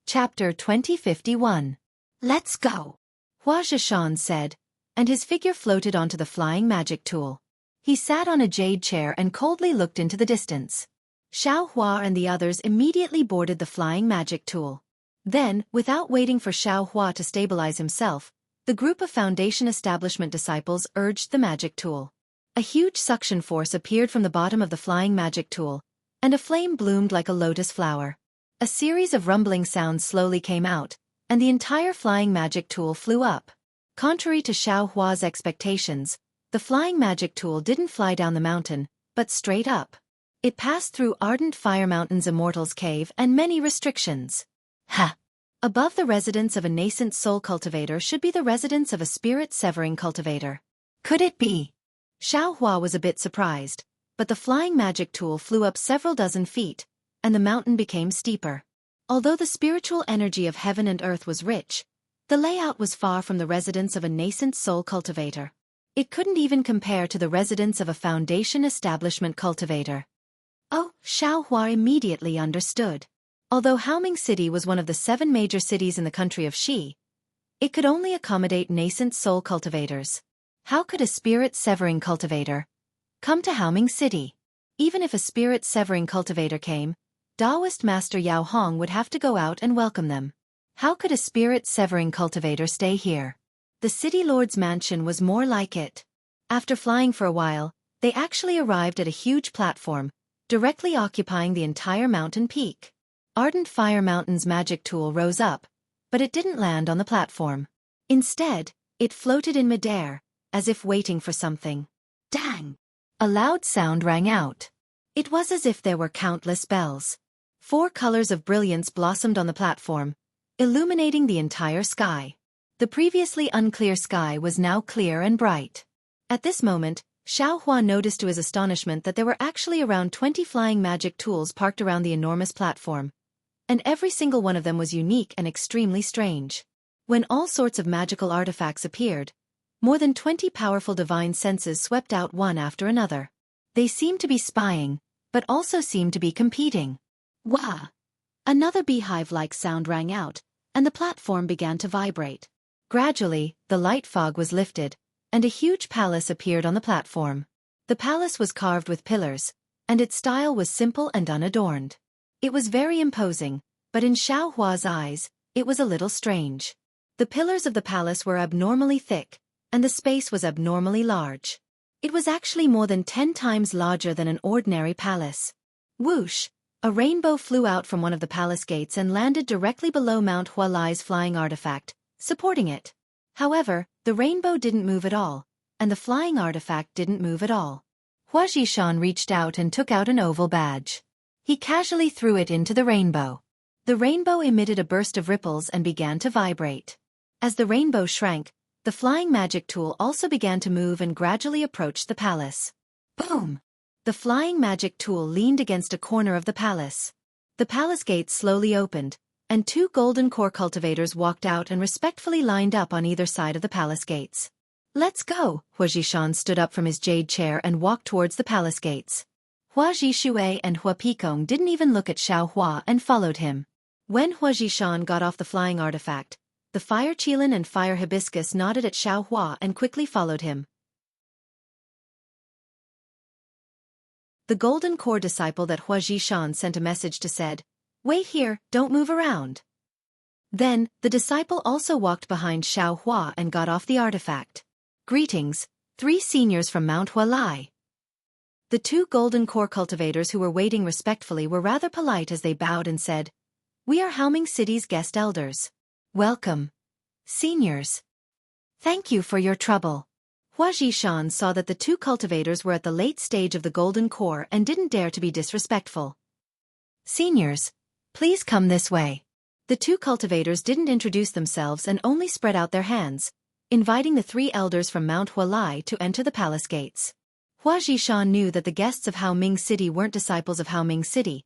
Chapter 2051. Let's go, Hua Zhishan said, and his figure floated onto the flying magic tool. He sat on a jade chair and coldly looked into the distance. Xiao Hua and the others immediately boarded the flying magic tool. Then, without waiting for Xiao Hua to stabilize himself, the group of Foundation establishment disciples urged the magic tool. A huge suction force appeared from the bottom of the flying magic tool, and a flame bloomed like a lotus flower. A series of rumbling sounds slowly came out, and the entire flying magic tool flew up. Contrary to Xiao Hua's expectations, the flying magic tool didn't fly down the mountain, but straight up. It passed through Ardent Fire Mountain's Immortal's cave and many restrictions. Above the residence of a nascent soul cultivator should be the residence of a spirit-severing cultivator. Could it be? Xiao Hua was a bit surprised, but the flying magic tool flew up several dozen feet, and the mountain became steeper. Although the spiritual energy of heaven and earth was rich, the layout was far from the residence of a nascent soul cultivator. It couldn't even compare to the residence of a Foundation establishment cultivator. Xiao Hua immediately understood. Although Haoming City was one of the 7 major cities in the country of Xi, it could only accommodate nascent soul cultivators. How could a spirit-severing cultivator come to Haoming City? Even if a spirit-severing cultivator came, Taoist Master Yao Hong would have to go out and welcome them. How could a spirit-severing cultivator stay here? The city lord's mansion was more like it. After flying for a while, they actually arrived at a huge platform, directly occupying the entire mountain peak. Ardent Fire Mountain's magic tool rose up, but it didn't land on the platform. Instead, it floated in midair, as if waiting for something. Dang! A loud sound rang out. It was as if there were countless bells. 4 colors of brilliance blossomed on the platform, illuminating the entire sky. The previously unclear sky was now clear and bright. At this moment, Xiao Hua noticed to his astonishment that there were actually around 20 flying magic tools parked around the enormous platform, and every single one of them was unique and extremely strange. When all sorts of magical artifacts appeared, more than 20 powerful divine senses swept out one after another. They seemed to be spying, but also seemed to be competing. Wah! Another beehive-like sound rang out, and the platform began to vibrate. Gradually, the light fog was lifted, and a huge palace appeared on the platform. The palace was carved with pillars, and its style was simple and unadorned. It was very imposing, but in Xiao Hua's eyes, it was a little strange. The pillars of the palace were abnormally thick, and the space was abnormally large. It was actually more than 10 times larger than an ordinary palace. Whoosh! A rainbow flew out from one of the palace gates and landed directly below Mount Hualai's flying artifact, supporting it. However, the rainbow didn't move at all, and the flying artifact didn't move at all. Hua Zhishan reached out and took out an oval badge. He casually threw it into the rainbow. The rainbow emitted a burst of ripples and began to vibrate. As the rainbow shrank, the flying magic tool also began to move and gradually approached the palace. Boom! The flying magic tool leaned against a corner of the palace. The palace gates slowly opened, and 2 golden core cultivators walked out and respectfully lined up on either side of the palace gates. Let's go! Hua Zhishan stood up from his jade chair and walked towards the palace gates. Hua Zhishui and Hua Pekong didn't even look at Xiao Hua and followed him. When Hua Zhishan got off the flying artifact, the fire qilin and fire hibiscus nodded at Xiao Hua and quickly followed him. The golden core disciple that Hua Zhishan sent a message to said, "Wait here, don't move around." Then, the disciple also walked behind Xiao Hua and got off the artifact. Greetings, 3 seniors from Mount Hualai. The 2 golden core cultivators who were waiting respectfully were rather polite as they bowed and said, "We are Haoming City's guest elders. Welcome, seniors. Thank you for your trouble." Hua Zhishan saw that the 2 cultivators were at the late stage of the golden core and didn't dare to be disrespectful. "Seniors, please come this way." The 2 cultivators didn't introduce themselves and only spread out their hands, inviting the 3 elders from Mount Hualai to enter the palace gates. Hua Zhishan knew that the guests of Haoming City weren't disciples of Haoming City,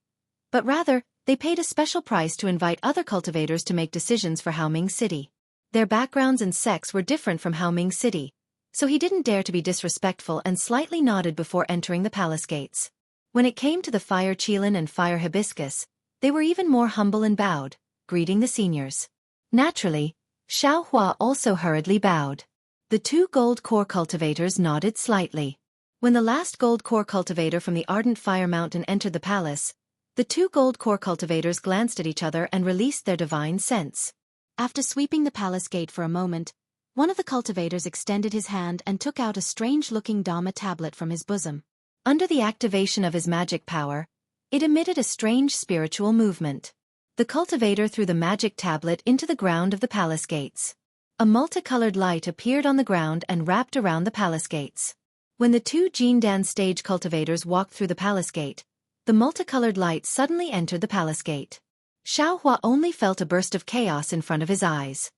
but rather, they paid a special price to invite other cultivators to make decisions for Haoming City. Their backgrounds and sex were different from Haoming City, so he didn't dare to be disrespectful and slightly nodded before entering the palace gates. When it came to the fire qilin and fire hibiscus, they were even more humble and bowed, greeting the seniors. Naturally, Xiao Hua also hurriedly bowed. The 2 gold core cultivators nodded slightly. When the last gold core cultivator from the Ardent Fire Mountain entered the palace, the 2 gold core cultivators glanced at each other and released their divine sense. After sweeping the palace gate for a moment, one of the cultivators extended his hand and took out a strange-looking Dhamma tablet from his bosom. Under the activation of his magic power, it emitted a strange spiritual movement. The cultivator threw the magic tablet into the ground of the palace gates. A multicolored light appeared on the ground and wrapped around the palace gates. When the 2 Jindan stage cultivators walked through the palace gate, the multicolored light suddenly entered the palace gate. Xiao Hua only felt a burst of chaos in front of his eyes.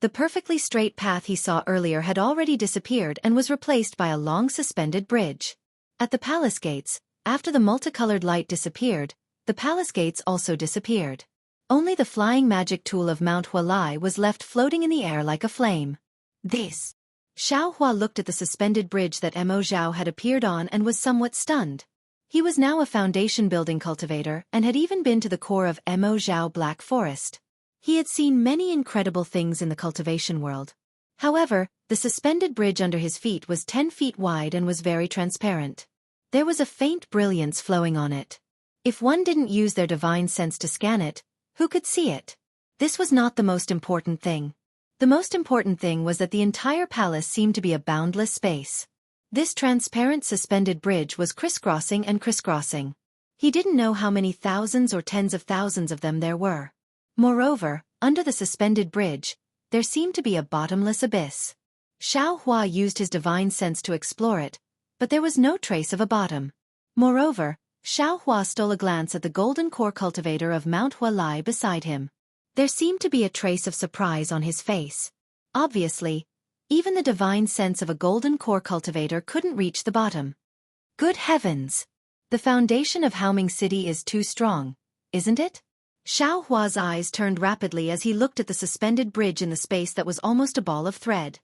The perfectly straight path he saw earlier had already disappeared and was replaced by a long suspended bridge. At the palace gates, after the multicolored light disappeared, the palace gates also disappeared. Only the flying magic tool of Mount Hualai was left floating in the air like a flame. This. Xiao Hua looked at the suspended bridge that Mo Zhao had appeared on and was somewhat stunned. He was now a foundation-building cultivator and had even been to the core of Mo Zhao Black Forest. He had seen many incredible things in the cultivation world. However, the suspended bridge under his feet was 10 feet wide and was very transparent. There was a faint brilliance flowing on it. If one didn't use their divine sense to scan it, who could see it? This was not the most important thing. The most important thing was that the entire palace seemed to be a boundless space. This transparent suspended bridge was crisscrossing and crisscrossing. He didn't know how many thousands or tens of thousands of them there were. Moreover, under the suspended bridge, there seemed to be a bottomless abyss. Xiao Hua used his divine sense to explore it, but there was no trace of a bottom. Moreover, Xiao Hua stole a glance at the golden core cultivator of Mount Hualai beside him. There seemed to be a trace of surprise on his face. Obviously, even the divine sense of a golden core cultivator couldn't reach the bottom. Good heavens! The foundation of Haoming City is too strong, isn't it? Xiao Hua's eyes turned rapidly as he looked at the suspended bridge in the space that was almost a ball of thread.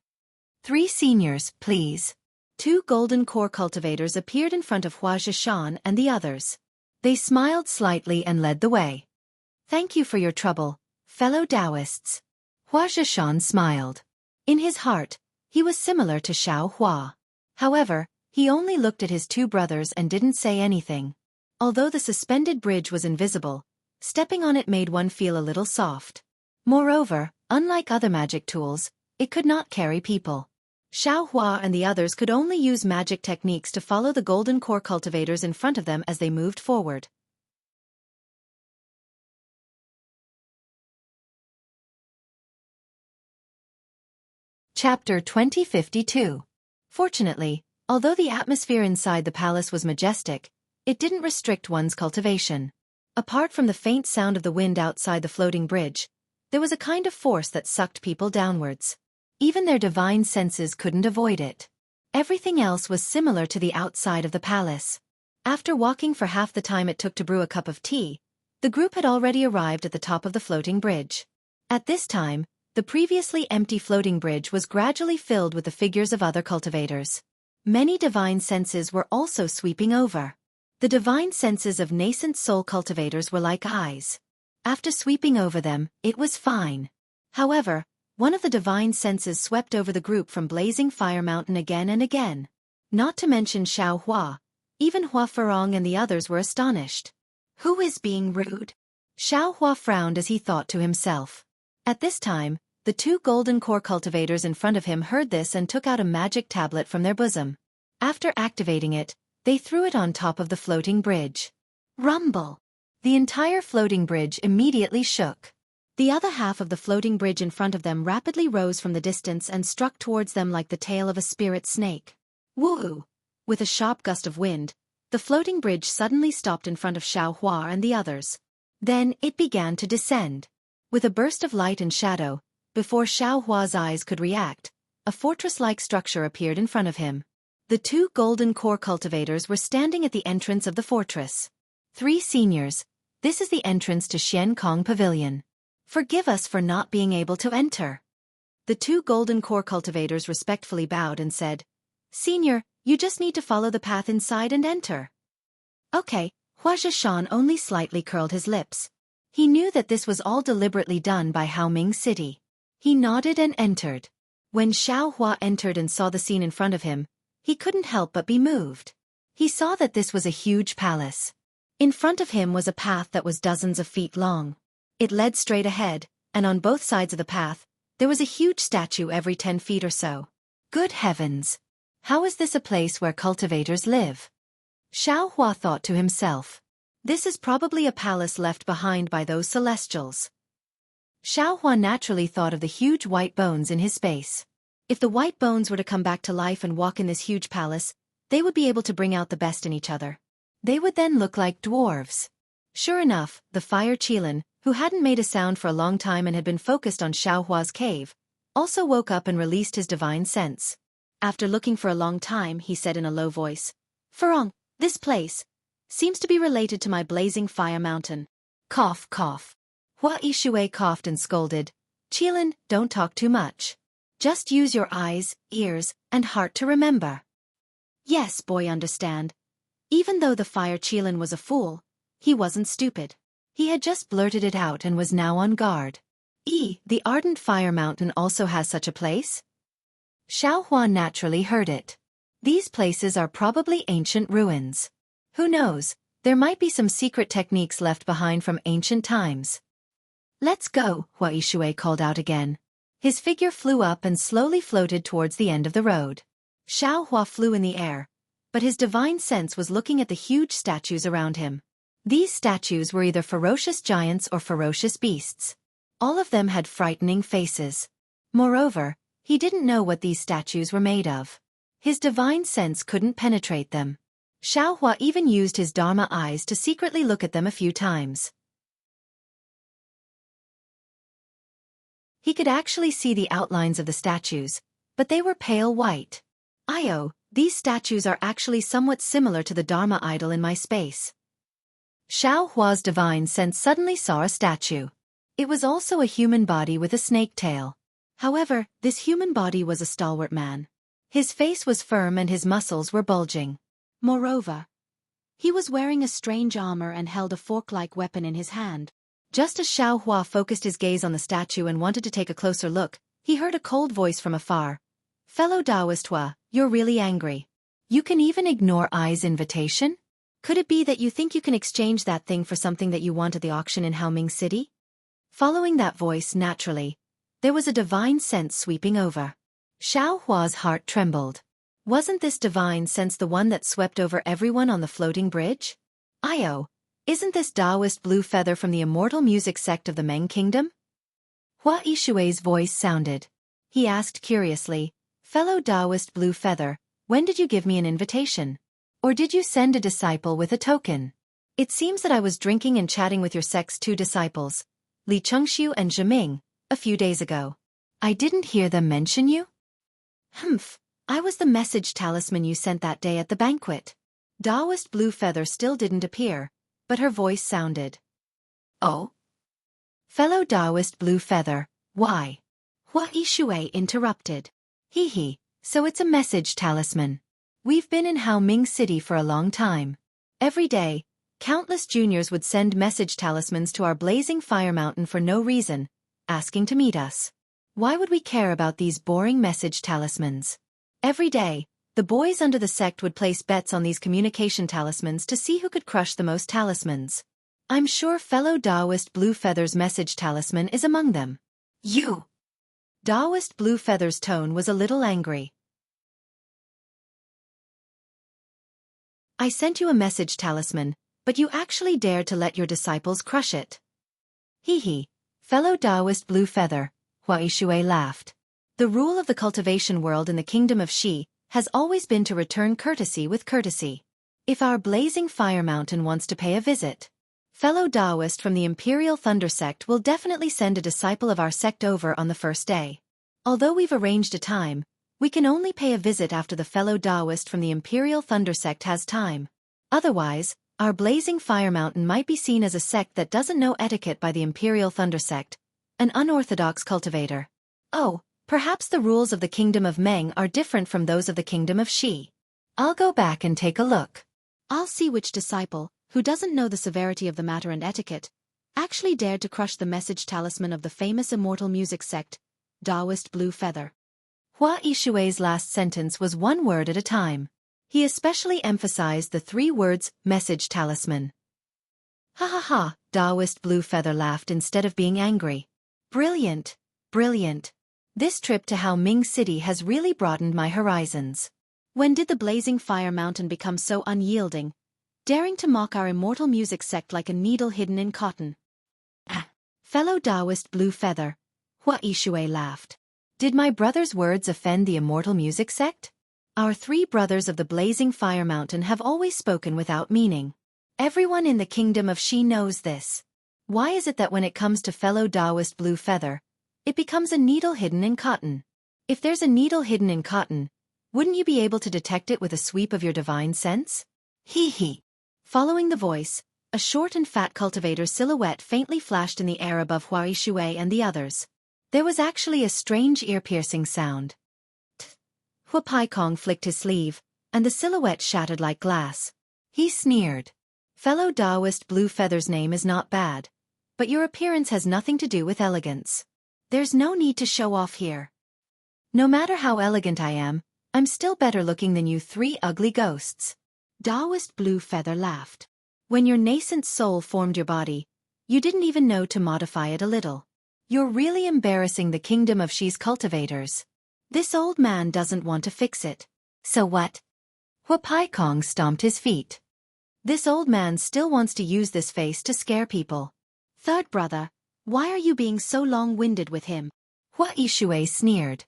3 seniors, please. 2 golden core cultivators appeared in front of Hua Zhishan and the others. They smiled slightly and led the way. Thank you for your trouble, fellow Taoists. Hua Zhishan smiled. In his heart, he was similar to Xiao Hua. However, he only looked at his 2 brothers and didn't say anything. Although the suspended bridge was invisible, stepping on it made one feel a little soft. Moreover, Unlike other magic tools, it could not carry people. Xianxia and the others could only use magic techniques to follow the golden core cultivators in front of them as they moved forward. Chapter 2052. Fortunately, although the atmosphere inside the palace was majestic, it didn't restrict one's cultivation. Apart from the faint sound of the wind outside the floating bridge, there was a kind of force that sucked people downwards. Even their divine senses couldn't avoid it. Everything else was similar to the outside of the palace. After walking for half the time it took to brew a cup of tea, the group had already arrived at the top of the floating bridge. At this time, the previously empty floating bridge was gradually filled with the figures of other cultivators. Many divine senses were also sweeping over. The divine senses of nascent soul cultivators were like eyes. After sweeping over them, it was fine. However, one of the divine senses swept over the group from Blazing Fire Mountain again and again. Not to mention Xianxia, even Hua Ferong and the others were astonished. Who is being rude? Xianxia frowned as he thought to himself. At this time, the two golden core cultivators in front of him heard this and took out a magic tablet from their bosom. After activating it, they threw it on top of the floating bridge. Rumble! The entire floating bridge immediately shook. The other half of the floating bridge in front of them rapidly rose from the distance and struck towards them like the tail of a spirit snake. Woo! With a sharp gust of wind, the floating bridge suddenly stopped in front of Xianxia and the others. Then it began to descend. With a burst of light and shadow, before Xianxia's eyes could react, a fortress-like structure appeared in front of him. The two golden core cultivators were standing at the entrance of the fortress. 3 seniors, this is the entrance to Xiankong Pavilion. Forgive us for not being able to enter. The two golden core cultivators respectfully bowed and said, Senior, you just need to follow the path inside and enter. Okay, Hua Zhishan only slightly curled his lips. He knew that this was all deliberately done by Haoming City. He nodded and entered. When Xianxia entered and saw the scene in front of him, he couldn't help but be moved. He saw that this was a huge palace. In front of him was a path that was dozens of feet long. It led straight ahead, and on both sides of the path, there was a huge statue every 10 feet or so. Good heavens! How is this a place where cultivators live? Xianxia thought to himself. This is probably a palace left behind by those celestials. Xianxia naturally thought of the huge white bones in his space. If the white bones were to come back to life and walk in this huge palace, they would be able to bring out the best in each other. They would then look like dwarves. Sure enough, the fire Qilin, who hadn't made a sound for a long time and had been focused on Xiaohua's cave, also woke up and released his divine sense. After looking for a long time, he said in a low voice, Ferong, this place seems to be related to my Blazing Fire Mountain. Cough, cough. Hua Yishui coughed and scolded, Qilin, don't talk too much. Just use your eyes, ears, and heart to remember. Yes, boy, understand. Even though the fire Qilin was a fool, he wasn't stupid. He had just blurted it out and was now on guard. The Ardent Fire Mountain also has such a place? Xiaohua naturally heard it. These places are probably ancient ruins. Who knows, there might be some secret techniques left behind from ancient times. Let's go, Hua Yishui called out again. His figure flew up and slowly floated towards the end of the road. Xiaohua flew in the air, but his divine sense was looking at the huge statues around him. These statues were either ferocious giants or ferocious beasts. All of them had frightening faces. Moreover, he didn't know what these statues were made of. His divine sense couldn't penetrate them. Xiaohua even used his Dharma eyes to secretly look at them a few times. He could actually see the outlines of the statues, but they were pale white. These statues are actually somewhat similar to the Dharma idol in my space. Xiaohua's divine sense suddenly saw a statue. It was also a human body with a snake tail. However, this human body was a stalwart man. His face was firm and his muscles were bulging. Moreover, he was wearing a strange armor and held a fork-like weapon in his hand. Just as Xiaohua focused his gaze on the statue and wanted to take a closer look, he heard a cold voice from afar. Fellow Taoist Hua, you're really angry. You can even ignore Ai's invitation? Could it be that you think you can exchange that thing for something that you want at the auction in Haoming City? Following that voice naturally, There was a divine sense sweeping over. Xiao Hua's heart trembled. Wasn't this divine sense the one that swept over everyone on the floating bridge? Io, isn't this Taoist blue feather from the immortal music sect of the Meng Kingdom? Hua Yishui's voice sounded. He asked curiously, "Fellow Taoist blue feather, when did you give me an invitation? Or did you send a disciple with a token? It seems that I was drinking and chatting with your sect's 2 disciples, Li Chengxiu and Zhiming, a few days ago. I didn't hear them mention you?" "Humph, I was the message talisman you sent that day at the banquet." Taoist blue feather still didn't appear, but her voice sounded. "Oh? Fellow Taoist blue feather, why?" Hua Yishui interrupted. "Hee, so it's a message talisman. We've been in Hao Ming City for a long time. Every day, countless juniors would send message talismans to our blazing fire mountain for no reason, asking to meet us. Why would we care about these boring message talismans? Every day, the boys under the sect would place bets on these communication talismans to see who could crush the most talismans. I'm sure fellow Taoist Blue Feather's message talisman is among them." "You!" Taoist Blue Feather's tone was a little angry. "I sent you a message talisman, but you actually dared to let your disciples crush it." "Hee, fellow Taoist Blue Feather," Hua Yishui laughed. "The rule of the cultivation world in the kingdom of Xi has always been to return courtesy with courtesy. If our blazing fire mountain wants to pay a visit, fellow Taoist from the Imperial Thunder sect will definitely send a disciple of our sect over on the first day. Although we've arranged a time, we can only pay a visit after the fellow Taoist from the Imperial Thunder sect has time. Otherwise, our blazing fire mountain might be seen as a sect that doesn't know etiquette by the Imperial Thunder sect, an unorthodox cultivator. Oh, perhaps the rules of the Kingdom of Meng are different from those of the Kingdom of Xi. I'll go back and take a look. I'll see which disciple, who doesn't know the severity of the matter and etiquette, actually dared to crush the message talisman of the famous Immortal music sect, Taoist Blue Feather." Hua Yishui's last sentence was one word at a time. He especially emphasized the 3 words, message talisman. Ha, Taoist Blue Feather laughed instead of being angry. "Brilliant, brilliant. This trip to Hao Ming City has really broadened my horizons. When did the blazing fire mountain become so unyielding, daring to mock our immortal music sect like a needle hidden in cotton?" "Fellow Taoist Blue Feather," Hua Yishui laughed. "Did my brother's words offend the immortal music sect? Our 3 brothers of the blazing fire mountain have always spoken without meaning. Everyone in the kingdom of Xi knows this. Why is it that when it comes to fellow Taoist Blue Feather, it becomes a needle hidden in cotton? If there's a needle hidden in cotton, wouldn't you be able to detect it with a sweep of your divine sense?" Hee. Following the voice, a short and fat cultivator's silhouette faintly flashed in the air above Hua Yishui and the others. There was actually a strange ear-piercing sound. Hua Paikong flicked his sleeve, and the silhouette shattered like glass. He sneered. "Fellow Taoist Blue Feather's name is not bad, but your appearance has nothing to do with elegance. There's no need to show off here. No matter how elegant I am, I'm still better looking than you 3 ugly ghosts." Taoist Blue Feather laughed. "When your nascent soul formed your body, you didn't even know to modify it a little. You're really embarrassing the kingdom of Xi's cultivators. This old man doesn't want to fix it. So what?" Hua Paikong stomped his feet. "This old man still wants to use this face to scare people. Third brother, why are you being so long-winded with him?" Hua Yishui sneered.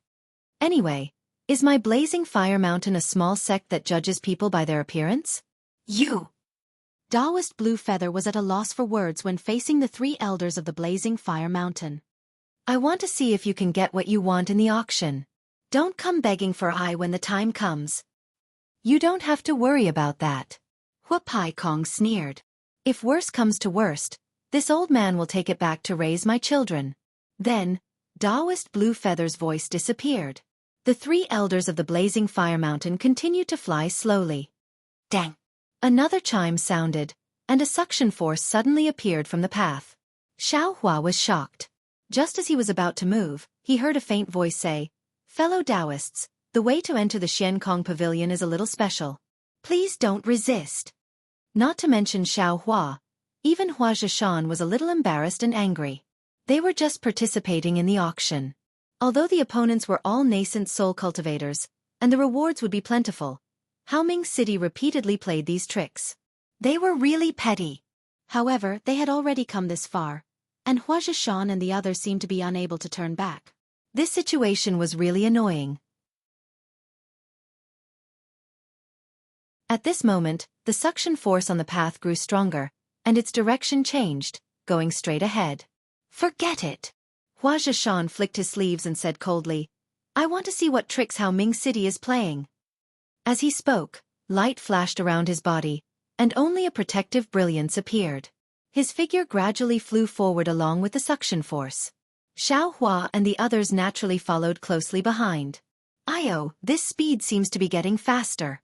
"Anyway, is my blazing fire mountain a small sect that judges people by their appearance?" "You!" Taoist Blue Feather was at a loss for words when facing the 3 elders of the blazing fire mountain. "I want to see if you can get what you want in the auction. Don't come begging for I when the time comes." "You don't have to worry about that." Hua Paikong sneered. "If worse comes to worst, this old man will take it back to raise my children." Then, Taoist Blue Feather's voice disappeared. The 3 elders of the blazing fire mountain continued to fly slowly. Dang! Another chime sounded, and a suction force suddenly appeared from the path. Xiao Hua was shocked. Just as he was about to move, he heard a faint voice say, "Fellow Taoists, the way to enter the Xiankong Pavilion is a little special. Please don't resist." Not to mention Xiao Hua, even Hua Zhishan was a little embarrassed and angry. They were just participating in the auction. Although the opponents were all nascent soul cultivators, and the rewards would be plentiful, Haoming City repeatedly played these tricks. They were really petty. However, they had already come this far, and Hua Zhishan and the others seemed to be unable to turn back. This situation was really annoying. At this moment, the suction force on the path grew stronger, and its direction changed, going straight ahead. Forget it. Hua Zhishan flicked his sleeves and said coldly, I want to see what tricks Haoming City is playing. As he spoke, light flashed around his body, and only a protective brilliance appeared. His figure gradually flew forward along with the suction force. Xiao Hua and the others naturally followed closely behind. This speed seems to be getting faster.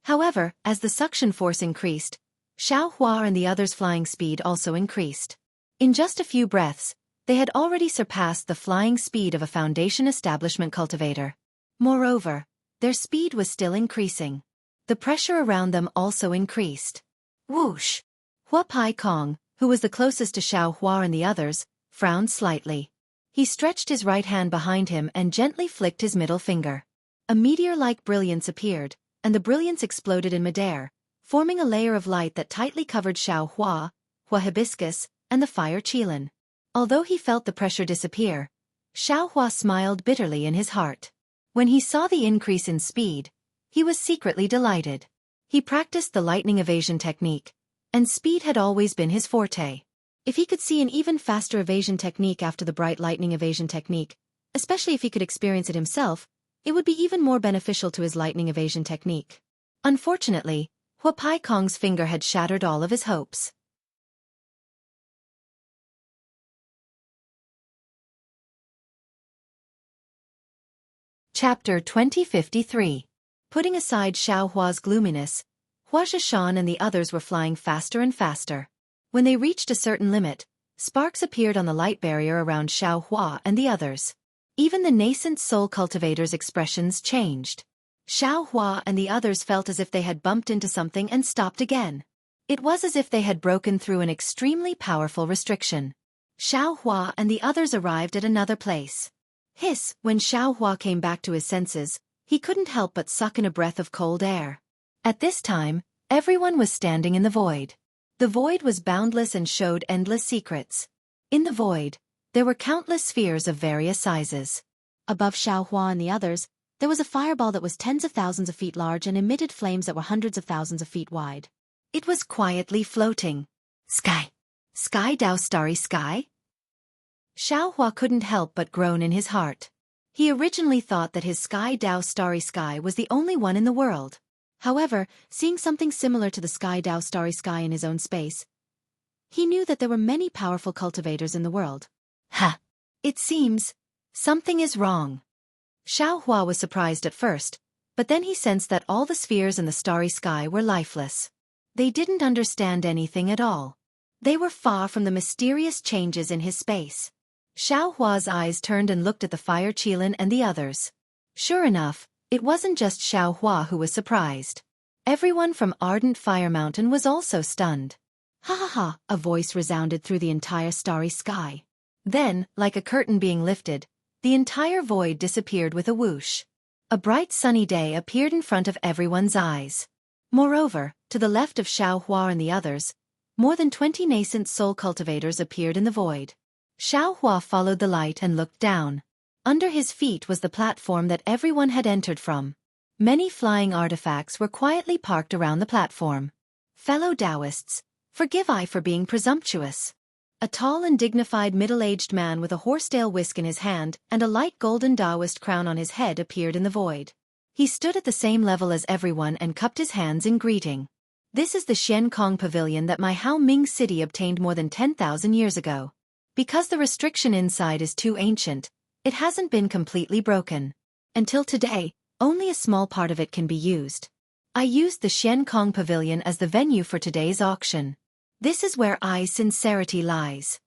However, as the suction force increased, Xiao Hua and the others' flying speed also increased. In just a few breaths, they had already surpassed the flying speed of a foundation establishment cultivator. Moreover, their speed was still increasing. The pressure around them also increased. Whoosh! Hua Pai Kong, who was the closest to Xiao Hua and the others, frowned slightly. He stretched his right hand behind him and gently flicked his middle finger. A meteor-like brilliance appeared, and the brilliance exploded in midair, forming a layer of light that tightly covered Xiao Hua, Hua Hibiscus, and the fire Qilin. Although he felt the pressure disappear, Xiao Hua smiled bitterly in his heart. When he saw the increase in speed, he was secretly delighted. He practiced the lightning evasion technique, and speed had always been his forte. If he could see an even faster evasion technique after the bright lightning evasion technique, especially if he could experience it himself, it would be even more beneficial to his lightning evasion technique. Unfortunately, Hua Pai Kong's finger had shattered all of his hopes. Chapter 2053. Putting aside Xiao Hua's gloominess, Hua Zhishan and the others were flying faster and faster. When they reached a certain limit, sparks appeared on the light barrier around Xiao Hua and the others. Even the nascent soul cultivators' expressions changed. Xiao Hua and the others felt as if they had bumped into something and stopped again. It was as if they had broken through an extremely powerful restriction. Xiao Hua and the others arrived at another place. Hiss! When Xiao Hua came back to his senses, he couldn't help but suck in a breath of cold air. At this time, everyone was standing in the void. The void was boundless and showed endless secrets. In the void, there were countless spheres of various sizes. Above Xiao Hua and the others, there was a fireball that was tens of thousands of feet large and emitted flames that were hundreds of thousands of feet wide. It was quietly floating. Sky! Sky Dao Starry Sky? Xiao Hua couldn't help but groan in his heart. He originally thought that his Sky Dao Starry Sky was the only one in the world. However, seeing something similar to the Sky Dao Starry Sky in his own space, he knew that there were many powerful cultivators in the world. It seems something is wrong. Xiao Hua was surprised at first, but then he sensed that all the spheres in the starry sky were lifeless. They didn't understand anything at all. They were far from the mysterious changes in his space. Xiao Hua's eyes turned and looked at the fire Qilin and the others. Sure enough, it wasn't just Xiao Hua who was surprised. Everyone from Ardent Fire Mountain was also stunned. Ha ha ha, a voice resounded through the entire starry sky. Then, like a curtain being lifted, the entire void disappeared with a whoosh. A bright sunny day appeared in front of everyone's eyes. Moreover, to the left of Xiao Hua and the others, more than 20 nascent soul cultivators appeared in the void. Xiao Hua followed the light and looked down. Under his feet was the platform that everyone had entered from. Many flying artifacts were quietly parked around the platform. Fellow Taoists, forgive I for being presumptuous. A tall and dignified middle-aged man with a horsetail whisk in his hand and a light golden Taoist crown on his head appeared in the void. He stood at the same level as everyone and cupped his hands in greeting. This is the Xiankong Pavilion that my Haoming City obtained more than 10,000 years ago. Because the restriction inside is too ancient, it hasn't been completely broken. Until today, only a small part of it can be used. I used the Xiankong Pavilion as the venue for today's auction. This is where I's sincerity lies.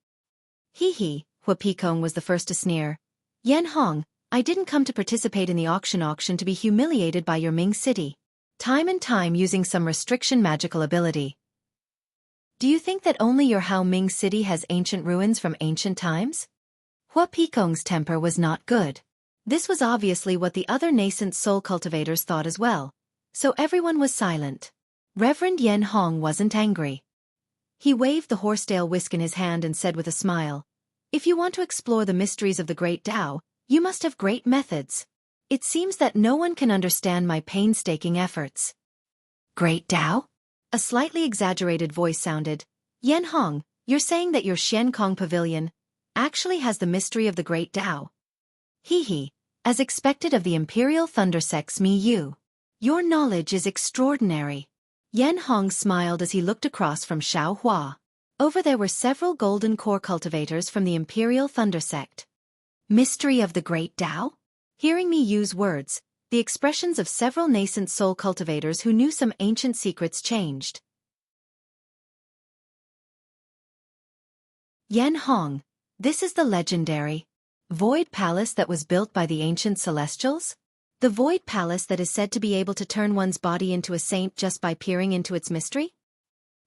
Hee hee, Hua Pikong was the first to sneer. Yan Hong, I didn't come to participate in the auction to be humiliated by your Ming City. Time and time using some restriction magical ability. Do you think that only your Haoming City has ancient ruins from ancient times? Hua Pekong's temper was not good. This was obviously what the other nascent soul cultivators thought as well, so everyone was silent. Reverend Yen Hong wasn't angry. He waved the horsetail whisk in his hand and said with a smile, "If you want to explore the mysteries of the great Tao, you must have great methods. It seems that no one can understand my painstaking efforts." "Great Tao?" A slightly exaggerated voice sounded. "Yen Hong, you're saying that your Xian Kong Pavilion actually has the mystery of the great Tao?" "Hee, as expected of the Imperial Thunder Sect's Mi Yu. Your knowledge is extraordinary." Yen Hong smiled as he looked across from Xiao Hua. Over there were several golden core cultivators from the Imperial Thunder Sect. Mystery of the great Tao? Hearing me use words, the expressions of several nascent soul cultivators who knew some ancient secrets changed. Yen Hong, this is the legendary Void Palace that was built by the ancient Celestials? The Void Palace that is said to be able to turn one's body into a saint just by peering into its mystery?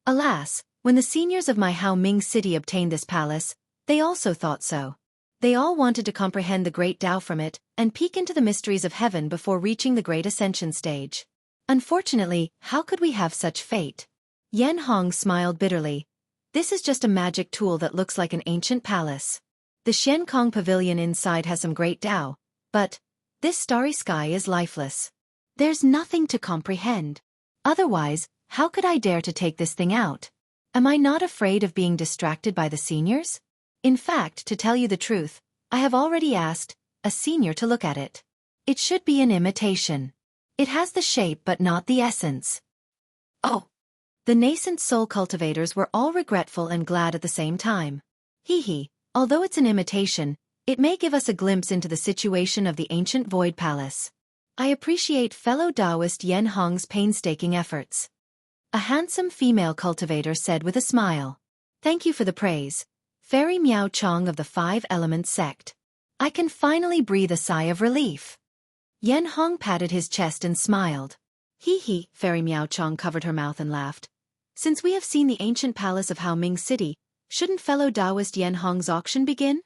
Alas, when the seniors of my Hao Ming city obtained this palace, they also thought so. They all wanted to comprehend the great Tao from it and peek into the mysteries of heaven before reaching the great ascension stage. Unfortunately, how could we have such fate? Yen Hong smiled bitterly. This is just a magic tool that looks like an ancient palace. The Xian Kong Pavilion inside has some great Tao, but this starry sky is lifeless. There's nothing to comprehend. Otherwise, how could I dare to take this thing out? Am I not afraid of being distracted by the seniors? In fact, to tell you the truth, I have already asked a senior to look at it. It should be an imitation. It has the shape but not the essence. Oh! The nascent soul cultivators were all regretful and glad at the same time. Hee, although it's an imitation, it may give us a glimpse into the situation of the ancient Void Palace. I appreciate fellow Taoist Yen Hong's painstaking efforts. A handsome female cultivator said with a smile. Thank you for the praise, Fairy Miao Chong of the Five Elements sect. I can finally breathe a sigh of relief. Yen Hong patted his chest and smiled. Hee, Fairy Miao Chong covered her mouth and laughed. Since we have seen the ancient palace of Hao Ming City, shouldn't fellow Taoist Yen Hong's auction begin?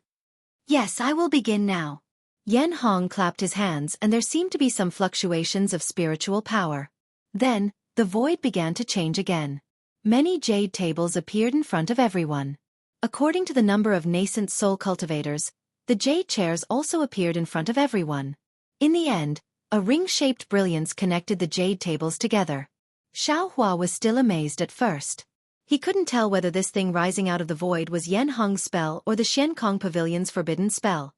Yes, I will begin now. Yen Hong clapped his hands and there seemed to be some fluctuations of spiritual power. Then, the void began to change again. Many jade tables appeared in front of everyone. According to the number of nascent soul cultivators, the jade chairs also appeared in front of everyone. In the end, a ring-shaped brilliance connected the jade tables together. Xiao Hua was still amazed at first. He couldn't tell whether this thing rising out of the void was Yen Hong's spell or the Xian Kong Pavilion's forbidden spell.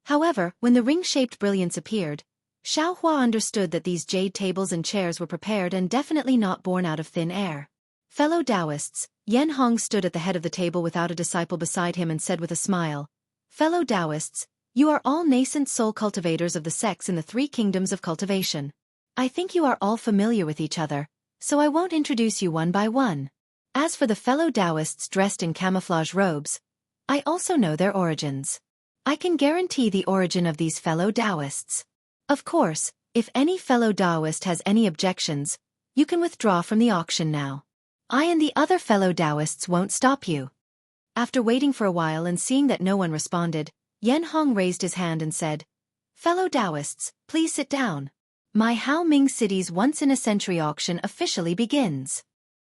However, when the ring-shaped brilliance appeared, Xiao Hua understood that these jade tables and chairs were prepared and definitely not born out of thin air. Fellow Taoists, Yen Hong stood at the head of the table without a disciple beside him and said with a smile, Fellow Taoists, you are all nascent soul cultivators of the sects in the three kingdoms of cultivation. I think you are all familiar with each other, so I won't introduce you one by one. As for the fellow Taoists dressed in camouflage robes, I also know their origins. I can guarantee the origin of these fellow Taoists. Of course, if any fellow Taoist has any objections, you can withdraw from the auction now. I and the other fellow Taoists won't stop you. After waiting for a while and seeing that no one responded, Yen Hong raised his hand and said, Fellow Taoists, please sit down. My Hao Ming City's once-in-a-century auction officially begins.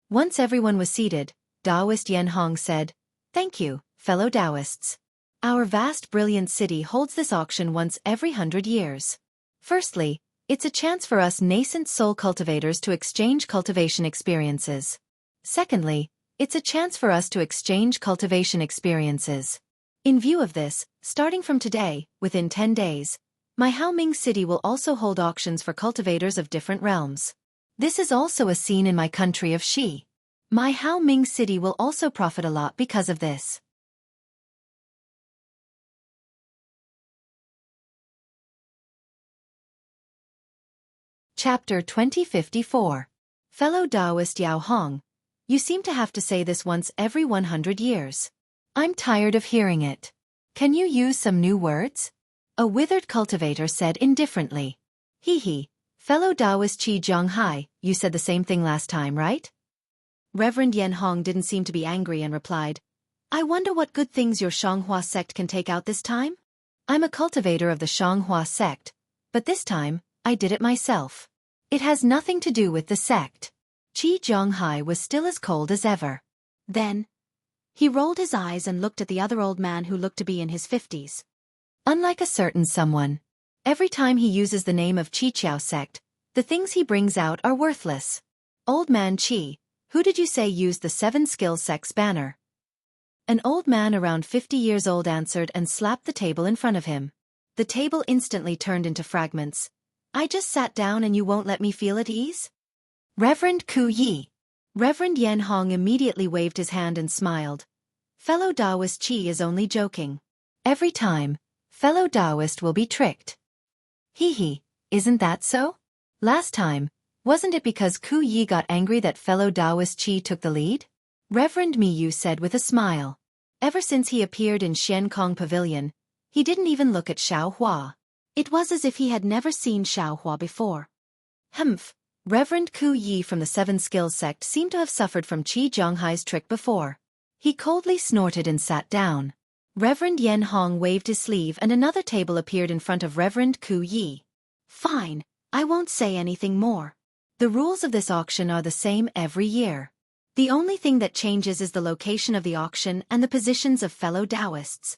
Once everyone was seated, Taoist Yen Hong said, Thank you, fellow Taoists. Our vast brilliant city holds this auction once every 100 years. Firstly, it's a chance for us nascent soul cultivators to exchange cultivation experiences. Secondly, it's a chance for us to exchange cultivation experiences. In view of this, starting from today, within 10 days, my Hao Ming City will also hold auctions for cultivators of different realms. This is also a scene in my country of Xi. My Hao Ming City will also profit a lot because of this. Chapter 2054. Fellow Taoist Yao Hong, you seem to have to say this once every 100 years. I'm tired of hearing it. Can you use some new words? A withered cultivator said indifferently. Fellow Taoist Jianghu, you said the same thing last time, right? Reverend Yen Hong didn't seem to be angry and replied, I wonder what good things your Xianxia sect can take out this time? I'm a cultivator of the Xianxia sect, but this time, I did it myself. It has nothing to do with the sect. Jianghu was still as cold as ever. Then, he rolled his eyes and looked at the other old man who looked to be in his 50s. Unlike a certain someone, every time he uses the name of Xiao sect, the things he brings out are worthless. Old man Qi, who did you say used the 7 skill sects banner? An old man around 50 years old answered and slapped the table in front of him. The table instantly turned into fragments. I just sat down and you won't let me feel at ease? Reverend Ku Yi. Reverend Yen Hong immediately waved his hand and smiled. Fellow Taoist Qi is only joking. Every time, fellow Taoist will be tricked. Hee, isn't that so? Last time, wasn't it because Ku Yi got angry that fellow Taoist Qi took the lead? Reverend Miyu said with a smile. Ever since he appeared in Xiankong Pavilion, he didn't even look at Xiaohua. It was as if he had never seen Xiaohua before. Humph, Reverend Ku Yi from the 7 Skills sect seemed to have suffered from Qi Zhonghai's trick before. He coldly snorted and sat down. Reverend Yen Hong waved his sleeve and another table appeared in front of Reverend Ku Yi. Fine, I won't say anything more. The rules of this auction are the same every year. The only thing that changes is the location of the auction and the positions of fellow Taoists.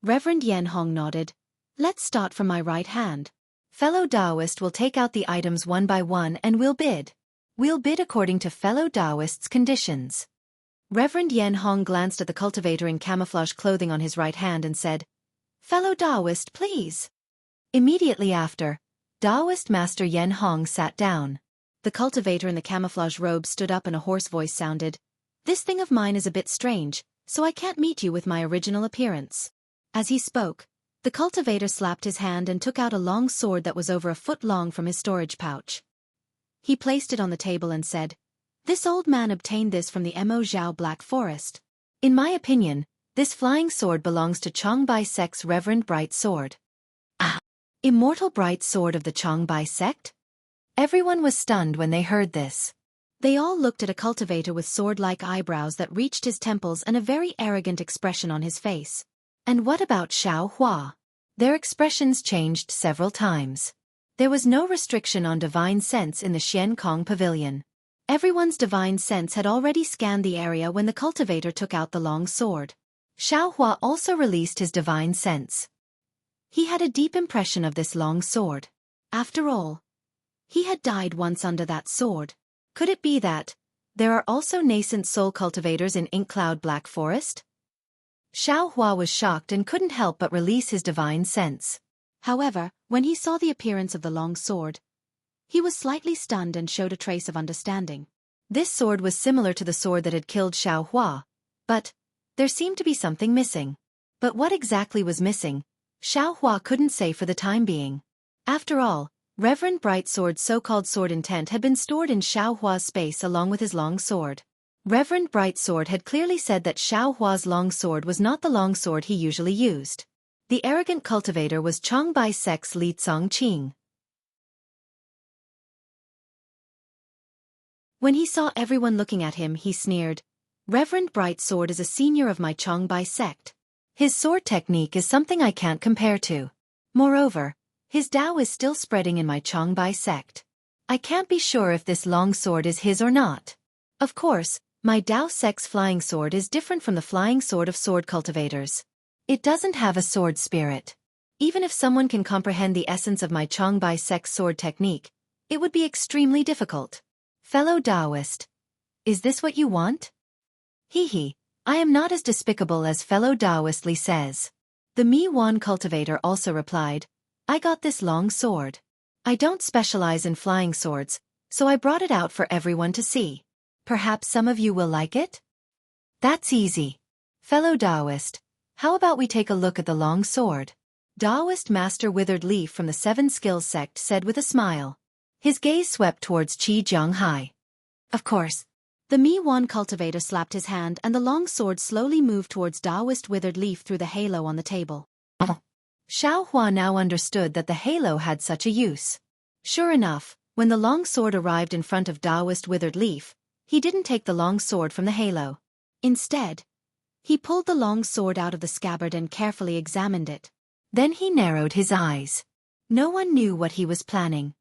Reverend Yen Hong nodded. Let's start from my right hand. Fellow Taoist will take out the items one by one and we'll bid. We'll bid according to fellow Taoist's conditions. Reverend Yen Hong glanced at the cultivator in camouflage clothing on his right hand and said, Fellow Taoist, please. Immediately after, Taoist Master Yen Hong sat down. The cultivator in the camouflage robe stood up and a hoarse voice sounded, This thing of mine is a bit strange, so I can't meet you with my original appearance. As he spoke, the cultivator slapped his hand and took out a long sword that was over a foot long from his storage pouch. He placed it on the table and said, This old man obtained this from the Mo Zhao Black Forest. In my opinion, this flying sword belongs to Chongbai sect's Reverend Bright Sword. Ah! Immortal Bright Sword of the Chongbai sect? Everyone was stunned when they heard this. They all looked at a cultivator with sword-like eyebrows that reached his temples and a very arrogant expression on his face. And what about Xiaohua? Their expressions changed several times. There was no restriction on divine sense in the Xiankong Pavilion. Everyone's divine sense had already scanned the area when the cultivator took out the long sword. Xiaohua also released his divine sense. He had a deep impression of this long sword. After all, he had died once under that sword. Could it be that there are also nascent soul cultivators in Ink Cloud Black Forest? Xiaohua was shocked and couldn't help but release his divine sense. However, when he saw the appearance of the long sword, he was slightly stunned and showed a trace of understanding. This sword was similar to the sword that had killed Xiaohua, but there seemed to be something missing. But what exactly was missing, Xiaohua couldn't say for the time being. After all, Reverend Bright Sword's so-called sword intent had been stored in Xiaohua's space along with his long sword. Reverend Bright Sword had clearly said that Xiaohua's long sword was not the long sword he usually used. The arrogant cultivator was Chongbai sect's Li Tsongqing. When he saw everyone looking at him, he sneered, Reverend Bright Sword is a senior of my Chongbai sect. His sword technique is something I can't compare to. Moreover, his Tao is still spreading in my Chongbai sect. I can't be sure if this long sword is his or not. Of course, my Tao sect's flying sword is different from the flying sword of sword cultivators. It doesn't have a sword spirit. Even if someone can comprehend the essence of my Chongbai sect's sword technique, it would be extremely difficult. Fellow Taoist, is this what you want? Hee, I am not as despicable as fellow Taoist Li says. The Mi Wan cultivator also replied, I got this long sword. I don't specialize in flying swords, so I brought it out for everyone to see. Perhaps some of you will like it? That's easy. Fellow Taoist, how about we take a look at the long sword? Taoist Master Withered Leaf from the 7 Skills sect said with a smile. His gaze swept towards Jianghu. Of course. The Mi Wan cultivator slapped his hand and the long sword slowly moved towards Taoist Withered Leaf through the halo on the table. Xiaohua now understood that the halo had such a use. Sure enough, when the long sword arrived in front of Taoist Withered Leaf, He didn't take the long sword from the halo. Instead, he pulled the long sword out of the scabbard and carefully examined it. Then he narrowed his eyes. No one knew what he was planning.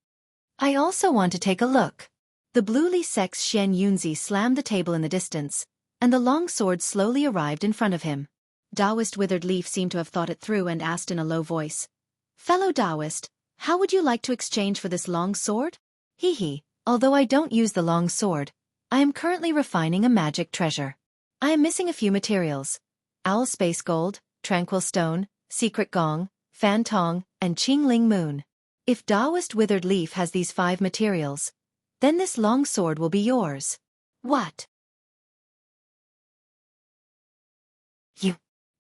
I also want to take a look. The bluely sexed Xianxia slammed the table in the distance, and the long sword slowly arrived in front of him. Taoist Withered Leaf seemed to have thought it through and asked in a low voice, "Fellow Taoist, how would you like to exchange for this long sword?" Hee. Although I don't use the long sword, I am currently refining a magic treasure. I am missing a few materials: owl space gold, tranquil stone, secret gong, fan tong, and Qingling moon. If Taoist Withered Leaf has these 5 materials, then this long sword will be yours. What? You?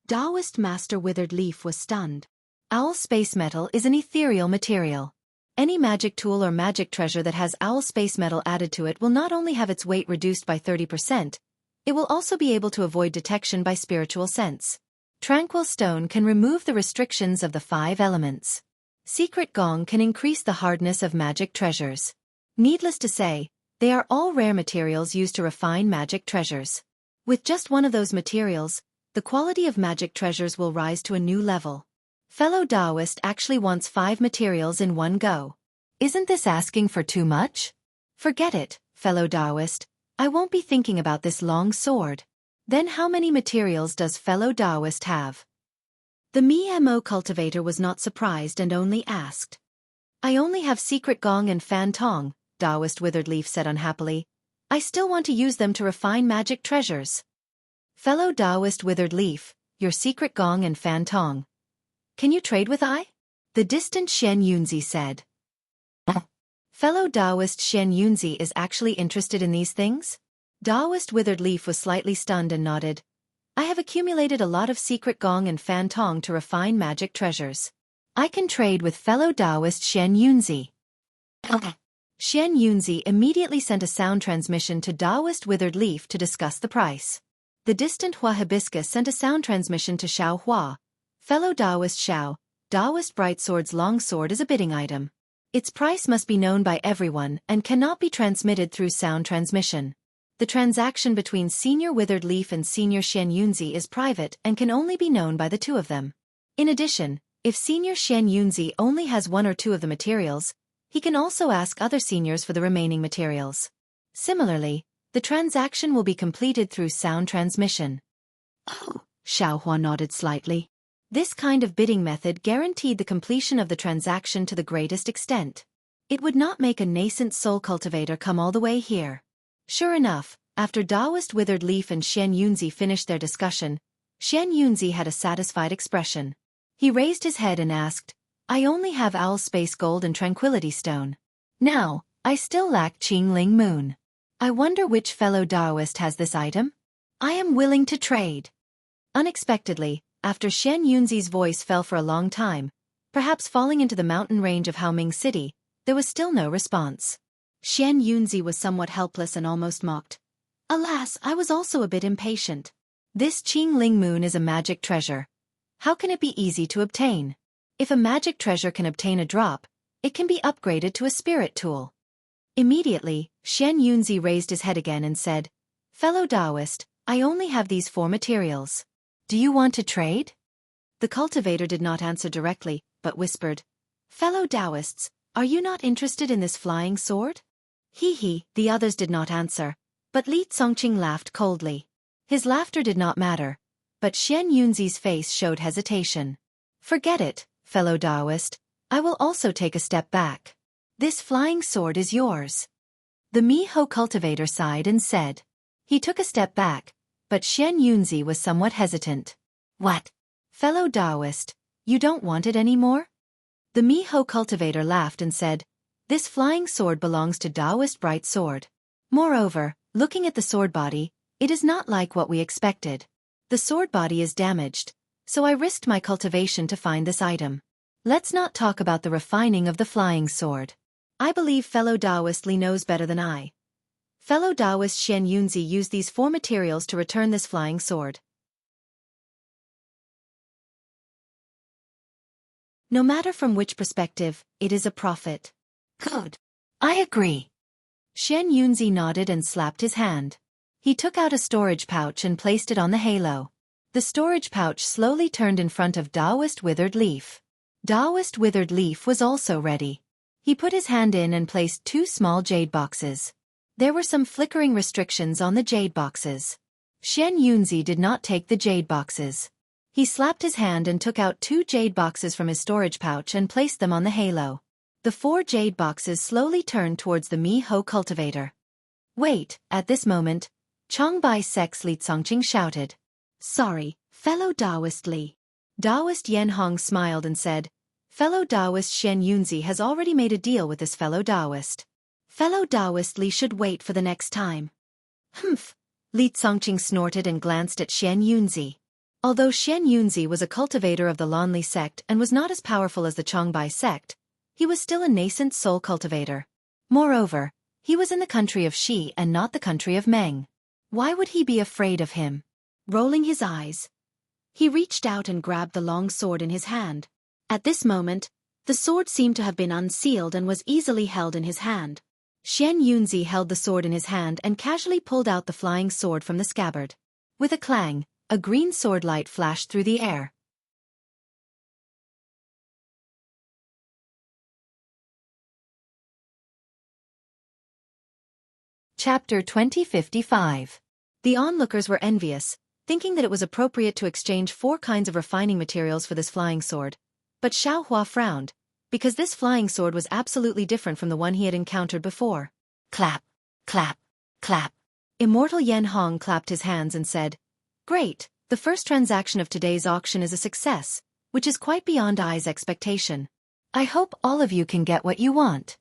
Taoist Master Withered Leaf was stunned. Owl space metal is an ethereal material. Any magic tool or magic treasure that has owl space metal added to it will not only have its weight reduced by 30%, it will also be able to avoid detection by spiritual sense. Tranquil stone can remove the restrictions of the 5 elements. Secret gong can increase the hardness of magic treasures. Needless to say, they are all rare materials used to refine magic treasures. With just one of those materials, the quality of magic treasures will rise to a new level. Fellow Taoist actually wants 5 materials in one go. Isn't this asking for too much? Forget it, fellow Taoist. I won't be thinking about this long sword. Then how many materials does fellow Taoist have? The Mo cultivator was not surprised and only asked. I only have secret gong and fan tong, Taoist Withered Leaf said unhappily. I still want to use them to refine magic treasures. Fellow Taoist Withered Leaf, your secret gong and fan tong. Can you trade with I? The distant Xianxia said. Fellow Taoist Xianxia is actually interested in these things? Taoist Withered Leaf was slightly stunned and nodded. I have accumulated a lot of secret gong and fan tong to refine magic treasures. I can trade with fellow Taoist Xianxia. Xianxia immediately sent a sound transmission to Taoist Withered Leaf to discuss the price. The distant Hua Hibiscus sent a sound transmission to Xiao Hua. Fellow Taoist Xiao, Taoist Bright Sword's long sword is a bidding item. Its price must be known by everyone and cannot be transmitted through sound transmission. The transaction between Senior Withered Leaf and Senior Xianxia is private and can only be known by the 2 of them. In addition, if Senior Xianxia only has 1 or 2 of the materials, he can also ask other seniors for the remaining materials. Similarly, the transaction will be completed through sound transmission. Oh, Xiao Hua nodded slightly. This kind of bidding method guaranteed the completion of the transaction to the greatest extent. It would not make a nascent soul cultivator come all the way here. Sure enough, after Taoist Withered Leaf and Xianxia finished their discussion, Xianxia had a satisfied expression. He raised his head and asked, I only have owl space gold and tranquility stone. Now, I still lack Qingling moon. I wonder which fellow Taoist has this item? I am willing to trade. Unexpectedly, after Xianxuan's voice fell for a long time, perhaps falling into the mountain range of Haoming City, there was still no response. Xianxua was somewhat helpless and almost mocked. Alas, I was also a bit impatient. This Qingling moon is a magic treasure. How can it be easy to obtain? If a magic treasure can obtain a drop, it can be upgraded to a spirit tool. Immediately, Xianxua raised his head again and said, Fellow Taoist, I only have these 4 materials. Do you want to trade? The cultivator did not answer directly, but whispered, Fellow Taoists, are you not interested in this flying sword? Hee. The others did not answer, but Li Tsongqing laughed coldly. His laughter did not matter, but Xianxuan's face showed hesitation. Forget it, fellow Taoist, I will also take a step back. This flying sword is yours. The Miho cultivator sighed and said. He took a step back, but Xianxua was somewhat hesitant. What? Fellow Taoist, you don't want it anymore? The Miho cultivator laughed and said, This flying sword belongs to Taoist Bright Sword. Moreover, looking at the sword body, it is not like what we expected. The sword body is damaged, so I risked my cultivation to find this item. Let's not talk about the refining of the flying sword. I believe fellow Taoist Li knows better than I. Fellow Taoist Xianxua used these 4 materials to return this flying sword. No matter from which perspective, it is a profit. Good. I agree. Xianxia nodded and slapped his hand. He took out a storage pouch and placed it on the halo. The storage pouch slowly turned in front of Taoist Withered Leaf. Taoist Withered Leaf was also ready. He put his hand in and placed 2 small jade boxes. There were some flickering restrictions on the jade boxes. Xianxia did not take the jade boxes. He slapped his hand and took out 2 jade boxes from his storage pouch and placed them on the halo. The 4 jade boxes slowly turned towards the Mi-Ho cultivator. Wait, at this moment, Changbai Sex Li Tsongqing shouted. Sorry, fellow Taoist Li. Taoist Yanhong smiled and said, fellow Taoist Xianxia has already made a deal with this fellow Taoist. Fellow Taoist Li should wait for the next time. Humph. Li Tsongqing snorted and glanced at Xianxia. Although Xianxia was a cultivator of the Lanli sect and was not as powerful as the Changbai sect, he was still a nascent soul cultivator. Moreover, he was in the country of Xi and not the country of Meng. Why would he be afraid of him? Rolling his eyes, he reached out and grabbed the long sword in his hand. At this moment, the sword seemed to have been unsealed and was easily held in his hand. Xianxia held the sword in his hand and casually pulled out the flying sword from the scabbard. With a clang, a green sword light flashed through the air. Chapter 2055. The onlookers were envious, thinking that it was appropriate to exchange 4 kinds of refining materials for this flying sword. But Xiao Hua frowned, because this flying sword was absolutely different from the one he had encountered before. Clap, clap, clap. Immortal Yanhong clapped his hands and said, Great, the first transaction of today's auction is a success, which is quite beyond I's expectation. I hope all of you can get what you want.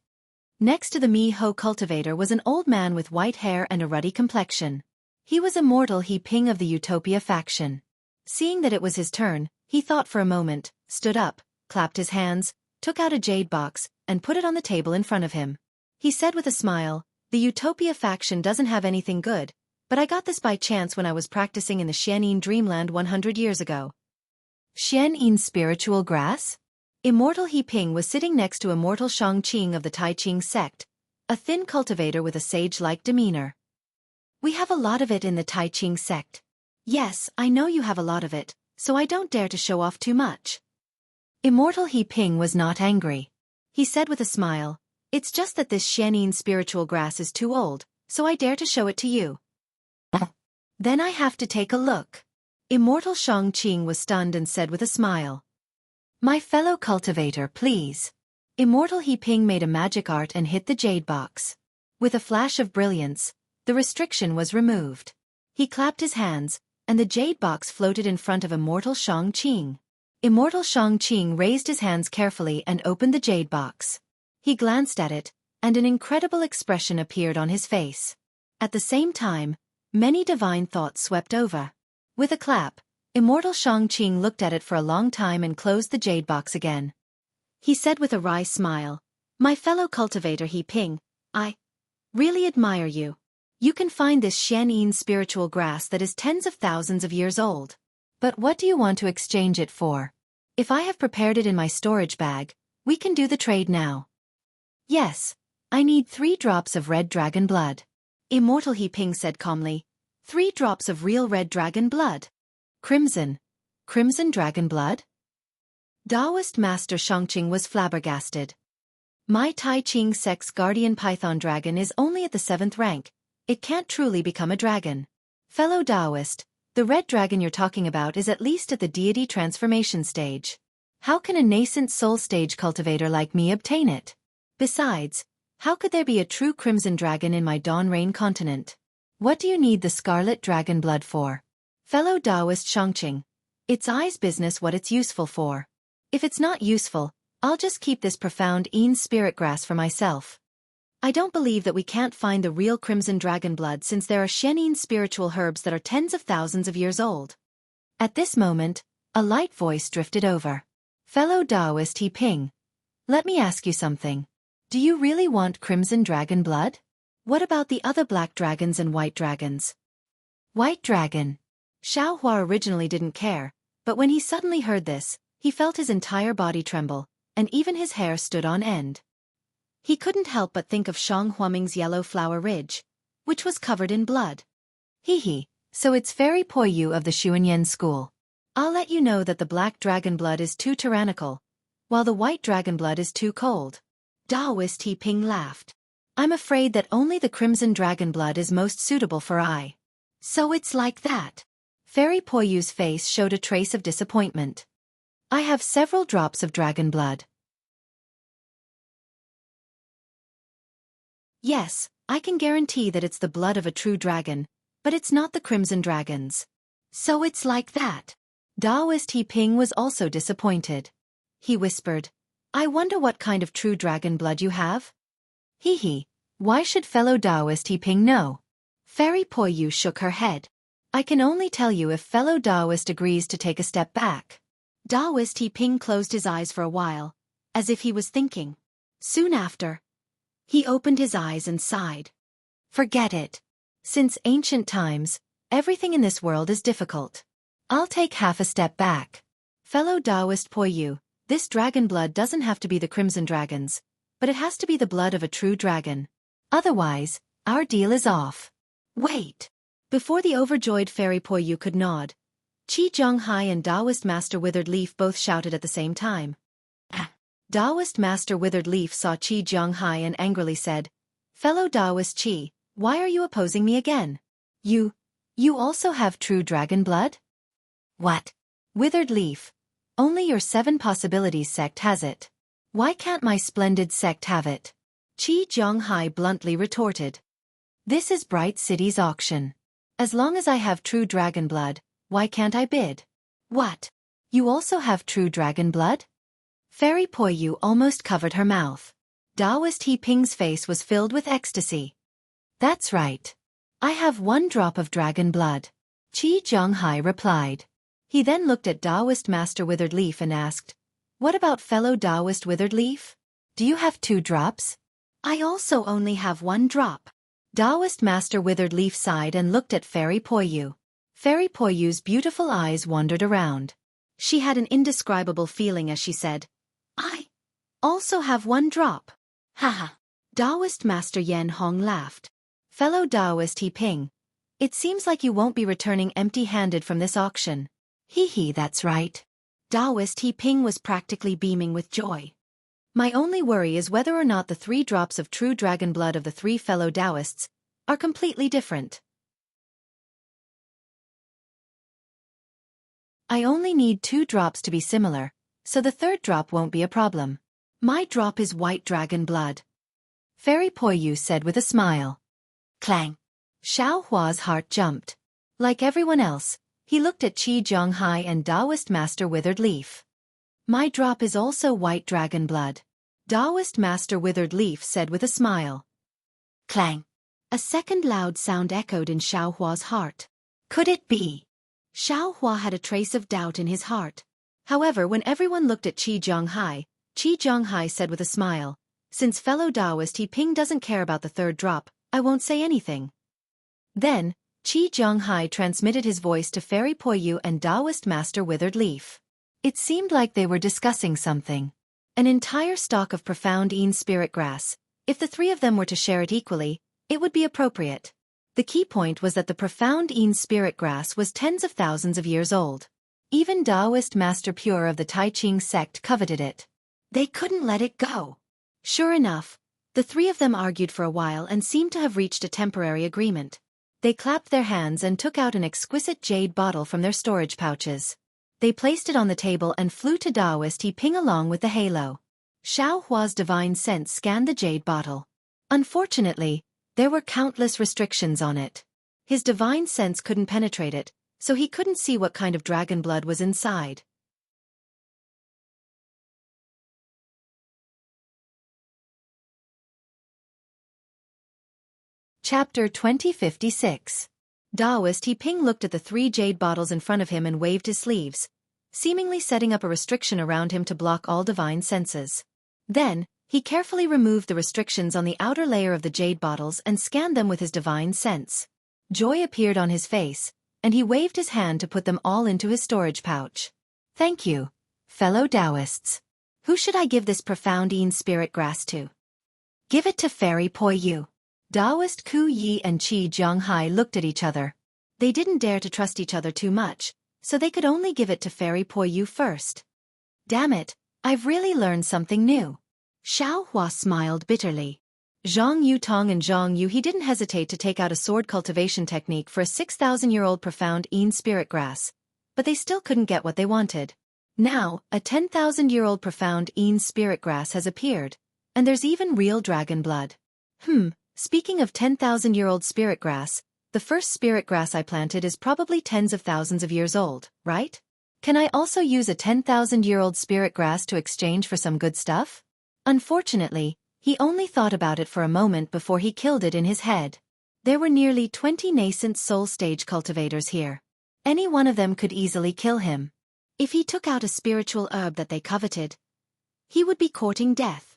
Next to the Mi-Ho cultivator was an old man with white hair and a ruddy complexion. He was Immortal He Ping of the Utopia faction. Seeing that it was his turn, he thought for a moment, stood up, clapped his hands, took out a jade box, and put it on the table in front of him. He said with a smile, the Utopia faction doesn't have anything good, but I got this by chance when I was practicing in the Xianyin Dreamland 100 years ago. Xianyin spiritual grass? Immortal He Ping was sitting next to Immortal Shangqing of the Tai Ching sect, a thin cultivator with a sage-like demeanor. We have a lot of it in the Tai Ching sect. Yes, I know you have a lot of it, so I don't dare to show off too much. Immortal He Ping was not angry. He said with a smile, it's just that this Xianyin spiritual grass is too old, so I dare to show it to you. Then I have to take a look. Immortal Shangqing was stunned and said with a smile. My fellow cultivator, please. Immortal He Ping made a magic art and hit the jade box. With a flash of brilliance, the restriction was removed. He clapped his hands, and the jade box floated in front of Immortal Shangqing. Immortal Shangqing raised his hands carefully and opened the jade box. He glanced at it, and an incredible expression appeared on his face. At the same time, many divine thoughts swept over. With a clap, Immortal Shangqing looked at it for a long time and closed the jade box again. He said with a wry smile, my fellow cultivator He Ping, I really admire you. You can find this Xianyin spiritual grass that is tens of thousands of years old. But what do you want to exchange it for? If I have prepared it in my storage bag, we can do the trade now. Yes, I need 3 drops of red dragon blood. Immortal He Ping said calmly, 3 drops of real red dragon blood. Crimson dragon blood? Taoist Master Shangqing was flabbergasted. My Tai Ching sect's guardian python dragon is only at the 7th rank. It can't truly become a dragon. Fellow Taoist, the red dragon you're talking about is at least at the deity transformation stage. How can a nascent soul stage cultivator like me obtain it? Besides, how could there be a true crimson dragon in my Dawn Rain continent? What do you need the scarlet dragon blood for? Fellow Taoist Shangqing, it's I's business what it's useful for. If it's not useful, I'll just keep this profound Een spirit grass for myself. I don't believe that we can't find the real crimson dragon blood since there are Xianyin spiritual herbs that are tens of thousands of years old. At this moment, a light voice drifted over. Fellow Taoist He Ping, let me ask you something. Do you really want crimson dragon blood? What about the other black dragons and white dragons? White dragon. Xiao Hua originally didn't care, but when he suddenly heard this, he felt his entire body tremble, and even his hair stood on end. He couldn't help but think of Shang Huaming's yellow flower ridge, which was covered in blood. Hee, so it's Fairy Po Yu of the Xuanyan school. I'll let you know that the black dragon blood is too tyrannical, while the white dragon blood is too cold. Daoist He Ping laughed. I'm afraid that only the crimson dragon blood is most suitable for I. So it's like that. Fairy Po Yu's face showed a trace of disappointment. I have several drops of dragon blood. Yes, I can guarantee that it's the blood of a true dragon, but it's not the crimson dragon's. So it's like that. Daoist He Ping was also disappointed. He whispered, I wonder what kind of true dragon blood you have? Why should fellow Daoist He Ping know? Fairy Po Yu shook her head. I can only tell you if fellow Daoist agrees to take a step back. Daoist He Ping closed his eyes for a while, as if he was thinking. Soon after, he opened his eyes and sighed. Forget it. Since ancient times, everything in this world is difficult. I'll take half a step back. Fellow Daoist Po Yu, this dragon blood doesn't have to be the crimson dragon's, but it has to be the blood of a true dragon. Otherwise, our deal is off. Wait. Before the overjoyed Fairy Po Yu could nod, Jianghu and Daoist Master Withered Leaf both shouted at the same time. Daoist Master Withered Leaf saw Jianghu and angrily said, Fellow Daoist Qi, why are you opposing me again? You also have true dragon blood? What? Withered Leaf, only your 7 possibilities sect has it. Why can't my splendid sect have it? Jianghu bluntly retorted. This is Bright City's auction. As long as I have true dragon blood, why can't I bid? What? You also have true dragon blood? Fairy Po Yu almost covered her mouth. Daoist He Ping's face was filled with ecstasy. That's right. I have 1 drop of dragon blood. Jianghu replied. He then looked at Daoist Master Withered Leaf and asked, What about fellow Daoist Withered Leaf? Do you have 2 drops? I also only have 1 drop. Daoist Master Withered Leaf sighed and looked at Fairy Po Yu. Fairy Po Yu's beautiful eyes wandered around. She had an indescribable feeling as she said, I also have 1 drop. Haha. Daoist Master Yan Hong laughed. Fellow Daoist He Ping, it seems like you won't be returning empty-handed from this auction. That's right. Daoist He Ping was practically beaming with joy. My only worry is whether or not the 3 drops of true dragon blood of the 3 fellow Daoists are completely different. I only need 2 drops to be similar, so the 3rd drop won't be a problem. My drop is white dragon blood. Fairy Po Yu said with a smile. Clang. Xiao Hua's heart jumped. Like everyone else, he looked at Jianghu and Daoist Master Withered Leaf. My drop is also white dragon blood. Daoist Master Withered Leaf said with a smile. Clang. A second loud sound echoed in Xiao Hua's heart. Could it be? Xiao Hua had a trace of doubt in his heart. However, when everyone looked at Jianghu said with a smile, Since fellow Daoist He Ping doesn't care about the 3rd drop, I won't say anything. Then, Jianghu transmitted his voice to Fairy Po Yu and Daoist Master Withered Leaf. It seemed like they were discussing something. An entire stalk of profound Een spirit grass. If the 3 of them were to share it equally, it would be appropriate. The key point was that the profound Een spirit grass was tens of thousands of years old. Even Daoist Master Pure of the Tai Ching sect coveted it. They couldn't let it go. Sure enough, the 3 of them argued for a while and seemed to have reached a temporary agreement. They clapped their hands and took out an exquisite jade bottle from their storage pouches. They placed it on the table and flew to Daoist He Ping along with the halo. Xiao Hua's divine sense scanned the jade bottle. Unfortunately, there were countless restrictions on it. His divine sense couldn't penetrate it, so he couldn't see what kind of dragon blood was inside. Chapter 2056. Daoist He Ping looked at the 3 jade bottles in front of him and waved his sleeves, seemingly setting up a restriction around him to block all divine senses. Then, he carefully removed the restrictions on the outer layer of the jade bottles and scanned them with his divine sense. Joy appeared on his face, and he waved his hand to put them all into his storage pouch. Thank you, fellow Daoists. Who should I give this profound Een spirit grass to? Give it to Fairy Po Yu. Taoist Ku Yi and Qi Jianghai looked at each other. They didn't dare to trust each other too much, so they could only give it to Fairy Po Yu first. Damn it, I've really learned something new. Xiao Hua smiled bitterly. Zhang Yutong and Zhang Yu he didn't hesitate to take out a sword cultivation technique for a 6,000-year-old profound Een spirit grass, but they still couldn't get what they wanted. Now, a 10,000-year-old profound Een spirit grass has appeared, and there's even real dragon blood. Speaking of 10,000-year-old spirit grass, the first spirit grass I planted is probably tens of thousands of years old, right? Can I also use a 10,000-year-old spirit grass to exchange for some good stuff? Unfortunately, he only thought about it for a moment before he killed it in his head. There were nearly 20 nascent soul stage cultivators here. Any one of them could easily kill him. If he took out a spiritual herb that they coveted, he would be courting death.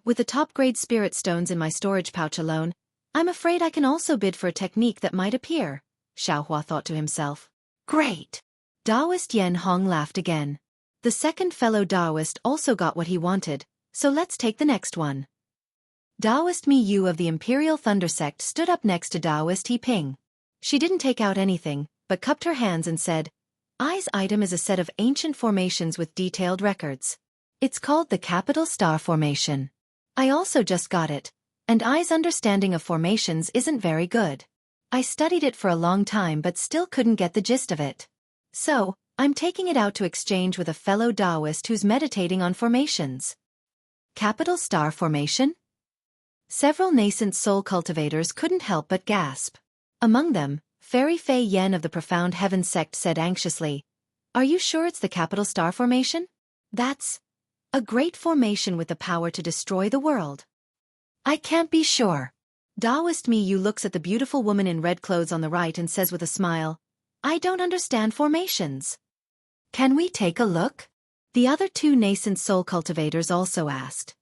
With the top-grade spirit stones in my storage pouch alone, I'm afraid I can also bid for a technique that might appear, Xiaohua thought to himself. Great! Taoist Yen Hong laughed again. The second fellow Taoist also got what he wanted, so let's take the next one. Taoist Mi Yu of the Imperial Thunder Sect stood up next to Taoist He Ping. She didn't take out anything, but cupped her hands and said, I's item is a set of ancient formations with detailed records. It's called the Capital Star Formation. I also just got it, and I's understanding of formations isn't very good. I studied it for a long time but still couldn't get the gist of it. So, I'm taking it out to exchange with a fellow Taoist who's meditating on formations. Capital Star Formation? Several nascent soul cultivators couldn't help but gasp. Among them, Fairy Fei Yen of the Profound Heaven Sect said anxiously, Are you sure it's the Capital Star Formation? That's a great formation with the power to destroy the world. I can't be sure. Taoist Mi Yu looks at the beautiful woman in red clothes on the right and says with a smile, I don't understand formations. Can we take a look? The other two nascent soul cultivators also asked.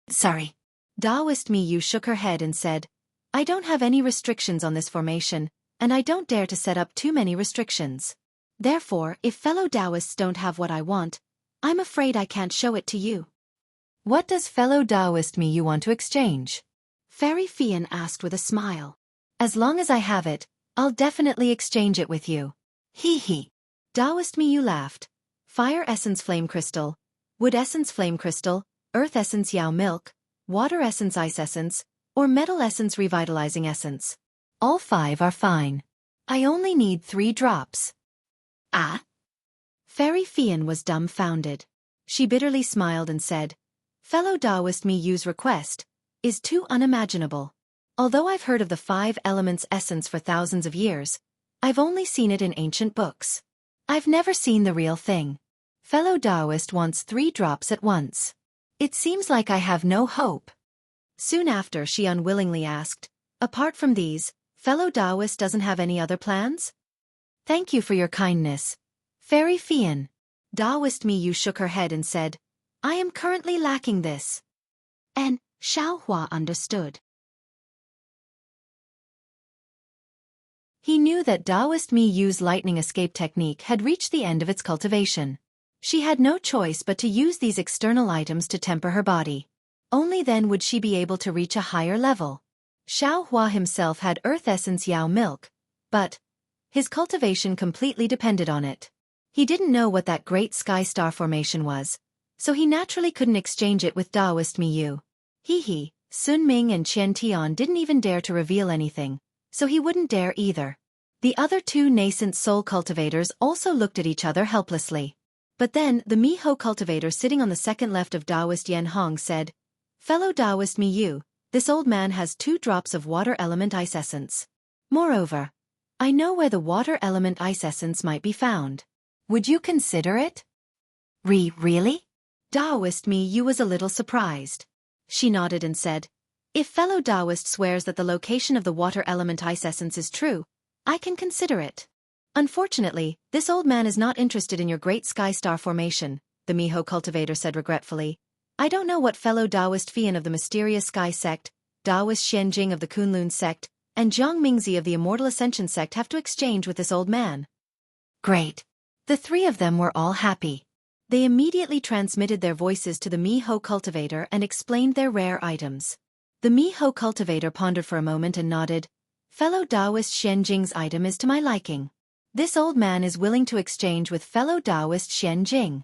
Sorry. Taoist Mi Yu shook her head and said, I don't have any restrictions on this formation, and I don't dare to set up too many restrictions. Therefore, if fellow Taoists don't have what I want, I'm afraid I can't show it to you. What does fellow Taoist Mi Yu want to exchange? Fairy Fian asked with a smile. As long as I have it, I'll definitely exchange it with you. Hee hee. Taoist Mi Yu laughed. Fire Essence Flame Crystal, Wood Essence Flame Crystal, Earth Essence Yao Milk, Water Essence Ice Essence, or Metal Essence Revitalizing Essence. All 5 are fine. I only need 3 drops. Ah? Fairy Fian was dumbfounded. She bitterly smiled and said, Fellow Taoist Mi Yu's request is too unimaginable. Although I've heard of the 5 elements essence for thousands of years, I've only seen it in ancient books. I've never seen the real thing. Fellow Taoist wants 3 drops at once. It seems like I have no hope. Soon after she unwillingly asked, Apart from these, fellow Taoist doesn't have any other plans? Thank you for your kindness. Fairy Fian. Taoist Mi Yu shook her head and said, I am currently lacking this. And Xiaohua understood. He knew that Taoist Mi Yu's lightning escape technique had reached the end of its cultivation. She had no choice but to use these external items to temper her body. Only then would she be able to reach a higher level. Xiaohua himself had Earth Essence Yao Milk, but his cultivation completely depended on it. He didn't know what that great sky star formation was, so he naturally couldn't exchange it with Taoist Mi Yu. Hee, Sun Ming and Qian Tian didn't even dare to reveal anything, so he wouldn't dare either. The other 2 nascent soul cultivators also looked at each other helplessly. But then, the Miho cultivator sitting on the second left of Taoist Yen Hong said, Fellow Taoist Mi Yu, this old man has 2 drops of water element ice essence. Moreover, I know where the water element ice essence might be found. Would you consider it? Really? Taoist Mi Yu was a little surprised. She nodded and said, If fellow Taoist swears that the location of the water element ice essence is true, I can consider it. Unfortunately, this old man is not interested in your great sky star formation, the Miho cultivator said regretfully. I don't know what fellow Taoist Fian of the mysterious sky sect, Taoist Xianjing of the Kunlun sect, and Jiang Mingzi of the Immortal Ascension sect have to exchange with this old man. Great. The 3 of them were all happy. They immediately transmitted their voices to the Miho cultivator and explained their rare items. The Miho cultivator pondered for a moment and nodded. Fellow Taoist Xianjing's item is to my liking. This old man is willing to exchange with fellow Taoist Xianjing.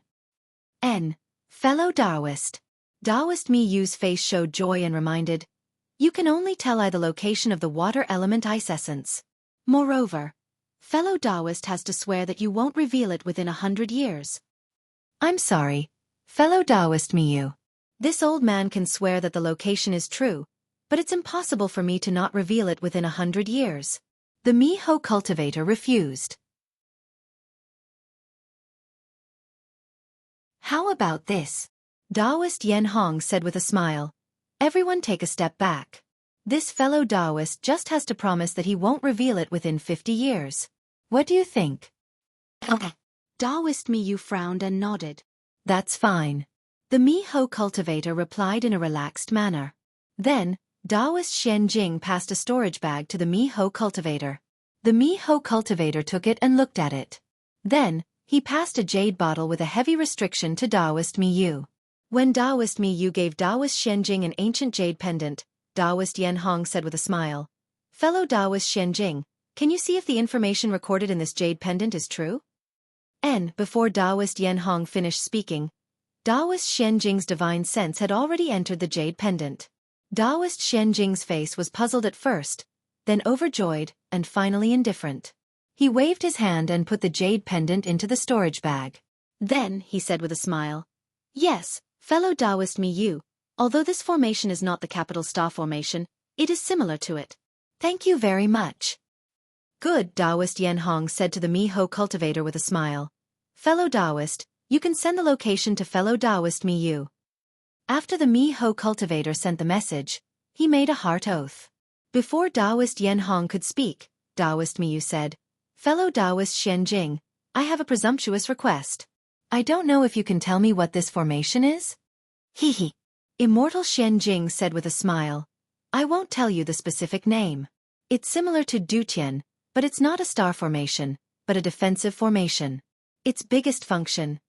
Fellow Taoist. Taoist Miyu's face showed joy and reminded, you can only tell I the location of the water element ice essence. Moreover, fellow Taoist has to swear that you won't reveal it within 100 years. I'm sorry, fellow Taoist Miyu. This old man can swear that the location is true, but it's impossible for me to not reveal it within 100 years. The Miho cultivator refused. How about this? Taoist Yen Hong said with a smile. Everyone take a step back. This fellow Taoist just has to promise that he won't reveal it within 50 years. What do you think? Taoist Miyu frowned and nodded. That's fine. The Miho cultivator replied in a relaxed manner. Then, Taoist Xianjing passed a storage bag to the Miho cultivator. The Miho cultivator took it and looked at it. Then, he passed a jade bottle with a heavy restriction to Taoist Miyu. When Taoist Miyu gave Taoist Xianjing an ancient jade pendant, Taoist Yen Hong said with a smile, fellow Taoist Xianjing, can you see if the information recorded in this jade pendant is true? Before Taoist Yen Hong finished speaking, Taoist Xianjing's divine sense had already entered the jade pendant. Taoist Xianjing's face was puzzled at first, then overjoyed, and finally indifferent. He waved his hand and put the jade pendant into the storage bag. Then, he said with a smile, yes, fellow Taoist Miyu, although this formation is not the capital star formation, it is similar to it. Thank you very much. Good, Taoist Yen Hong said to the Miho cultivator with a smile. Fellow Taoist, you can send the location to fellow Taoist Miyu. After the Miho cultivator sent the message, he made a heart oath. Before Taoist Yen Hong could speak, Taoist Miyu said, fellow Taoist Xianjing, I have a presumptuous request. I don't know if you can tell me what this formation is? Hee. Immortal Xianjing said with a smile. I won't tell you the specific name. It's similar to Dutian, but it's not a star formation, but a defensive formation. Its biggest function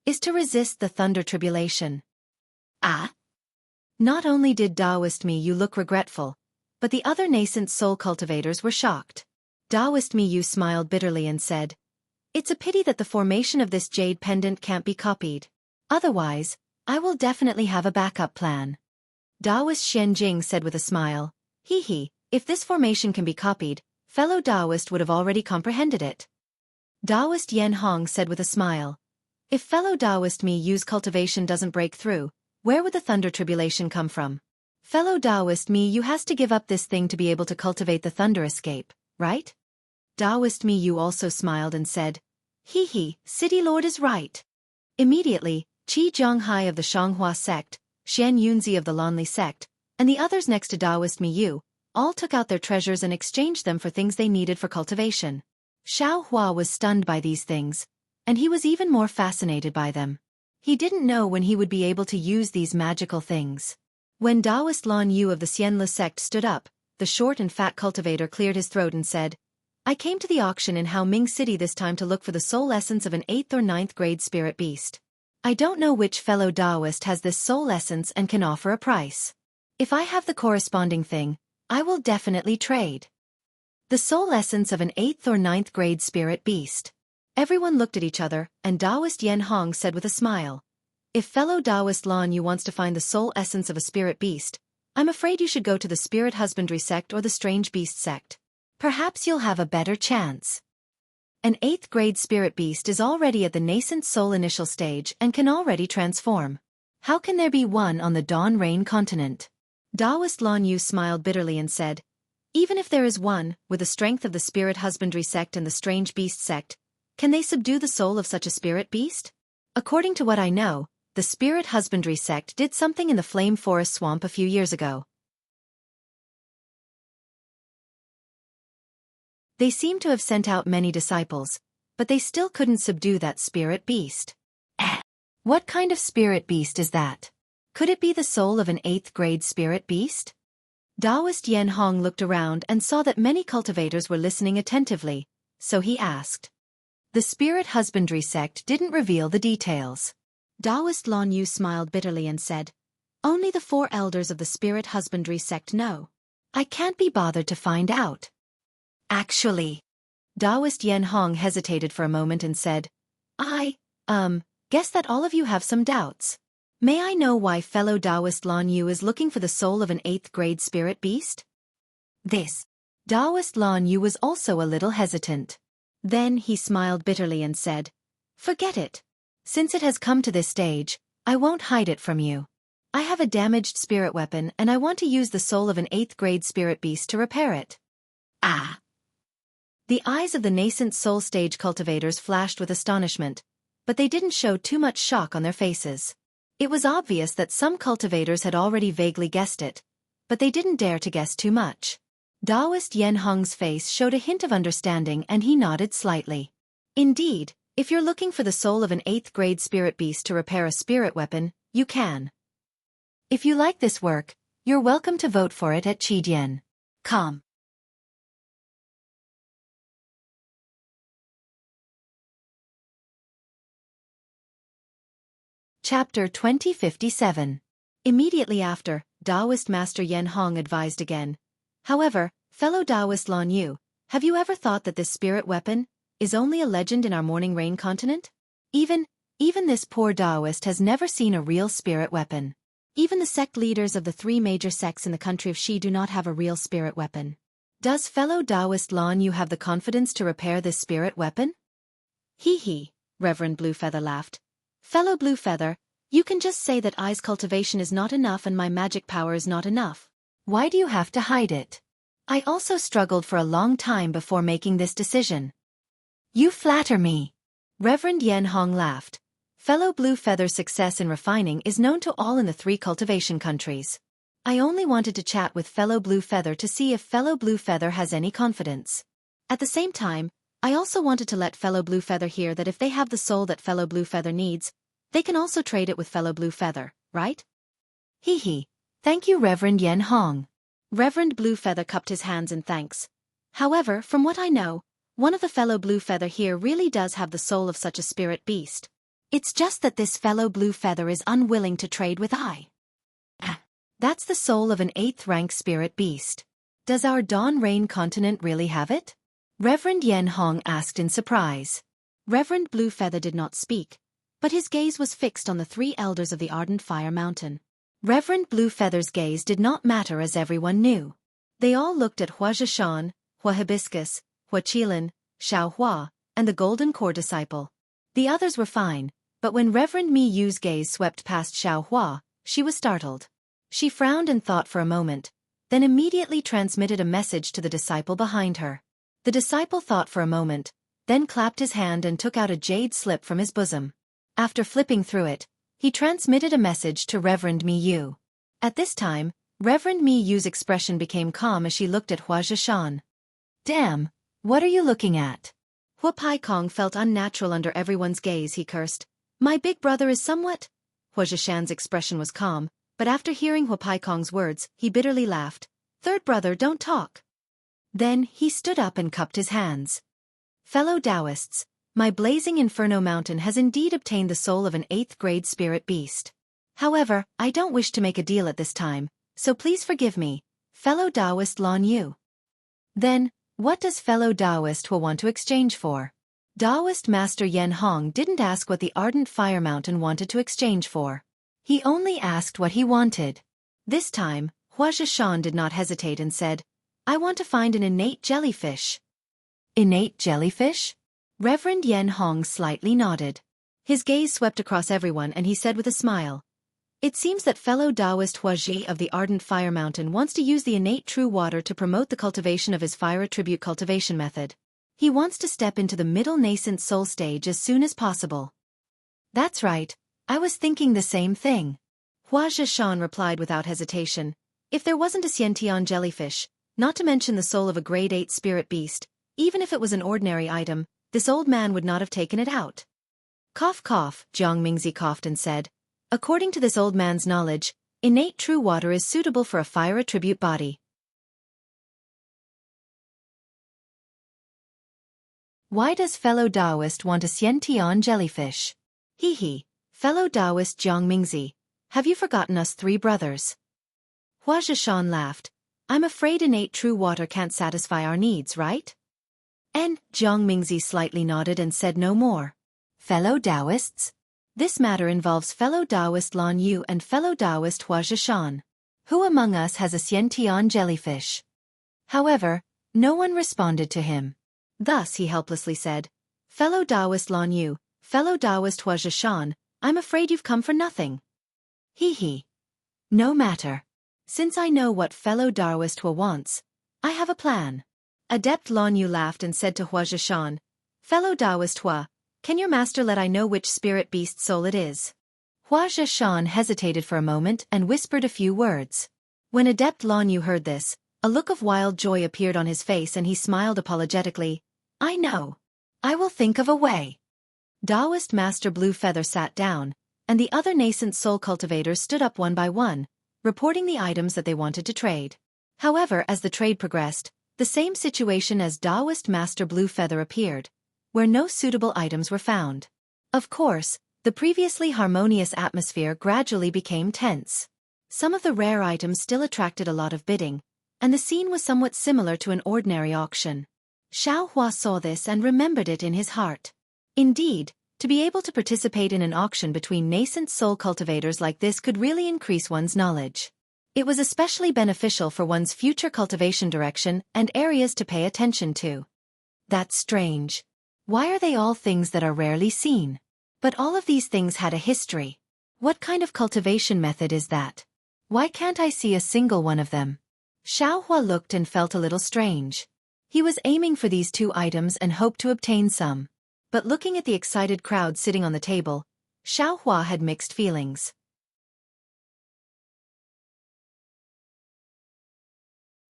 is to resist the thunder tribulation. Not only did Taoist Miyu look regretful, but the other nascent soul cultivators were shocked. Taoist Miyu smiled bitterly and said, it's a pity that the formation of this jade pendant can't be copied. Otherwise, I will definitely have a backup plan. Taoist Xianjing said with a smile, hee, if this formation can be copied, fellow Taoist would have already comprehended it. Taoist Yen Hong said with a smile, if fellow Taoist Miyu's cultivation doesn't break through, where would the thunder tribulation come from? Fellow Taoist Miyu has to give up this thing to be able to cultivate the thunder escape, right? Taoist Miyu also smiled and said, hee, City Lord is right. Immediately, Qi Jianghu of the Xianghua sect, Xian Yunzi of the Lonely sect, and the others next to Taoist Miyu, all took out their treasures and exchanged them for things they needed for cultivation. Xiao Hua was stunned by these things, and he was even more fascinated by them. He didn't know when he would be able to use these magical things. When Taoist Lan Yu of the Xianli sect stood up, the short and fat cultivator cleared his throat and said, I came to the auction in Hao Ming City this time to look for the soul essence of an 8th or 9th grade spirit beast. I don't know which fellow Taoist has this soul essence and can offer a price. If I have the corresponding thing, I will definitely trade. The soul essence of an 8th or 9th grade spirit beast. Everyone looked at each other, and Taoist Yen Hong said with a smile, if fellow Taoist Lan Yu wants to find the soul essence of a spirit beast, I'm afraid you should go to the spirit husbandry sect or the strange beast sect. Perhaps you'll have a better chance. An 8th grade spirit beast is already at the nascent soul initial stage and can already transform. How can there be one on the Dawn Rain continent? Taoist Lan Yu smiled bitterly and said, even if there is one, with the strength of the spirit husbandry sect and the strange beast sect, can they subdue the soul of such a spirit beast? According to what I know, the spirit husbandry sect did something in the Flame Forest swamp a few years ago. They seem to have sent out many disciples, but they still couldn't subdue that spirit beast. What kind of spirit beast is that? Could it be the soul of an 8th grade spirit beast? Taoist Yen Hong looked around and saw that many cultivators were listening attentively, so he asked. The spirit husbandry sect didn't reveal the details. Taoist Lan Yu smiled bitterly and said, "Only the 4 elders of the spirit husbandry sect know. I can't be bothered to find out." Actually, Taoist Yen Hong hesitated for a moment and said, I guess that all of you have some doubts. May I know why fellow Taoist Lan Yu is looking for the soul of an 8th grade spirit beast? This. Taoist Lan Yu was also a little hesitant. Then he smiled bitterly and said, "Forget it. Since it has come to this stage, I won't hide it from you. I have a damaged spirit weapon and I want to use the soul of an 8th grade spirit beast to repair it." Ah! The eyes of the nascent soul stage cultivators flashed with astonishment, but they didn't show too much shock on their faces. It was obvious that some cultivators had already vaguely guessed it, but they didn't dare to guess too much. Taoist Yen Hong's face showed a hint of understanding and he nodded slightly. Indeed, if you're looking for the soul of an 8th grade spirit beast to repair a spirit weapon, you can. If you like this work, you're welcome to vote for it at Qidien.com. Chapter 2057. Immediately after, Taoist Master Yen Hong advised again. However, fellow Taoist Lan Yu, have you ever thought that this spirit weapon is only a legend in our Morning Rain continent? Even this poor Taoist has never seen a real spirit weapon. Even the sect leaders of the 3 major sects in the country of Xi do not have a real spirit weapon. Does fellow Taoist Lan Yu have the confidence to repair this spirit weapon? Hee, Reverend Bluefeather laughed. Fellow Bluefeather, you can just say that I's cultivation is not enough and my magic power is not enough. Why do you have to hide it? I also struggled for a long time before making this decision. You flatter me. Reverend Yen Hong laughed. Fellow Bluefeather's success in refining is known to all in the 3 cultivation countries. I only wanted to chat with fellow Bluefeather to see if fellow Bluefeather has any confidence. At the same time, I also wanted to let fellow Bluefeather hear that if they have the soul that fellow Bluefeather needs, they can also trade it with fellow Bluefeather, right? Hee. Thank you, Reverend Yen Hong. Reverend Bluefeather cupped his hands in thanks. However, from what I know, one of the fellow Bluefeather here really does have the soul of such a spirit beast. It's just that this fellow Bluefeather is unwilling to trade with I. That's the soul of an 8th rank spirit beast. Does our Dawn Rain continent really have it? Reverend Yen Hong asked in surprise. Reverend Bluefeather did not speak, but his gaze was fixed on the 3 elders of the Ardent Fire Mountain. Reverend Bluefeather's gaze did not matter as everyone knew. They all looked at Hua Zhishan, Hua Hibiscus, Hua Qilin, Xiao Hua, and the Golden Core disciple. The others were fine, but when Reverend Mi Yu's gaze swept past Xiao Hua, she was startled. She frowned and thought for a moment, then immediately transmitted a message to the disciple behind her. The disciple thought for a moment, then clapped his hand and took out a jade slip from his bosom. After flipping through it, he transmitted a message to Reverend Mi Yu. At this time, Reverend Mi Yu's expression became calm as she looked at Hua Zhishan. Damn, what are you looking at? Hua Paikong felt unnatural under everyone's gaze. He cursed. My big brother is somewhat... Hua Zhishan's expression was calm, but after hearing Hua Paikong's words, he bitterly laughed. Third brother, don't talk. Then he stood up and cupped his hands. Fellow Taoists, my blazing Inferno Mountain has indeed obtained the soul of an 8th grade spirit beast. However, I don't wish to make a deal at this time, so please forgive me, fellow Taoist Lan Yu. Then, what does fellow Taoist Hua want to exchange for? Taoist Master Yen Hong didn't ask what the Ardent Fire Mountain wanted to exchange for. He only asked what he wanted. This time, Hua Zhishan did not hesitate and said, I want to find an innate jellyfish. Innate jellyfish? Reverend Yen Hong slightly nodded. His gaze swept across everyone and he said with a smile, It seems that fellow Taoist Hua Zhi of the Ardent Fire Mountain wants to use the innate true water to promote the cultivation of his fire attribute cultivation method. He wants to step into the middle nascent soul stage as soon as possible. That's right, I was thinking the same thing. Hua Zhishan replied without hesitation. If there wasn't a Xiantian jellyfish, not to mention the soul of a grade 8 spirit beast, even if it was an ordinary item, this old man would not have taken it out. Cough cough, Jiang Mingzi coughed and said, According to this old man's knowledge, innate true water is suitable for a fire attribute body. Why does fellow Taoist want a Xiantian jellyfish? Hee. Fellow Taoist Jiang Mingzi, have you forgotten us three brothers? Hua Zhishan laughed. I'm afraid innate true water can't satisfy our needs, right? And Jiang Mingzi slightly nodded and said no more. Fellow Taoists? This matter involves fellow Taoist Lan Yu and fellow Taoist Hua Zhishan. Who among us has a Xiantian jellyfish? However, no one responded to him. Thus he helplessly said, Fellow Taoist Lan Yu, fellow Taoist Hua Zhishan, I'm afraid you've come for nothing. He. No matter. Since I know what fellow Taoist Hua wants, I have a plan. Adept Lan Yu laughed and said to Hua Zhishan, Fellow Taoist Hua, can your master let I know which spirit beast soul it is? Hua Zhishan hesitated for a moment and whispered a few words. When Adept Lan Yu heard this, a look of wild joy appeared on his face and he smiled apologetically. I know. I will think of a way. Taoist Master Blue Feather sat down, and the other nascent soul cultivators stood up one by one, reporting the items that they wanted to trade. However, as the trade progressed, the same situation as Taoist Master Blue Feather appeared, where no suitable items were found. Of course, the previously harmonious atmosphere gradually became tense. Some of the rare items still attracted a lot of bidding, and the scene was somewhat similar to an ordinary auction. Xiao Hua saw this and remembered it in his heart. Indeed, to be able to participate in an auction between nascent soul cultivators like this could really increase one's knowledge. It was especially beneficial for one's future cultivation direction and areas to pay attention to. That's strange. Why are they all things that are rarely seen? But all of these things had a history. What kind of cultivation method is that? Why can't I see a single one of them? Xiao Hua looked and felt a little strange. He was aiming for these two items and hoped to obtain some. But looking at the excited crowd sitting on the table, Xiao Hua had mixed feelings.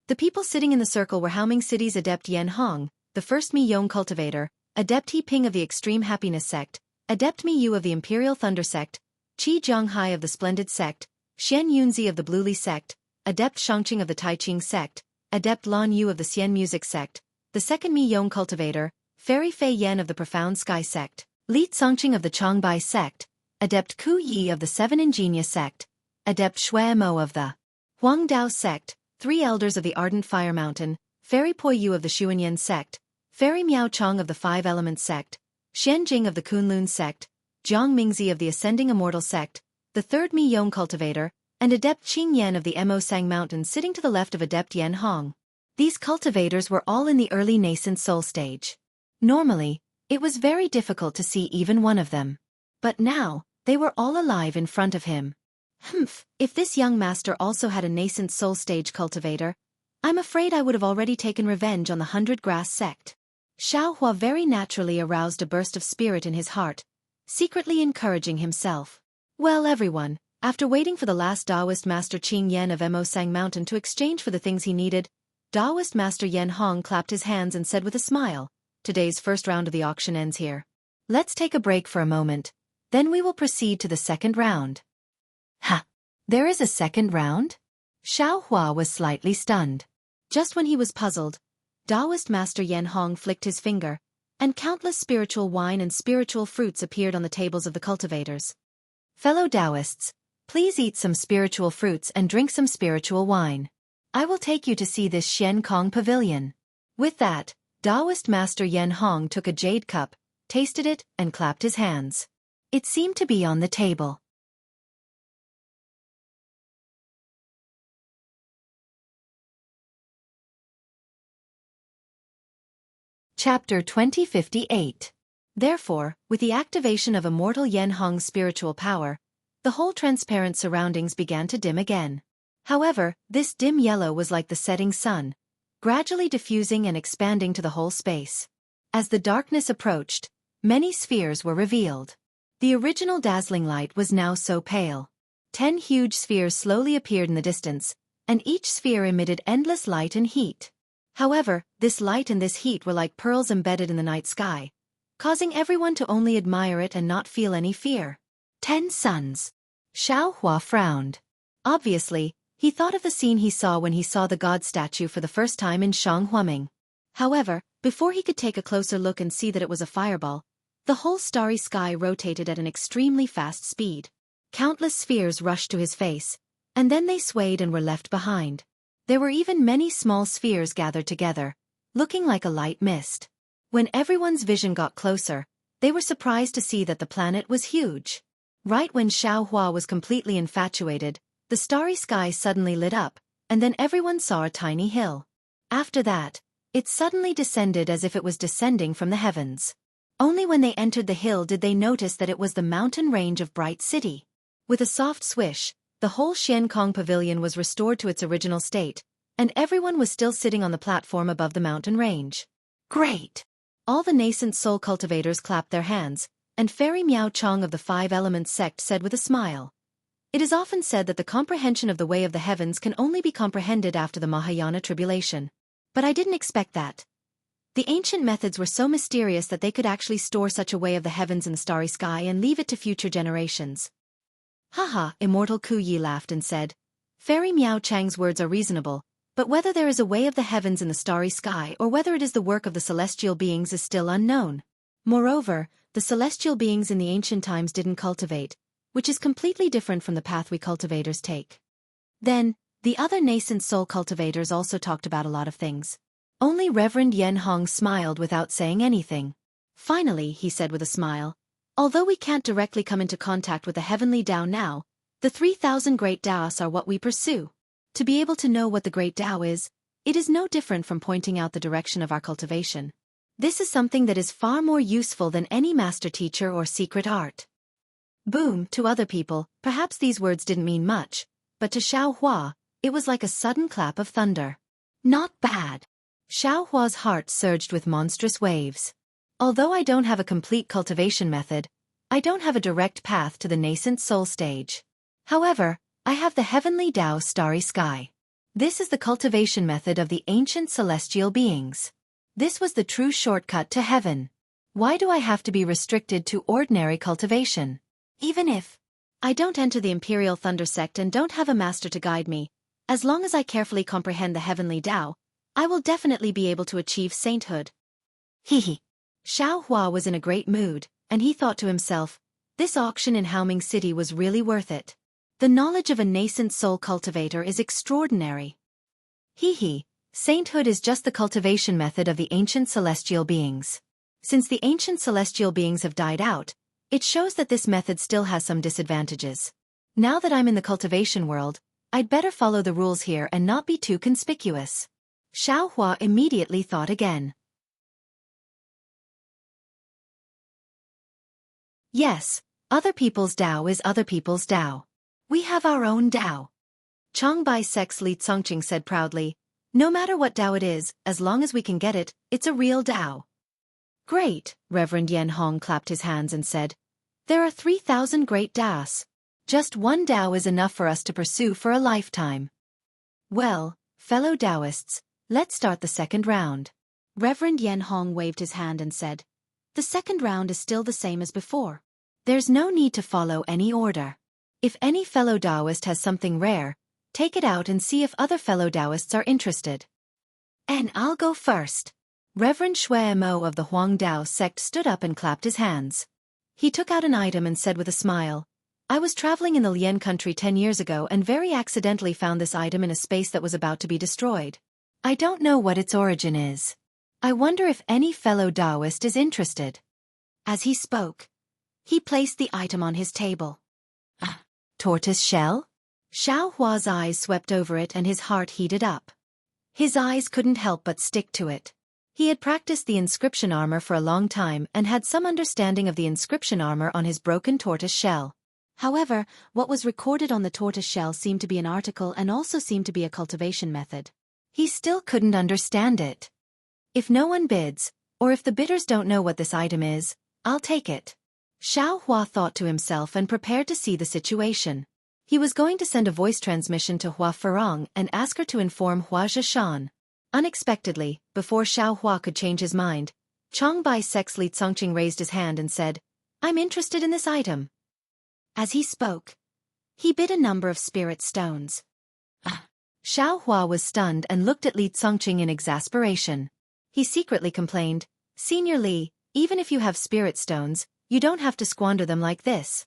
The people sitting in the circle were Haoming City's Adept Yan Hong, the first Mi Yong cultivator, Adept He Ping of the Extreme Happiness sect, Adept Mi Yu of the Imperial Thunder sect, Qi Jianghai of the Splendid sect, Xian Yunzi of the Blue Li sect, Adept Shangqing of the Tai Ching sect, Adept Lan Yu of the Xian Music sect, the second Mi Yong cultivator, Fairy Fei Yan of the Profound Sky sect, Li Tsongqing of the Changbai sect, Adept Ku Yi of the Seven Ingenious sect, Adept Shui Mo of the Huang Dao sect, three elders of the Ardent Fire Mountain, Fairy Po Yu of the Xuanyan sect, Fairy Miao Chong of the Five Elements sect, Xian Jing of the Kunlun sect, Jiang Mingzi of the Ascending Immortal sect, the third Mi Yong cultivator, and Adept Qing Yan of the Mo Sang Mountain sitting to the left of Adept Yan Hong. These cultivators were all in the early nascent soul stage. Normally, it was very difficult to see even one of them. But now, they were all alive in front of him. If this young master also had a nascent soul stage cultivator, I'm afraid I would have already taken revenge on the 100 Grass sect. Xiao Hua very naturally aroused a burst of spirit in his heart, secretly encouraging himself. Well everyone, after waiting for the last Taoist Master Qing Yan of Mo Sang Mountain to exchange for the things he needed, Taoist Master Yan Hong clapped his hands and said with a smile, today's first round of the auction ends here. Let's take a break for a moment, then we will proceed to the second round. Ha! There is a second round? Xiao Hua was slightly stunned. Just when he was puzzled, Taoist Master Yan Hong flicked his finger, and countless spiritual wine and spiritual fruits appeared on the tables of the cultivators. Fellow Taoists, please eat some spiritual fruits and drink some spiritual wine. I will take you to see this Shen Kong pavilion. With that, Taoist Master Yan Hong took a jade cup, tasted it, and clapped his hands. It seemed to be on the table. Chapter 2058. Therefore, with the activation of Immortal Yan Hong's spiritual power, the whole transparent surroundings began to dim again. However, this dim yellow was like the setting sun, gradually diffusing and expanding to the whole space. As the darkness approached, many spheres were revealed. The original dazzling light was now so pale. 10 huge spheres slowly appeared in the distance, and each sphere emitted endless light and heat. However, this light and this heat were like pearls embedded in the night sky, causing everyone to only admire it and not feel any fear. 10 suns. Xiao Hua frowned. Obviously, he thought of the scene he saw when he saw the god statue for the first time in Shanghuaming. However, before he could take a closer look and see that it was a fireball, The whole starry sky rotated at an extremely fast speed. Countless spheres rushed to his face, and then they swayed and were left behind. There were even many small spheres gathered together, looking like a light mist. When everyone's vision got closer, they were surprised to see that the planet was huge. Right when Xiao Hua was completely infatuated, the starry sky suddenly lit up, and then everyone saw a tiny hill. After that, it suddenly descended as if it was descending from the heavens. Only when they entered the hill did they notice that it was the mountain range of Bright City. With a soft swish, the whole Xiankong pavilion was restored to its original state, and everyone was still sitting on the platform above the mountain range. Great! All the nascent soul cultivators clapped their hands, and Fairy Miao Chong of the Five Elements sect said with a smile. It is often said that the comprehension of the way of the heavens can only be comprehended after the Mahayana tribulation. But I didn't expect that. The ancient methods were so mysterious that they could actually store such a way of the heavens in the starry sky and leave it to future generations. Haha, Immortal Ku Yi laughed and said, Fairy Miao Chang's words are reasonable, but whether there is a way of the heavens in the starry sky or whether it is the work of the celestial beings is still unknown. Moreover, the celestial beings in the ancient times didn't cultivate, which is completely different from the path we cultivators take. Then, the other nascent soul cultivators also talked about a lot of things. Only Reverend Yen Hong smiled without saying anything. Finally, he said with a smile, although we can't directly come into contact with the heavenly Tao now, the 3,000 great Taos are what we pursue. To be able to know what the great Tao is, it is no different from pointing out the direction of our cultivation. This is something that is far more useful than any master teacher or secret art. Boom, to other people, perhaps these words didn't mean much, but to Xiao Hua, it was like a sudden clap of thunder. Not bad. Xiao Hua's heart surged with monstrous waves. Although I don't have a complete cultivation method, I don't have a direct path to the nascent soul stage. However, I have the heavenly Tao starry sky. This is the cultivation method of the ancient celestial beings. This was the true shortcut to heaven. Why do I have to be restricted to ordinary cultivation? Even if I don't enter the Imperial Thunder sect and don't have a master to guide me, as long as I carefully comprehend the heavenly Tao, I will definitely be able to achieve sainthood. Hehe. Xiao Hua was in a great mood, and he thought to himself, this auction in Haoming City was really worth it. The knowledge of a nascent soul cultivator is extraordinary. Hehe. Sainthood is just the cultivation method of the ancient celestial beings. Since the ancient celestial beings have died out, it shows that this method still has some disadvantages. Now that I'm in the cultivation world, I'd better follow the rules here and not be too conspicuous. Xiao Hua immediately thought again. Yes, other people's Tao is other people's Tao. We have our own Tao. Changbai Sec's Li Congqing said proudly, no matter what Tao it is, as long as we can get it, it's a real Tao. Great, Reverend Yen Hong clapped his hands and said, there are 3,000 great Taos. Just one Tao is enough for us to pursue for a lifetime. Well, fellow Taoists, let's start the second round. Reverend Yen Hong waved his hand and said, the second round is still the same as before. There's no need to follow any order. If any fellow Taoist has something rare, take it out and see if other fellow Taoists are interested. And I'll go first. Reverend Shui Mo of the Huang Dao sect stood up and clapped his hands. He took out an item and said with a smile, I was traveling in the Lian country 10 years ago and very accidentally found this item in a space that was about to be destroyed. I don't know what its origin is. I wonder if any fellow Taoist is interested. As he spoke, he placed the item on his table. Tortoise shell? Xiao Hua's eyes swept over it and his heart heated up. His eyes couldn't help but stick to it. He had practiced the inscription armor for a long time and had some understanding of the inscription armor on his broken tortoise shell. However, what was recorded on the tortoise shell seemed to be an article and also seemed to be a cultivation method. He still couldn't understand it. If no one bids, or if the bidders don't know what this item is, I'll take it. Xiao Hua thought to himself and prepared to see the situation. He was going to send a voice transmission to Hua Ferong and ask her to inform Hua Zhishan. Unexpectedly, before Xiao Hua could change his mind, Changbai Sec's Li Congqing raised his hand and said, I'm interested in this item. As he spoke, he bid a number of spirit stones. Xiao Hua was stunned and looked at Li Congqing in exasperation. He secretly complained, Senior Li, even if you have spirit stones, you don't have to squander them like this.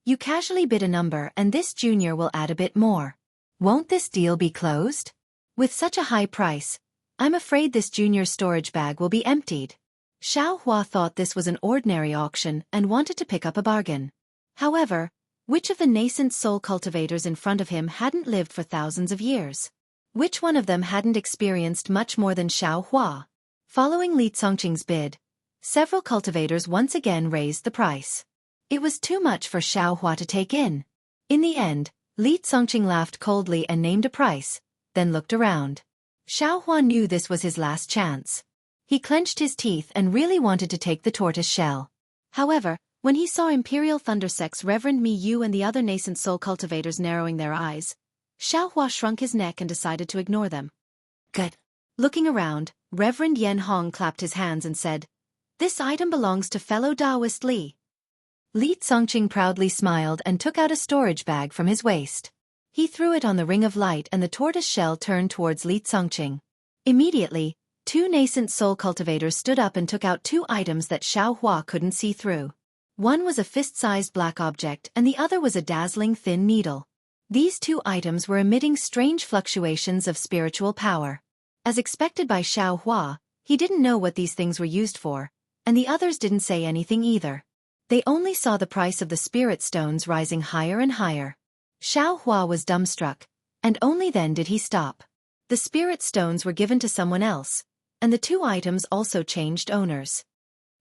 You casually bid a number and this junior will add a bit more. Won't this deal be closed? With such a high price, I'm afraid this junior's storage bag will be emptied. Xianxia thought this was an ordinary auction and wanted to pick up a bargain. However, which of the nascent soul cultivators in front of him hadn't lived for thousands of years? Which one of them hadn't experienced much more than Xianxia? Following Li Congqing's bid, several cultivators once again raised the price. It was too much for Xianxia to take in. In the end, Li Congqing laughed coldly and named a price, then looked around. Xianxia knew this was his last chance. He clenched his teeth and really wanted to take the tortoise shell. However, when he saw Imperial Thundersex Reverend Mi Yu and the other nascent soul cultivators narrowing their eyes, Xianxia shrunk his neck and decided to ignore them. Good. Looking around, Reverend Yan Hong clapped his hands and said, "This item belongs to fellow Taoist Li." Li Congqing proudly smiled and took out a storage bag from his waist. He threw it on the ring of light and the tortoise shell turned towards Li Congqing. Immediately, two nascent soul cultivators stood up and took out two items that Xianxia couldn't see through. One was a fist-sized black object and the other was a dazzling thin needle. These two items were emitting strange fluctuations of spiritual power. As expected by Xianxia, he didn't know what these things were used for, and the others didn't say anything either. They only saw the price of the spirit stones rising higher and higher. Xianxia was dumbstruck, and only then did he stop. The spirit stones were given to someone else, and the two items also changed owners.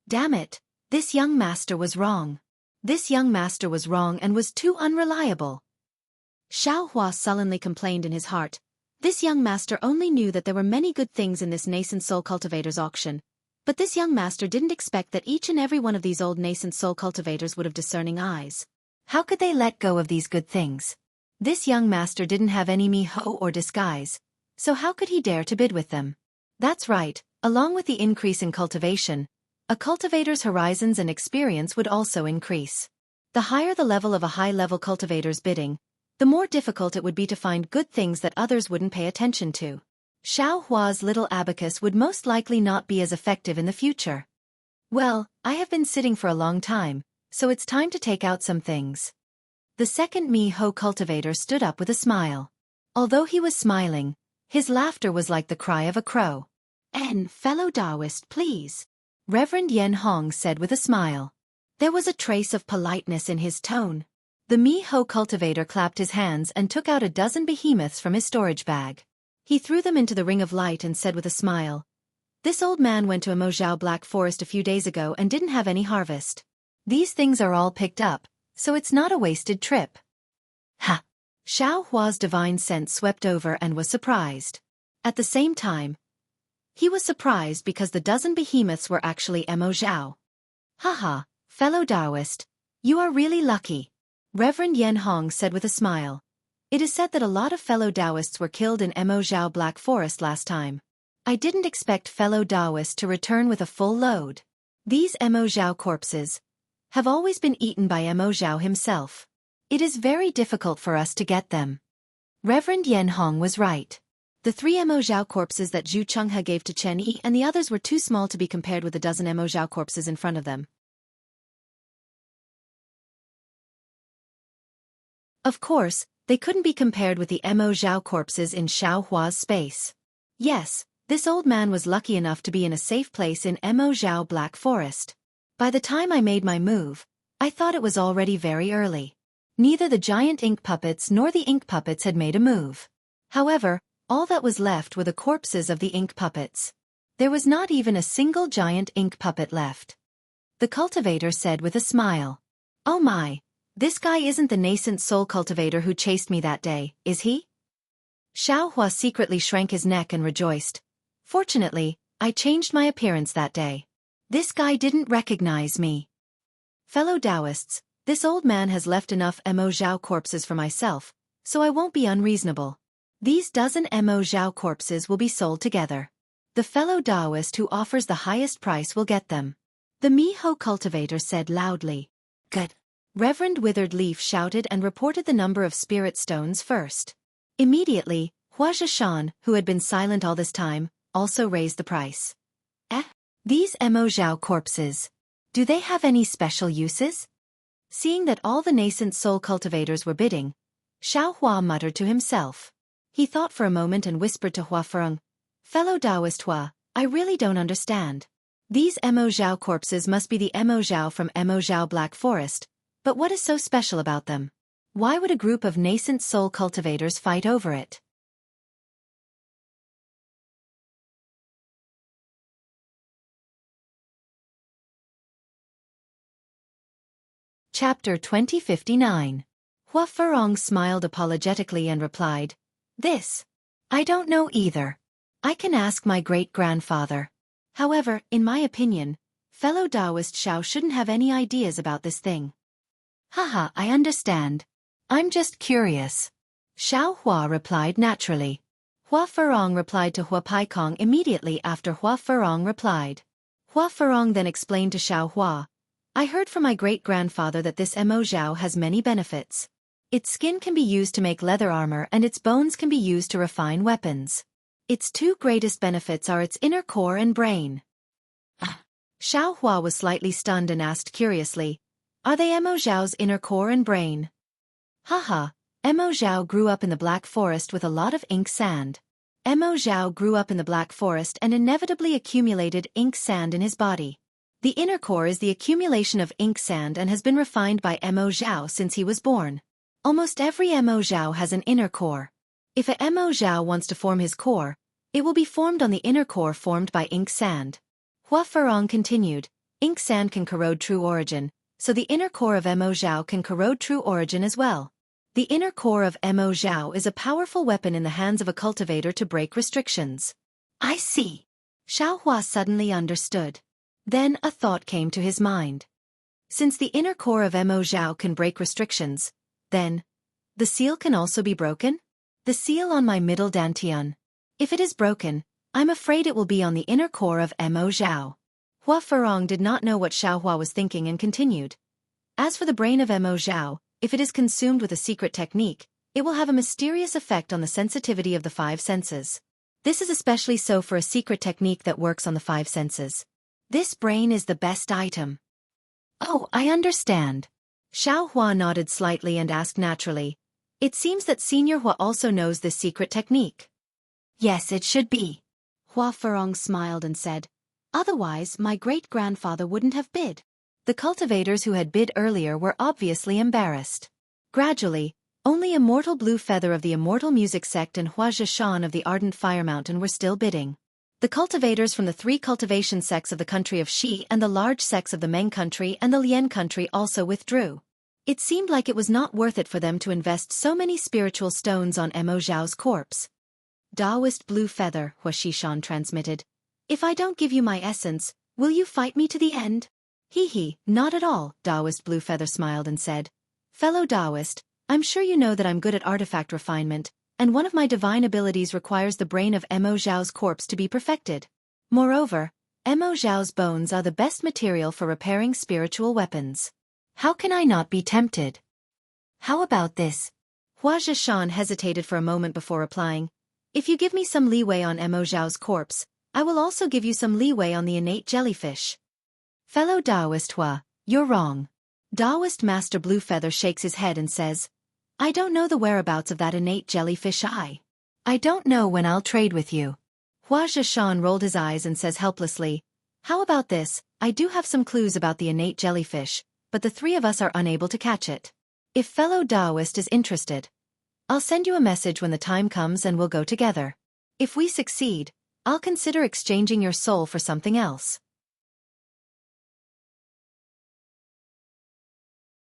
Damn it, this young master was wrong. This young master was wrong and was too unreliable. Xianxia sullenly complained in his heart. This young master only knew that there were many good things in this nascent soul cultivator's auction, but this young master didn't expect that each and every one of these old nascent soul cultivators would have discerning eyes. How could they let go of these good things? This young master didn't have any miho or disguise, so how could he dare to bid with them? That's right, along with the increase in cultivation, a cultivator's horizons and experience would also increase. The higher the level of a high-level cultivator's bidding, the more difficult it would be to find good things that others wouldn't pay attention to. Xiaohua's little abacus would most likely not be as effective in the future. Well, I have been sitting for a long time, so it's time to take out some things. The second Mi-Ho cultivator stood up with a smile. Although he was smiling, his laughter was like the cry of a crow. Fellow Taoist, please," Reverend Yan Hong said with a smile. There was a trace of politeness in his tone. The Mi-Ho cultivator clapped his hands and took out a dozen behemoths from his storage bag. He threw them into the ring of light and said with a smile, "This old man went to a Mozhao Black Forest a few days ago and didn't have any harvest. These things are all picked up, so it's not a wasted trip." Ha! Xiaohua's divine sense swept over and was surprised. At the same time, he was surprised because the dozen behemoths were actually Mozhao. "Haha, fellow Taoist, you are really lucky," Reverend Yan Hong said with a smile. "It is said that a lot of fellow Taoists were killed in Mozhao Black Forest last time. I didn't expect fellow Taoists to return with a full load. These Mozhao corpses have always been eaten by Mozhao himself. It is very difficult for us to get them." Reverend Yan Hong was right. The 3 Mozhao corpses that Zhu Chenghe gave to Chen Yi and the others were too small to be compared with the dozen Mozhao corpses in front of them. Of course, they couldn't be compared with the Mozhao corpses in Xiaohua's space. Yes, this old man was lucky enough to be in a safe place in Mozhao Black Forest. By the time I made my move, I thought it was already very early. Neither the giant ink puppets nor the ink puppets had made a move. However, all that was left were the corpses of the ink puppets. There was not even a single giant ink puppet left. The cultivator said with a smile, "Oh my, this guy isn't the nascent soul cultivator who chased me that day, is he?" Xiaohua secretly shrank his neck and rejoiced. "Fortunately, I changed my appearance that day. This guy didn't recognize me." Fellow Taoists, this old man has left enough Mozhao corpses for myself, so I won't be unreasonable. These dozen Mozhao corpses will be sold together. The fellow Taoist who offers the highest price will get them." The Mi-Ho cultivator said loudly. "Good." Reverend Withered Leaf shouted and reported the number of spirit stones first. Immediately, Hua Zhishan, who had been silent all this time, also raised the price. These Mo Zhao corpses. Do they have any special uses? Seeing that all the nascent soul cultivators were bidding, Xiao Hua muttered to himself. He thought for a moment and whispered to Hua Feng, "Fellow Taoist Hua, I really don't understand. These Mo Zhao corpses must be the Mo Zhao from Mo Zhao Black Forest, but what is so special about them? Why would a group of nascent soul cultivators fight over it?" Chapter 2059. Hua Feng smiled apologetically and replied, "This. I don't know either. I can ask my great-grandfather. However, in my opinion, fellow Taoist Xiao shouldn't have any ideas about this thing." "Haha, I understand. I'm just curious." Xiao Hua replied naturally. Hua Feng replied to Hua Paikong immediately after Hua Feng replied. Hua Feng then explained to Xiao Hua, "I heard from my great-grandfather that this Mo Zhao has many benefits. Its skin can be used to make leather armor and its bones can be used to refine weapons. Its two greatest benefits are its inner core and brain." Xiao Hua was slightly stunned and asked curiously, "Are they Mo Zhao's inner core and brain?" "Haha, Mo Zhao grew up in the Black Forest with a lot of ink sand. Mo Zhao grew up in the Black Forest and inevitably accumulated ink sand in his body. The inner core is the accumulation of ink sand and has been refined by Mo Zhao since he was born. Almost every Mo Zhao has an inner core. If a Mo Zhao wants to form his core, it will be formed on the inner core formed by ink sand." Hua Feng continued, "Ink sand can corrode true origin, so the inner core of Mo Zhao can corrode true origin as well. The inner core of Mo Zhao is a powerful weapon in the hands of a cultivator to break restrictions." "I see." Xiao Hua suddenly understood. Then a thought came to his mind. Since the inner core of Mo Zhao can break restrictions, then the seal can also be broken? The seal on my middle dantian. If it is broken, I'm afraid it will be on the inner core of Mo Zhao. Hua Feng did not know what Xiao Hua was thinking and continued. "As for the brain of Mo Zhao, if it is consumed with a secret technique, it will have a mysterious effect on the sensitivity of the five senses. This is especially so for a secret technique that works on the five senses. This brain is the best item." "Oh, I understand." Xiao Hua nodded slightly and asked naturally, "It seems that Senior Hua also knows this secret technique." "Yes, it should be." Hua Feng smiled and said, "Otherwise my great-grandfather wouldn't have bid." The cultivators who had bid earlier were obviously embarrassed. Gradually, only Immortal Blue Feather of the Immortal Music Sect and Hua Zhishan of the Ardent Fire Mountain were still bidding. The cultivators from the three cultivation sects of the country of Xi and the large sects of the Meng country and the Lian country also withdrew. It seemed like it was not worth it for them to invest so many spiritual stones on Mo Zhao's corpse. "Taoist Blue Feather," Hua Zhishan transmitted. "If I don't give you my essence, will you fight me to the end?" "Hee, not at all," Taoist Blue Feather smiled and said. "Fellow Taoist, I'm sure you know that I'm good at artifact refinement, and one of my divine abilities requires the brain of Mo Zhao's corpse to be perfected. Moreover, Mo Zhao's bones are the best material for repairing spiritual weapons. How can I not be tempted?" "How about this?" Hua Zhishan hesitated for a moment before replying. "If you give me some leeway on Mo Zhao's corpse, I will also give you some leeway on the innate jellyfish." "Fellow Taoist Hua, you're wrong." Taoist Master Blue Feather shakes his head and says, "I don't know the whereabouts of that innate jellyfish I don't know when I'll trade with you." Hua Zhishan rolled his eyes and says helplessly, "How about this? I do have some clues about the innate jellyfish, but the three of us are unable to catch it. If fellow Taoist is interested, I'll send you a message when the time comes and we'll go together. If we succeed, I'll consider exchanging your soul for something else."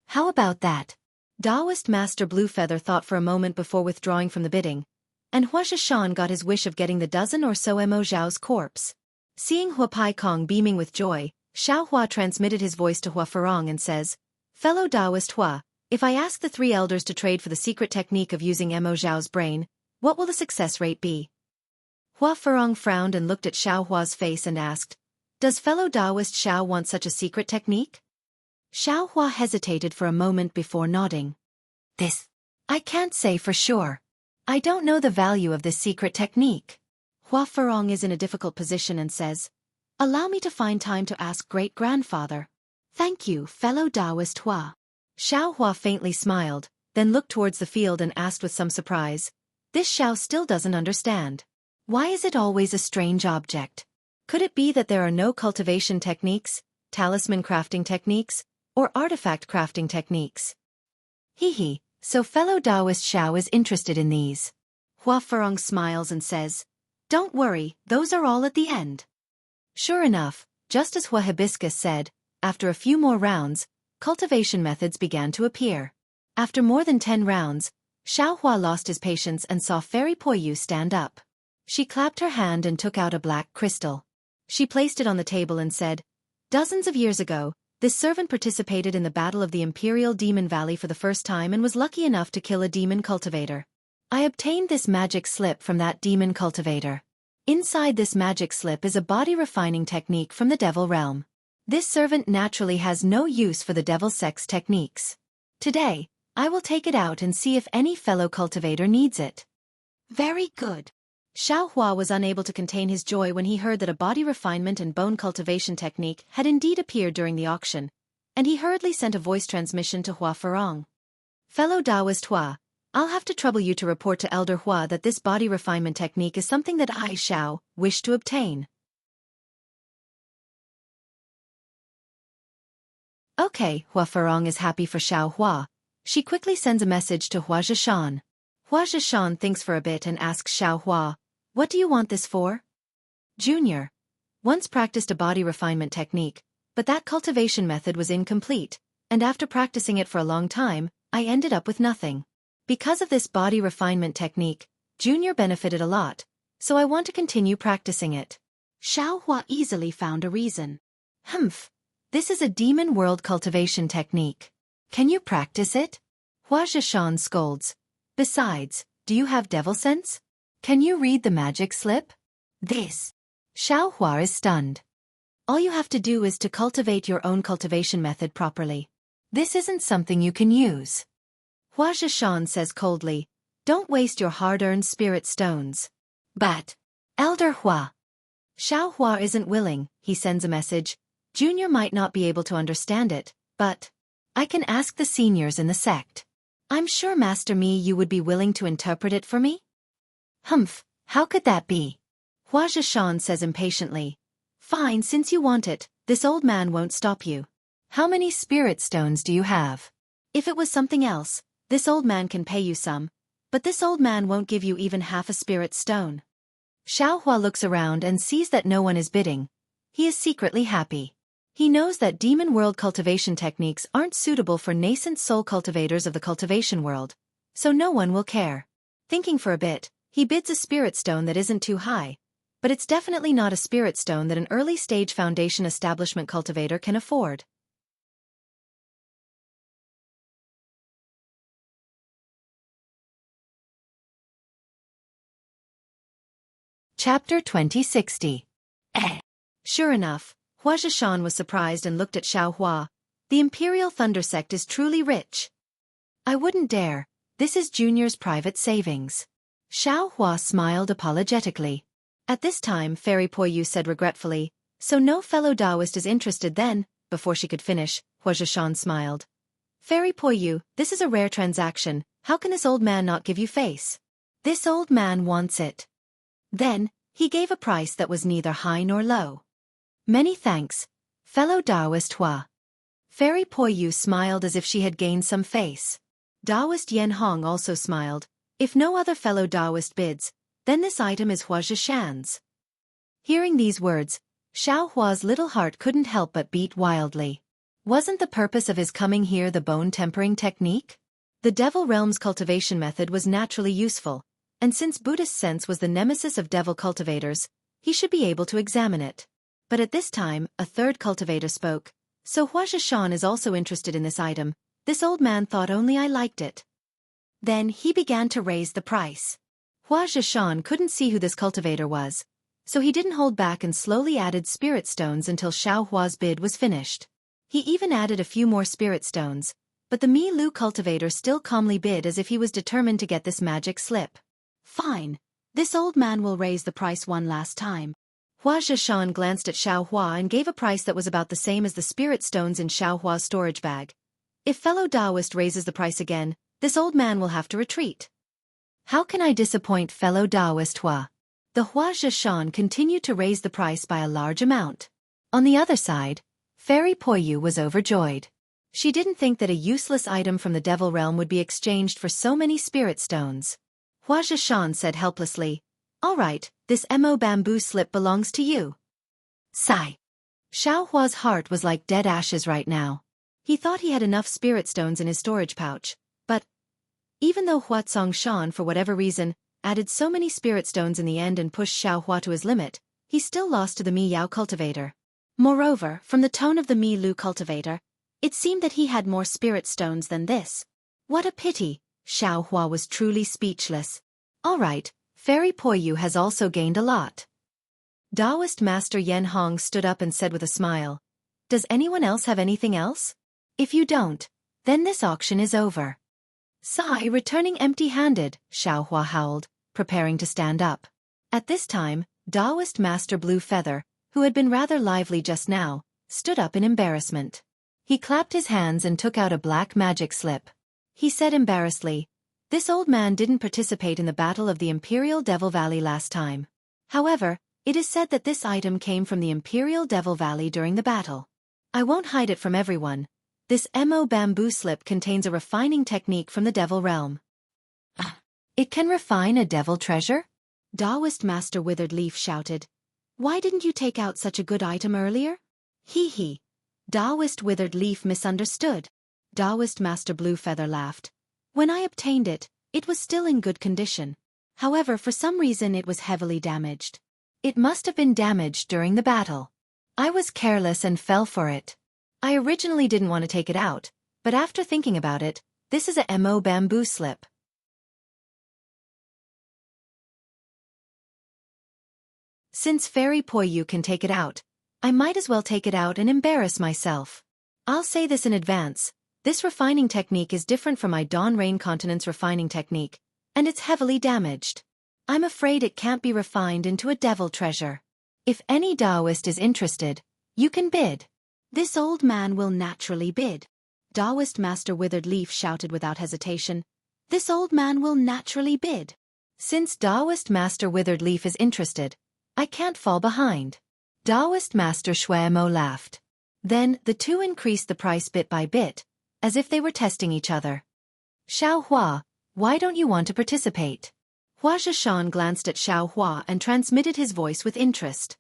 "How about that?" Taoist Master Blue Feather thought for a moment before withdrawing from the bidding, and Hua Zhishan got his wish of getting the dozen or so Mo Zhao's corpse. Seeing Hua Paikong beaming with joy, Xiao Hua transmitted his voice to Hua Feng and says, "Fellow Taoist Hua, if I ask the three elders to trade for the secret technique of using Mo Zhao's brain, what will the success rate be?" Hua Feng frowned and looked at Xiao Hua's face and asked, "Does fellow Taoist Xiao want such a secret technique?" Xiao Hua hesitated for a moment before nodding. "This, I can't say for sure. I don't know the value of this secret technique." Hua Furong is in a difficult position and says, "Allow me to find time to ask great-grandfather." "Thank you, fellow Taoist Hua." Xiao Hua faintly smiled, then looked towards the field and asked with some surprise, "This Xiao still doesn't understand. Why is it always a strange object? Could it be that there are no cultivation techniques, talisman crafting techniques, or artifact crafting techniques?" Hee, so fellow Taoist Xiao is interested in these. Hua Furong smiles and says, "Don't worry, those are all at the end." Sure enough, just as Hua Hibiscus said, after a few more rounds, cultivation methods began to appear. After more than 10 rounds, Xiao Hua lost his patience and saw Fairy Poyu stand up. She clapped her hand and took out a black crystal. She placed it on the table and said, "Dozens of years ago, this servant participated in the Battle of the Imperial Demon Valley for the first time and was lucky enough to kill a demon cultivator. I obtained this magic slip from that demon cultivator. Inside this magic slip is a body refining technique from the devil realm. This servant naturally has no use for the devil sex techniques. Today, I will take it out and see if any fellow cultivator needs it." "Very good." Xiao Hua was unable to contain his joy when he heard that a body refinement and bone cultivation technique had indeed appeared during the auction, and he hurriedly sent a voice transmission to Hua Furong. "Fellow Taoist Hua, I'll have to trouble you to report to Elder Hua that this body refinement technique is something that I, Xiao, wish to obtain." Okay, Hua Furong is happy for Xiao Hua. She quickly sends a message to Hua Zhishan. Hua Zhishan thinks for a bit and asks Xiao Hua, "What do you want this for?" "Junior. Once practiced a body refinement technique, but that cultivation method was incomplete, and after practicing it for a long time, I ended up with nothing. Because of this body refinement technique, Junior benefited a lot, so I want to continue practicing it." Xiao Hua easily found a reason. This is a demon world cultivation technique. Can you practice it?" Hua Zhishan scolds. "Besides, do you have devil sense? Can you read the magic slip?" "This." Xiao Hua is stunned. "All you have to do is to cultivate your own cultivation method properly. This isn't something you can use." Hua Zhishan says coldly, "Don't waste your hard-earned spirit stones." "But, Elder Hua." Xiao Hua isn't willing. He sends a message. "Junior might not be able to understand it, but I can ask the seniors in the sect. I'm sure Master Mi you would be willing to interpret it for me?" How could that be?" Hua Zhishan says impatiently. "Fine, since you want it, this old man won't stop you. How many spirit stones do you have? If it was something else, this old man can pay you some, but this old man won't give you even half a spirit stone." Xiao Hua looks around and sees that no one is bidding. He is secretly happy. He knows that demon world cultivation techniques aren't suitable for nascent soul cultivators of the cultivation world, so no one will care. Thinking for a bit, he bids a spirit stone that isn't too high, but it's definitely not a spirit stone that an early-stage foundation establishment cultivator can afford. Chapter 2060. Sure enough, Hua Zhishan was surprised and looked at Xiao Hua. "The Imperial Thunder Sect is truly rich." "I wouldn't dare. This is Junior's private savings." Xiao Hua smiled apologetically. At this time Fairy Poyu said regretfully, "So no fellow Taoist is interested then?" Before she could finish, Hua Zhishan smiled. "Fairy Poyu, this is a rare transaction. How can this old man not give you face? This old man wants it." Then, he gave a price that was neither high nor low. "Many thanks, fellow Taoist Hua." Fairy Poyu smiled as if she had gained some face. Taoist Yen Hong also smiled. If no other fellow Taoist bids, then this item is Hua Zhishan's. Hearing these words, Xiao Hua's little heart couldn't help but beat wildly. Wasn't the purpose of his coming here the bone tempering technique? The Devil Realm's cultivation method was naturally useful, and since Buddhist sense was the nemesis of devil cultivators, he should be able to examine it. But at this time, a third cultivator spoke. "So Hua Zhishan is also interested in this item. This old man thought only I liked it." Then he began to raise the price. Hua Zhishan couldn't see who this cultivator was, so he didn't hold back and slowly added spirit stones until Xiao Hua's bid was finished. He even added a few more spirit stones, but the Mi Lu cultivator still calmly bid as if he was determined to get this magic slip. "Fine. This old man will raise the price one last time. Hua Zhishan glanced at Xiao Hua and gave a price that was about the same as the spirit stones in Xiao Hua's storage bag. If fellow Taoist raises the price again, this old man will have to retreat. How can I disappoint fellow Taoist Hua? The Hua Zhishan continued to raise the price by a large amount. On the other side, Fairy Poyu was overjoyed. She didn't think that a useless item from the Devil Realm would be exchanged for so many spirit stones. Hua Zhishan said helplessly, "All right, this Mo bamboo slip belongs to you." Sigh. Xiao Hua's heart was like dead ashes right now. He thought he had enough spirit stones in his storage pouch, but even though Hua Zhongshan, for whatever reason, added so many spirit stones in the end and pushed Xiao Hua to his limit, he still lost to the Mi Yao cultivator. Moreover, from the tone of the Mi Lu cultivator, it seemed that he had more spirit stones than this. What a pity! Xiao Hua was truly speechless. All right, Fairy Poyu has also gained a lot. Taoist Master Yen Hong stood up and said with a smile, "Does anyone else have anything else? If you don't, then this auction is over." Sigh, returning empty-handed, Xiao Hua howled, preparing to stand up. At this time, Taoist Master Blue Feather, who had been rather lively just now, stood up in embarrassment. He clapped his hands and took out a black magic slip. He said embarrassedly, "This old man didn't participate in the Battle of the Imperial Devil Valley last time. However, it is said that this item came from the Imperial Devil Valley during the battle. I won't hide it from everyone. This Mo bamboo slip contains a refining technique from the Devil Realm." "It can refine a devil treasure?" Taoist Master Withered Leaf shouted. "Why didn't you take out such a good item earlier?" "Hee hee." Taoist Withered Leaf misunderstood. Taoist Master Blue Feather laughed. "When I obtained it, it was still in good condition. However, for some reason it was heavily damaged. It must have been damaged during the battle. I was careless and fell for it. I originally didn't want to take it out, but after thinking about it, this is a Mo bamboo slip. Since Fairy Poyu can take it out, I might as well take it out and embarrass myself. I'll say this in advance, this refining technique is different from my Dawn Rain Continent's refining technique, and it's heavily damaged. I'm afraid it can't be refined into a devil treasure. If any Taoist is interested, you can bid." "This old man will naturally bid." Taoist Master Withered Leaf shouted without hesitation. "This old man will naturally bid. Since Taoist Master Withered Leaf is interested, I can't fall behind." Taoist Master Shui Mo laughed. Then the two increased the price bit by bit, as if they were testing each other. "Xiao Hua, why don't you want to participate?" Hua Zhishan glanced at Xiao Hua and transmitted his voice with interest.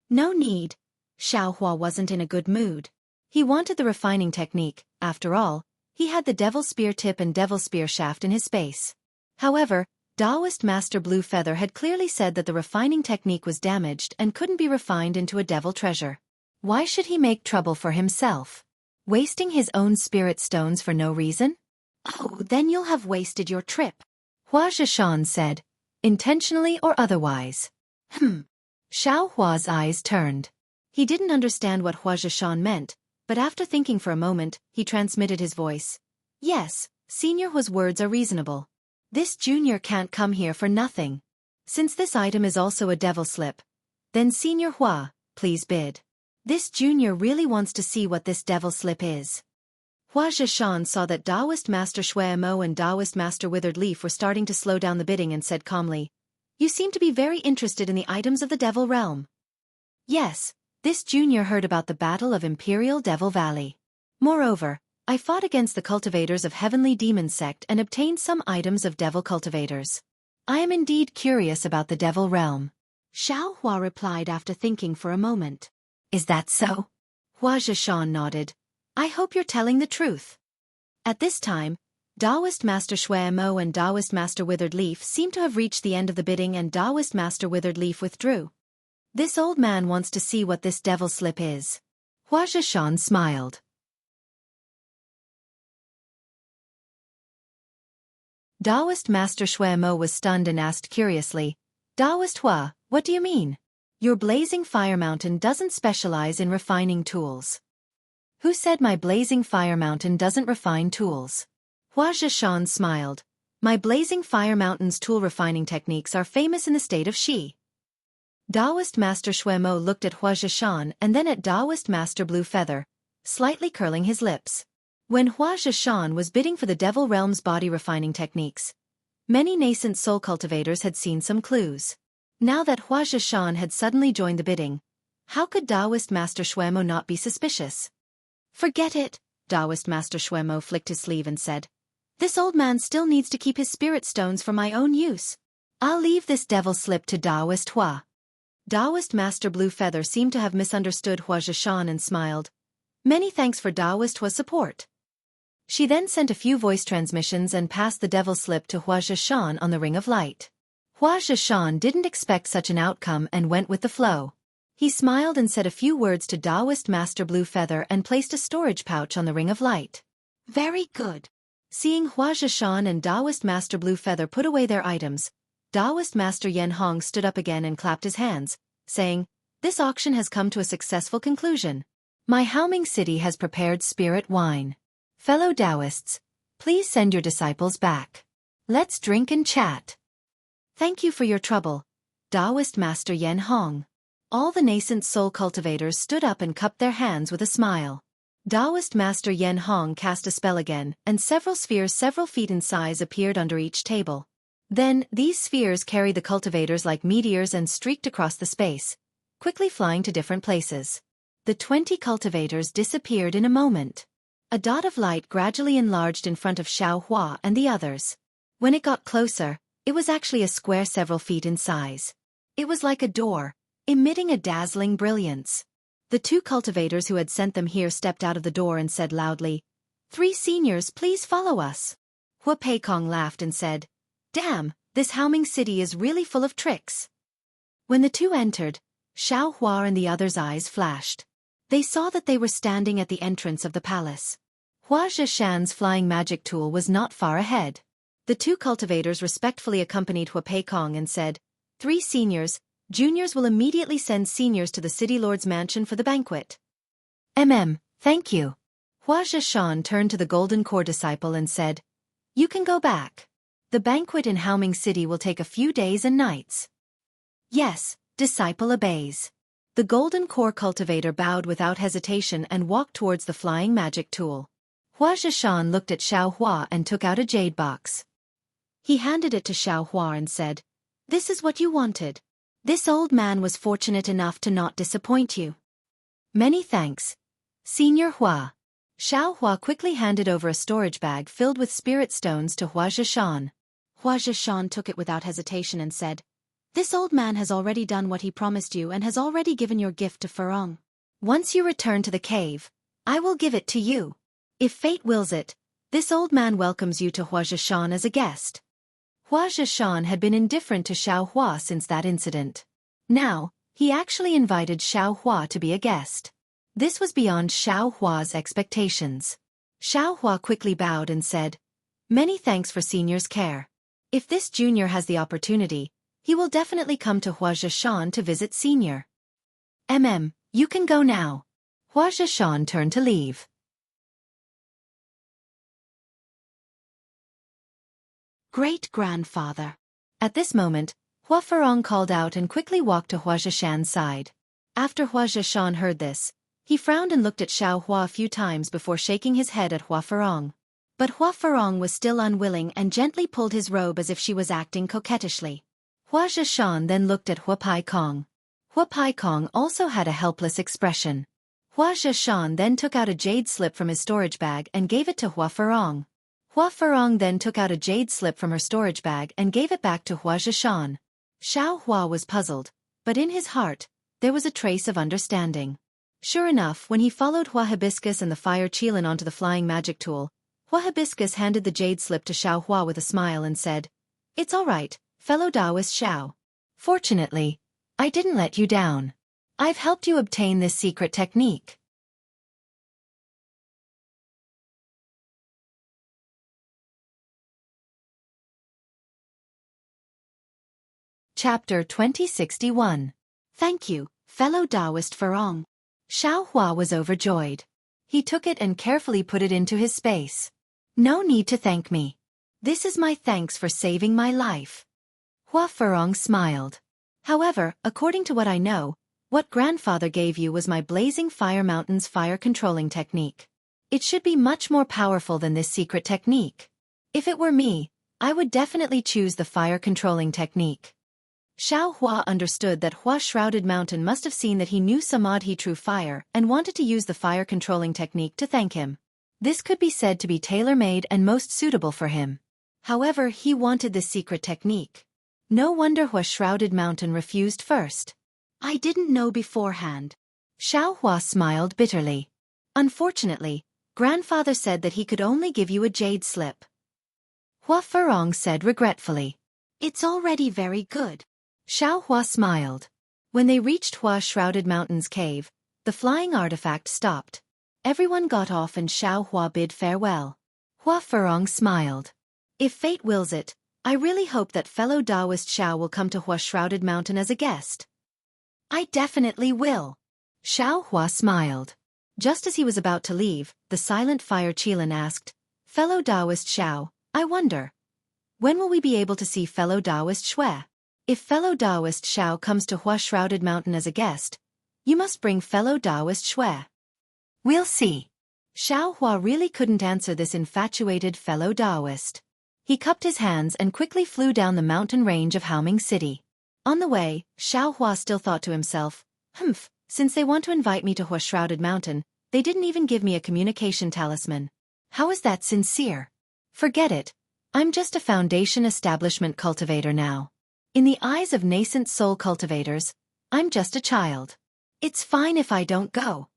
"No need." Xiao Hua wasn't in a good mood. He wanted the refining technique, after all, he had the Devil Spear tip and Devil Spear shaft in his space. However, Taoist Master Blue Feather had clearly said that the refining technique was damaged and couldn't be refined into a devil treasure. Why should he make trouble for himself? Wasting his own spirit stones for no reason? "Oh, then you'll have wasted your trip," Hua Zhishan said, intentionally or otherwise. Xiao Hua's eyes turned. He didn't understand what Hua Zhishan meant, but after thinking for a moment, he transmitted his voice. "Yes, Senior Hua's words are reasonable. This junior can't come here for nothing. Since this item is also a devil slip, then Senior Hua, please bid. This junior really wants to see what this devil slip is." Hua Zhishan saw that Taoist Master Shui Mo and Taoist Master Withered Leaf were starting to slow down the bidding and said calmly, "You seem to be very interested in the items of the Devil Realm." "Yes, this junior heard about the Battle of Imperial Devil Valley. Moreover, I fought against the cultivators of Heavenly Demon Sect and obtained some items of Devil cultivators. I am indeed curious about the Devil Realm." Xiao Hua replied after thinking for a moment. "Is that so?" Hua Zhishan nodded. "I hope you're telling the truth." At this time, Taoist Master Shui Mo and Taoist Master Withered Leaf seemed to have reached the end of the bidding and Taoist Master Withered Leaf withdrew. "This old man wants to see what this devil slip is." Hua Zhishan smiled. Taoist Master Shui Mo was stunned and asked curiously, "Taoist Hua, what do you mean? Your Blazing Fire Mountain doesn't specialize in refining tools." "Who said my Blazing Fire Mountain doesn't refine tools?" Hua Zhishan smiled. My blazing fire mountain's tool refining techniques are famous in the state of Xi. Taoist Master Shuemo looked at Hua Zhishan and then at Taoist Master Blue Feather, slightly curling his lips. When Hua Zhishan was bidding for the Devil Realm's body refining techniques, many nascent soul cultivators had seen some clues. Now that Hua Zhishan had suddenly joined the bidding, how could Taoist Master Shuemo not be suspicious? Forget it, Taoist Master Shuemo flicked his sleeve and said. This old man still needs to keep his spirit stones for my own use. I'll leave this devil slip to Taoist Hua. Taoist Master Blue Feather seemed to have misunderstood Hua Zhishan and smiled. Many thanks for Taoist Hua's support. She then sent a few voice transmissions and passed the devil slip to Hua Zhishan on the Ring of Light. Hua Zhishan didn't expect such an outcome and went with the flow. He smiled and said a few words to Taoist Master Blue Feather and placed a storage pouch on the Ring of Light. Very good. Seeing Hua Zhishan and Taoist Master Blue Feather put away their items, Taoist Master Yan Hong stood up again and clapped his hands, saying, This auction has come to a successful conclusion. My Haoming City has prepared spirit wine. Fellow Taoists, please send your disciples back. Let's drink and chat. Thank you for your trouble, Taoist Master Yan Hong. All the nascent soul cultivators stood up and cupped their hands with a smile. Taoist Master Yan Hong cast a spell again, and several spheres several feet in size appeared under each table. Then, these spheres carried the cultivators like meteors and streaked across the space, quickly flying to different places. The 20 cultivators disappeared in a moment. A dot of light gradually enlarged in front of Xiao Hua and the others. When it got closer, it was actually a square several feet in size. It was like a door, emitting a dazzling brilliance. The 2 cultivators who had sent them here stepped out of the door and said loudly, 3 seniors, please follow us. Hua Peikong laughed and said, Damn, this Haoming City is really full of tricks. When the 2 entered, Xiao Hua and the others' eyes flashed. They saw that they were standing at the entrance of the palace. Hua Zhishan's flying magic tool was not far ahead. The 2 cultivators respectfully accompanied Hua Peikong and said, 3 seniors, juniors will immediately send seniors to the city lord's mansion for the banquet. Thank you. Hua Zhishan turned to the Golden Core disciple and said, You can go back. The banquet in Haoming City will take a few days and nights. Yes, disciple obeys. The Golden Core cultivator bowed without hesitation and walked towards the flying magic tool. Hua Zhishan looked at Xiao Hua and took out a jade box. He handed it to Xiao Hua and said, This is what you wanted. This old man was fortunate enough to not disappoint you. Many thanks, Senior Hua. Xiao Hua quickly handed over a storage bag filled with spirit stones to Hua Zhishan. Hua Zhishan took it without hesitation and said, This old man has already done what he promised you and has already given your gift to Furong. Once you return to the cave, I will give it to you. If fate wills it, this old man welcomes you to Hua Zhishan as a guest. Hua Zhishan had been indifferent to Xiao Hua since that incident. Now, he actually invited Xiao Hua to be a guest. This was beyond Xiao Hua's expectations. Xiao Hua quickly bowed and said, Many thanks for senior's care. If this junior has the opportunity, he will definitely come to Hua Zhishan to visit senior. You can go now. Hua Zhishan turned to leave. Great-grandfather. At this moment, Hua Furong called out and quickly walked to Hua Zhishan's side. After Hua Zhishan heard this, he frowned and looked at Xiao Hua a few times before shaking his head at Hua Furong. But Hua Furong was still unwilling and gently pulled his robe as if she was acting coquettishly. Hua Zhishan then looked at Hua Peikong. Hua Peikong also had a helpless expression. Hua Zhishan then took out a jade slip from his storage bag and gave it to Hua Furong. Hua Furong then took out a jade slip from her storage bag and gave it back to Hua Zhishan. Xiao Hua was puzzled, but in his heart, there was a trace of understanding. Sure enough, when he followed Hua Hibiscus and the fire Qilin onto the flying magic tool, Hua Hibiscus handed the jade slip to Xiao Hua with a smile and said, It's all right, fellow Taoist Xiao. Fortunately, I didn't let you down. I've helped you obtain this secret technique. Chapter 2061. Thank you, fellow Taoist Furong. Xiao Hua was overjoyed. He took it and carefully put it into his space. No need to thank me. This is my thanks for saving my life. Hua Furong smiled. However, according to what I know, what grandfather gave you was my Blazing Fire Mountain's fire controlling technique. It should be much more powerful than this secret technique. If it were me, I would definitely choose the fire controlling technique. Xiao Hua understood that Hua Shrouded Mountain must have seen that he knew Samadhi True Fire and wanted to use the fire controlling technique to thank him. This could be said to be tailor-made and most suitable for him. However, he wanted this secret technique. No wonder Hua Shrouded Mountain refused first. I didn't know beforehand. Xiao Hua smiled bitterly. Unfortunately, grandfather said that he could only give you a jade slip. Hua Furong said regretfully. It's already very good. Xiao Hua smiled. When they reached Hua Shrouded Mountain's cave, the flying artifact stopped. Everyone got off and Xiao Hua bid farewell. Hua Furong smiled. If fate wills it, I really hope that fellow Taoist Xiao will come to Hua Shrouded Mountain as a guest. I definitely will. Xiao Hua smiled. Just as he was about to leave, the silent fire Qilin asked, Fellow Taoist Xiao, I wonder, when will we be able to see fellow Taoist Xue? If fellow Taoist Xiao comes to Hua Shrouded Mountain as a guest, you must bring fellow Taoist Xue. We'll see. Xiao Hua really couldn't answer this infatuated fellow Taoist. He cupped his hands and quickly flew down the mountain range of Haoming City. On the way, Xiao Hua still thought to himself, since they want to invite me to Hua Shrouded Mountain, they didn't even give me a communication talisman. How is that sincere? Forget it. I'm just a foundation establishment cultivator now. In the eyes of nascent soul cultivators, I'm just a child. It's fine if I don't go.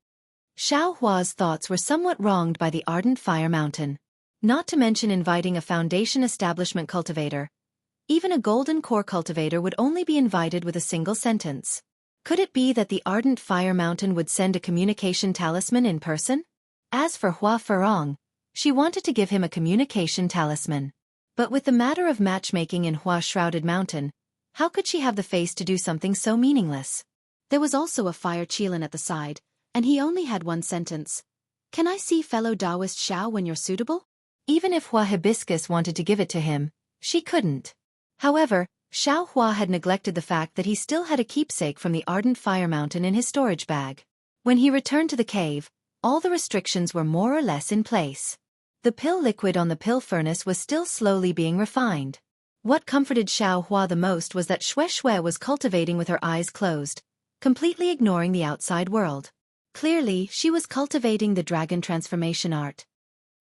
Xiao Hua's thoughts were somewhat wronged by the ardent fire mountain. Not to mention inviting a foundation establishment cultivator. Even a golden core cultivator would only be invited with a single sentence. Could it be that the ardent fire mountain would send a communication talisman in person? As for Hua Furong, she wanted to give him a communication talisman. But with the matter of matchmaking in Hua Shrouded Mountain, how could she have the face to do something so meaningless? There was also a fire Qilin at the side, and he only had one sentence. Can I see fellow Taoist Xiao when you're suitable? Even if Hua Hibiscus wanted to give it to him, she couldn't. However, Xiao Hua had neglected the fact that he still had a keepsake from the ardent fire mountain in his storage bag. When he returned to the cave, all the restrictions were more or less in place. The pill liquid on the pill furnace was still slowly being refined. What comforted Xiao Hua the most was that Xue was cultivating with her eyes closed, completely ignoring the outside world. Clearly, she was cultivating the dragon transformation art.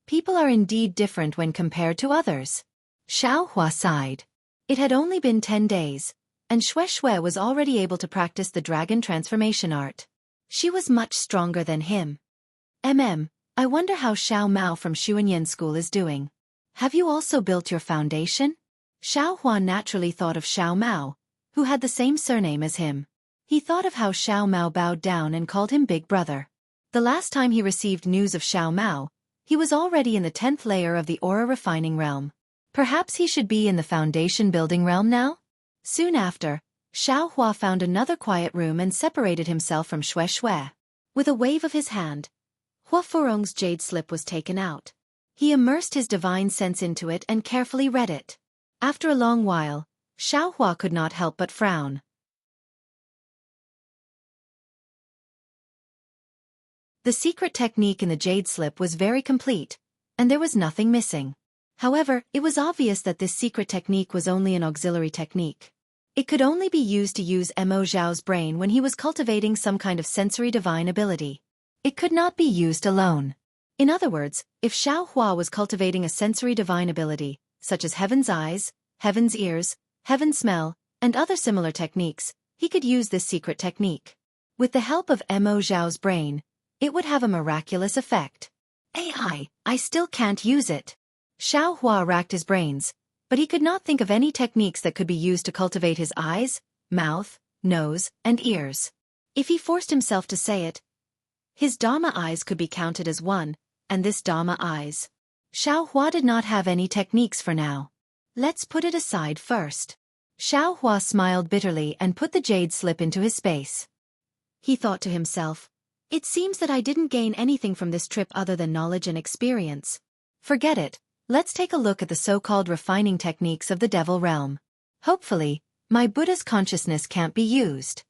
People are indeed different when compared to others. Xiao Hua sighed. It had only been 10 days, and Xue was already able to practice the dragon transformation art. She was much stronger than him. I wonder how Xiao Mao from Xuanyan School is doing. Have you also built your foundation? Xiao Hua naturally thought of Xiao Mao, who had the same surname as him. He thought of how Xiao Mao bowed down and called him Big Brother. The last time he received news of Xiao Mao, he was already in the 10th layer of the aura refining realm. Perhaps he should be in the foundation building realm now? Soon after, Xiao Hua found another quiet room and separated himself from Xue. With a wave of his hand, Hua Furong's jade slip was taken out. He immersed his divine sense into it and carefully read it. After a long while, Xiao Hua could not help but frown. The secret technique in the jade slip was very complete, and there was nothing missing. However, it was obvious that this secret technique was only an auxiliary technique. It could only be used to use Mo Zhao's brain when he was cultivating some kind of sensory divine ability. It could not be used alone. In other words, if Xiao Hua was cultivating a sensory divine ability, such as heaven's eyes, heaven's ears, heaven's smell, and other similar techniques, he could use this secret technique. With the help of Mo Zhao's brain, it would have a miraculous effect. I still can't use it. Xiao Hua racked his brains, but he could not think of any techniques that could be used to cultivate his eyes, mouth, nose, and ears. If he forced himself to say it, his Dharma eyes could be counted as one, and this Dharma eyes. Xiao Hua did not have any techniques for now. Let's put it aside first. Xiao Hua smiled bitterly and put the jade slip into his space. He thought to himself, it seems that I didn't gain anything from this trip other than knowledge and experience. Forget it, Let's take a look at the so-called refining techniques of the devil realm. Hopefully, my Buddha's consciousness can't be used.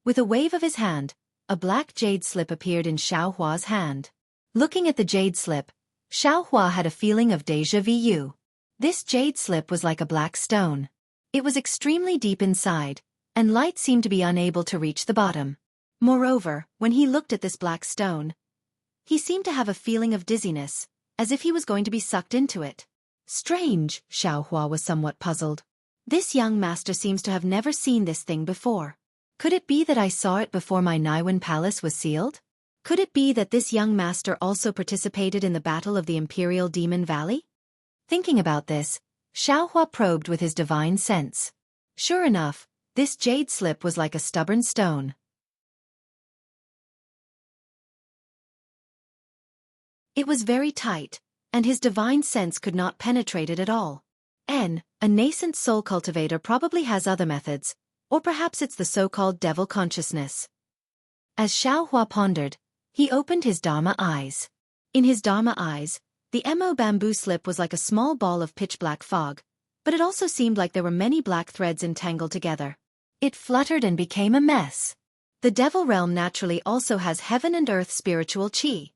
With a wave of his hand, a black jade slip appeared in Xiao Hua's hand. Looking at the jade slip, Xiao Hua had a feeling of déjà vu. This jade slip was like a black stone. It was extremely deep inside, and light seemed to be unable to reach the bottom. Moreover, when he looked at this black stone, he seemed to have a feeling of dizziness, as if he was going to be sucked into it. Strange, Xiao Hua was somewhat puzzled. This young master seems to have never seen this thing before. Could it be that I saw it before my Naiwan palace was sealed? Could it be that this young master also participated in the battle of the Imperial Demon Valley? Thinking about this, Xiao Hua probed with his divine sense. Sure enough, this jade slip was like a stubborn stone. It was very tight, and his divine sense could not penetrate it at all. A nascent soul cultivator probably has other methods, or perhaps it's the so-called devil consciousness. As Xiao Hua pondered, he opened his Dharma eyes. In his Dharma eyes, the Mo bamboo slip was like a small ball of pitch-black fog, but it also seemed like there were many black threads entangled together. It fluttered and became a mess. The devil realm naturally also has heaven and earth spiritual qi.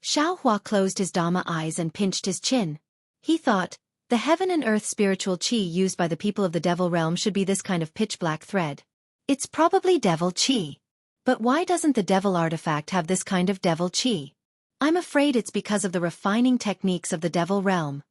Xiao Hua closed his Dharma eyes and pinched his chin. He thought, the heaven and earth spiritual qi used by the people of the devil realm should be this kind of pitch-black thread. It's probably devil qi. But why doesn't the devil artifact have this kind of devil qi? I'm afraid it's because of the refining techniques of the devil realm.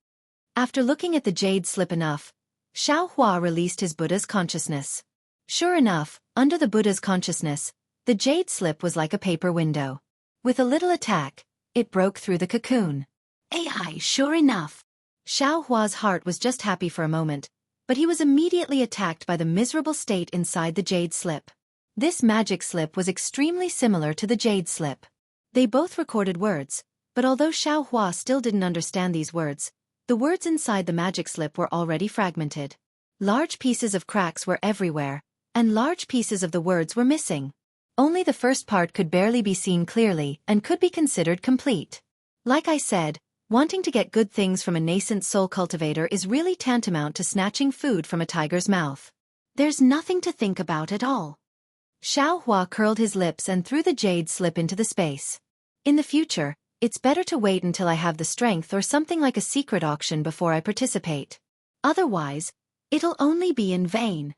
After looking at the jade slip enough, Xiao Hua released his Buddha's consciousness. Sure enough, under the Buddha's consciousness, the jade slip was like a paper window. With a little attack, it broke through the cocoon. AI, sure enough. Xiao Hua's heart was just happy for a moment, but he was immediately attacked by the miserable state inside the jade slip. This magic slip was extremely similar to the jade slip. They both recorded words, but although Xiao Hua still didn't understand these words, the words inside the magic slip were already fragmented. Large pieces of cracks were everywhere, and large pieces of the words were missing. Only the first part could barely be seen clearly and could be considered complete. Like I said, wanting to get good things from a nascent soul cultivator is really tantamount to snatching food from a tiger's mouth. There's nothing to think about at all. Xiao Hua curled his lips and threw the jade slip into the space. In the future, it's better to wait until I have the strength or something like a secret auction before I participate. Otherwise, it'll only be in vain.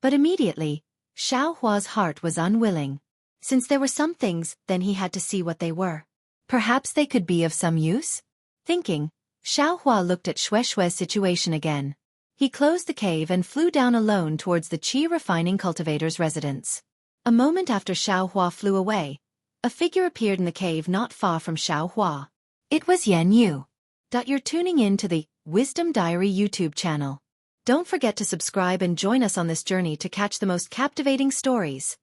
But immediately, Xiao Hua's heart was unwilling. Since there were some things, then he had to see what they were. Perhaps they could be of some use? Thinking, Xiao Hua looked at Shue's situation again. He closed the cave and flew down alone towards the Qi refining cultivator's residence. A moment after Xiao Hua flew away, a figure appeared in the cave not far from Xiao Hua. It was Yu. You're tuning in to the Wisdom Diary YouTube channel. Don't forget to subscribe and join us on this journey to catch the most captivating stories.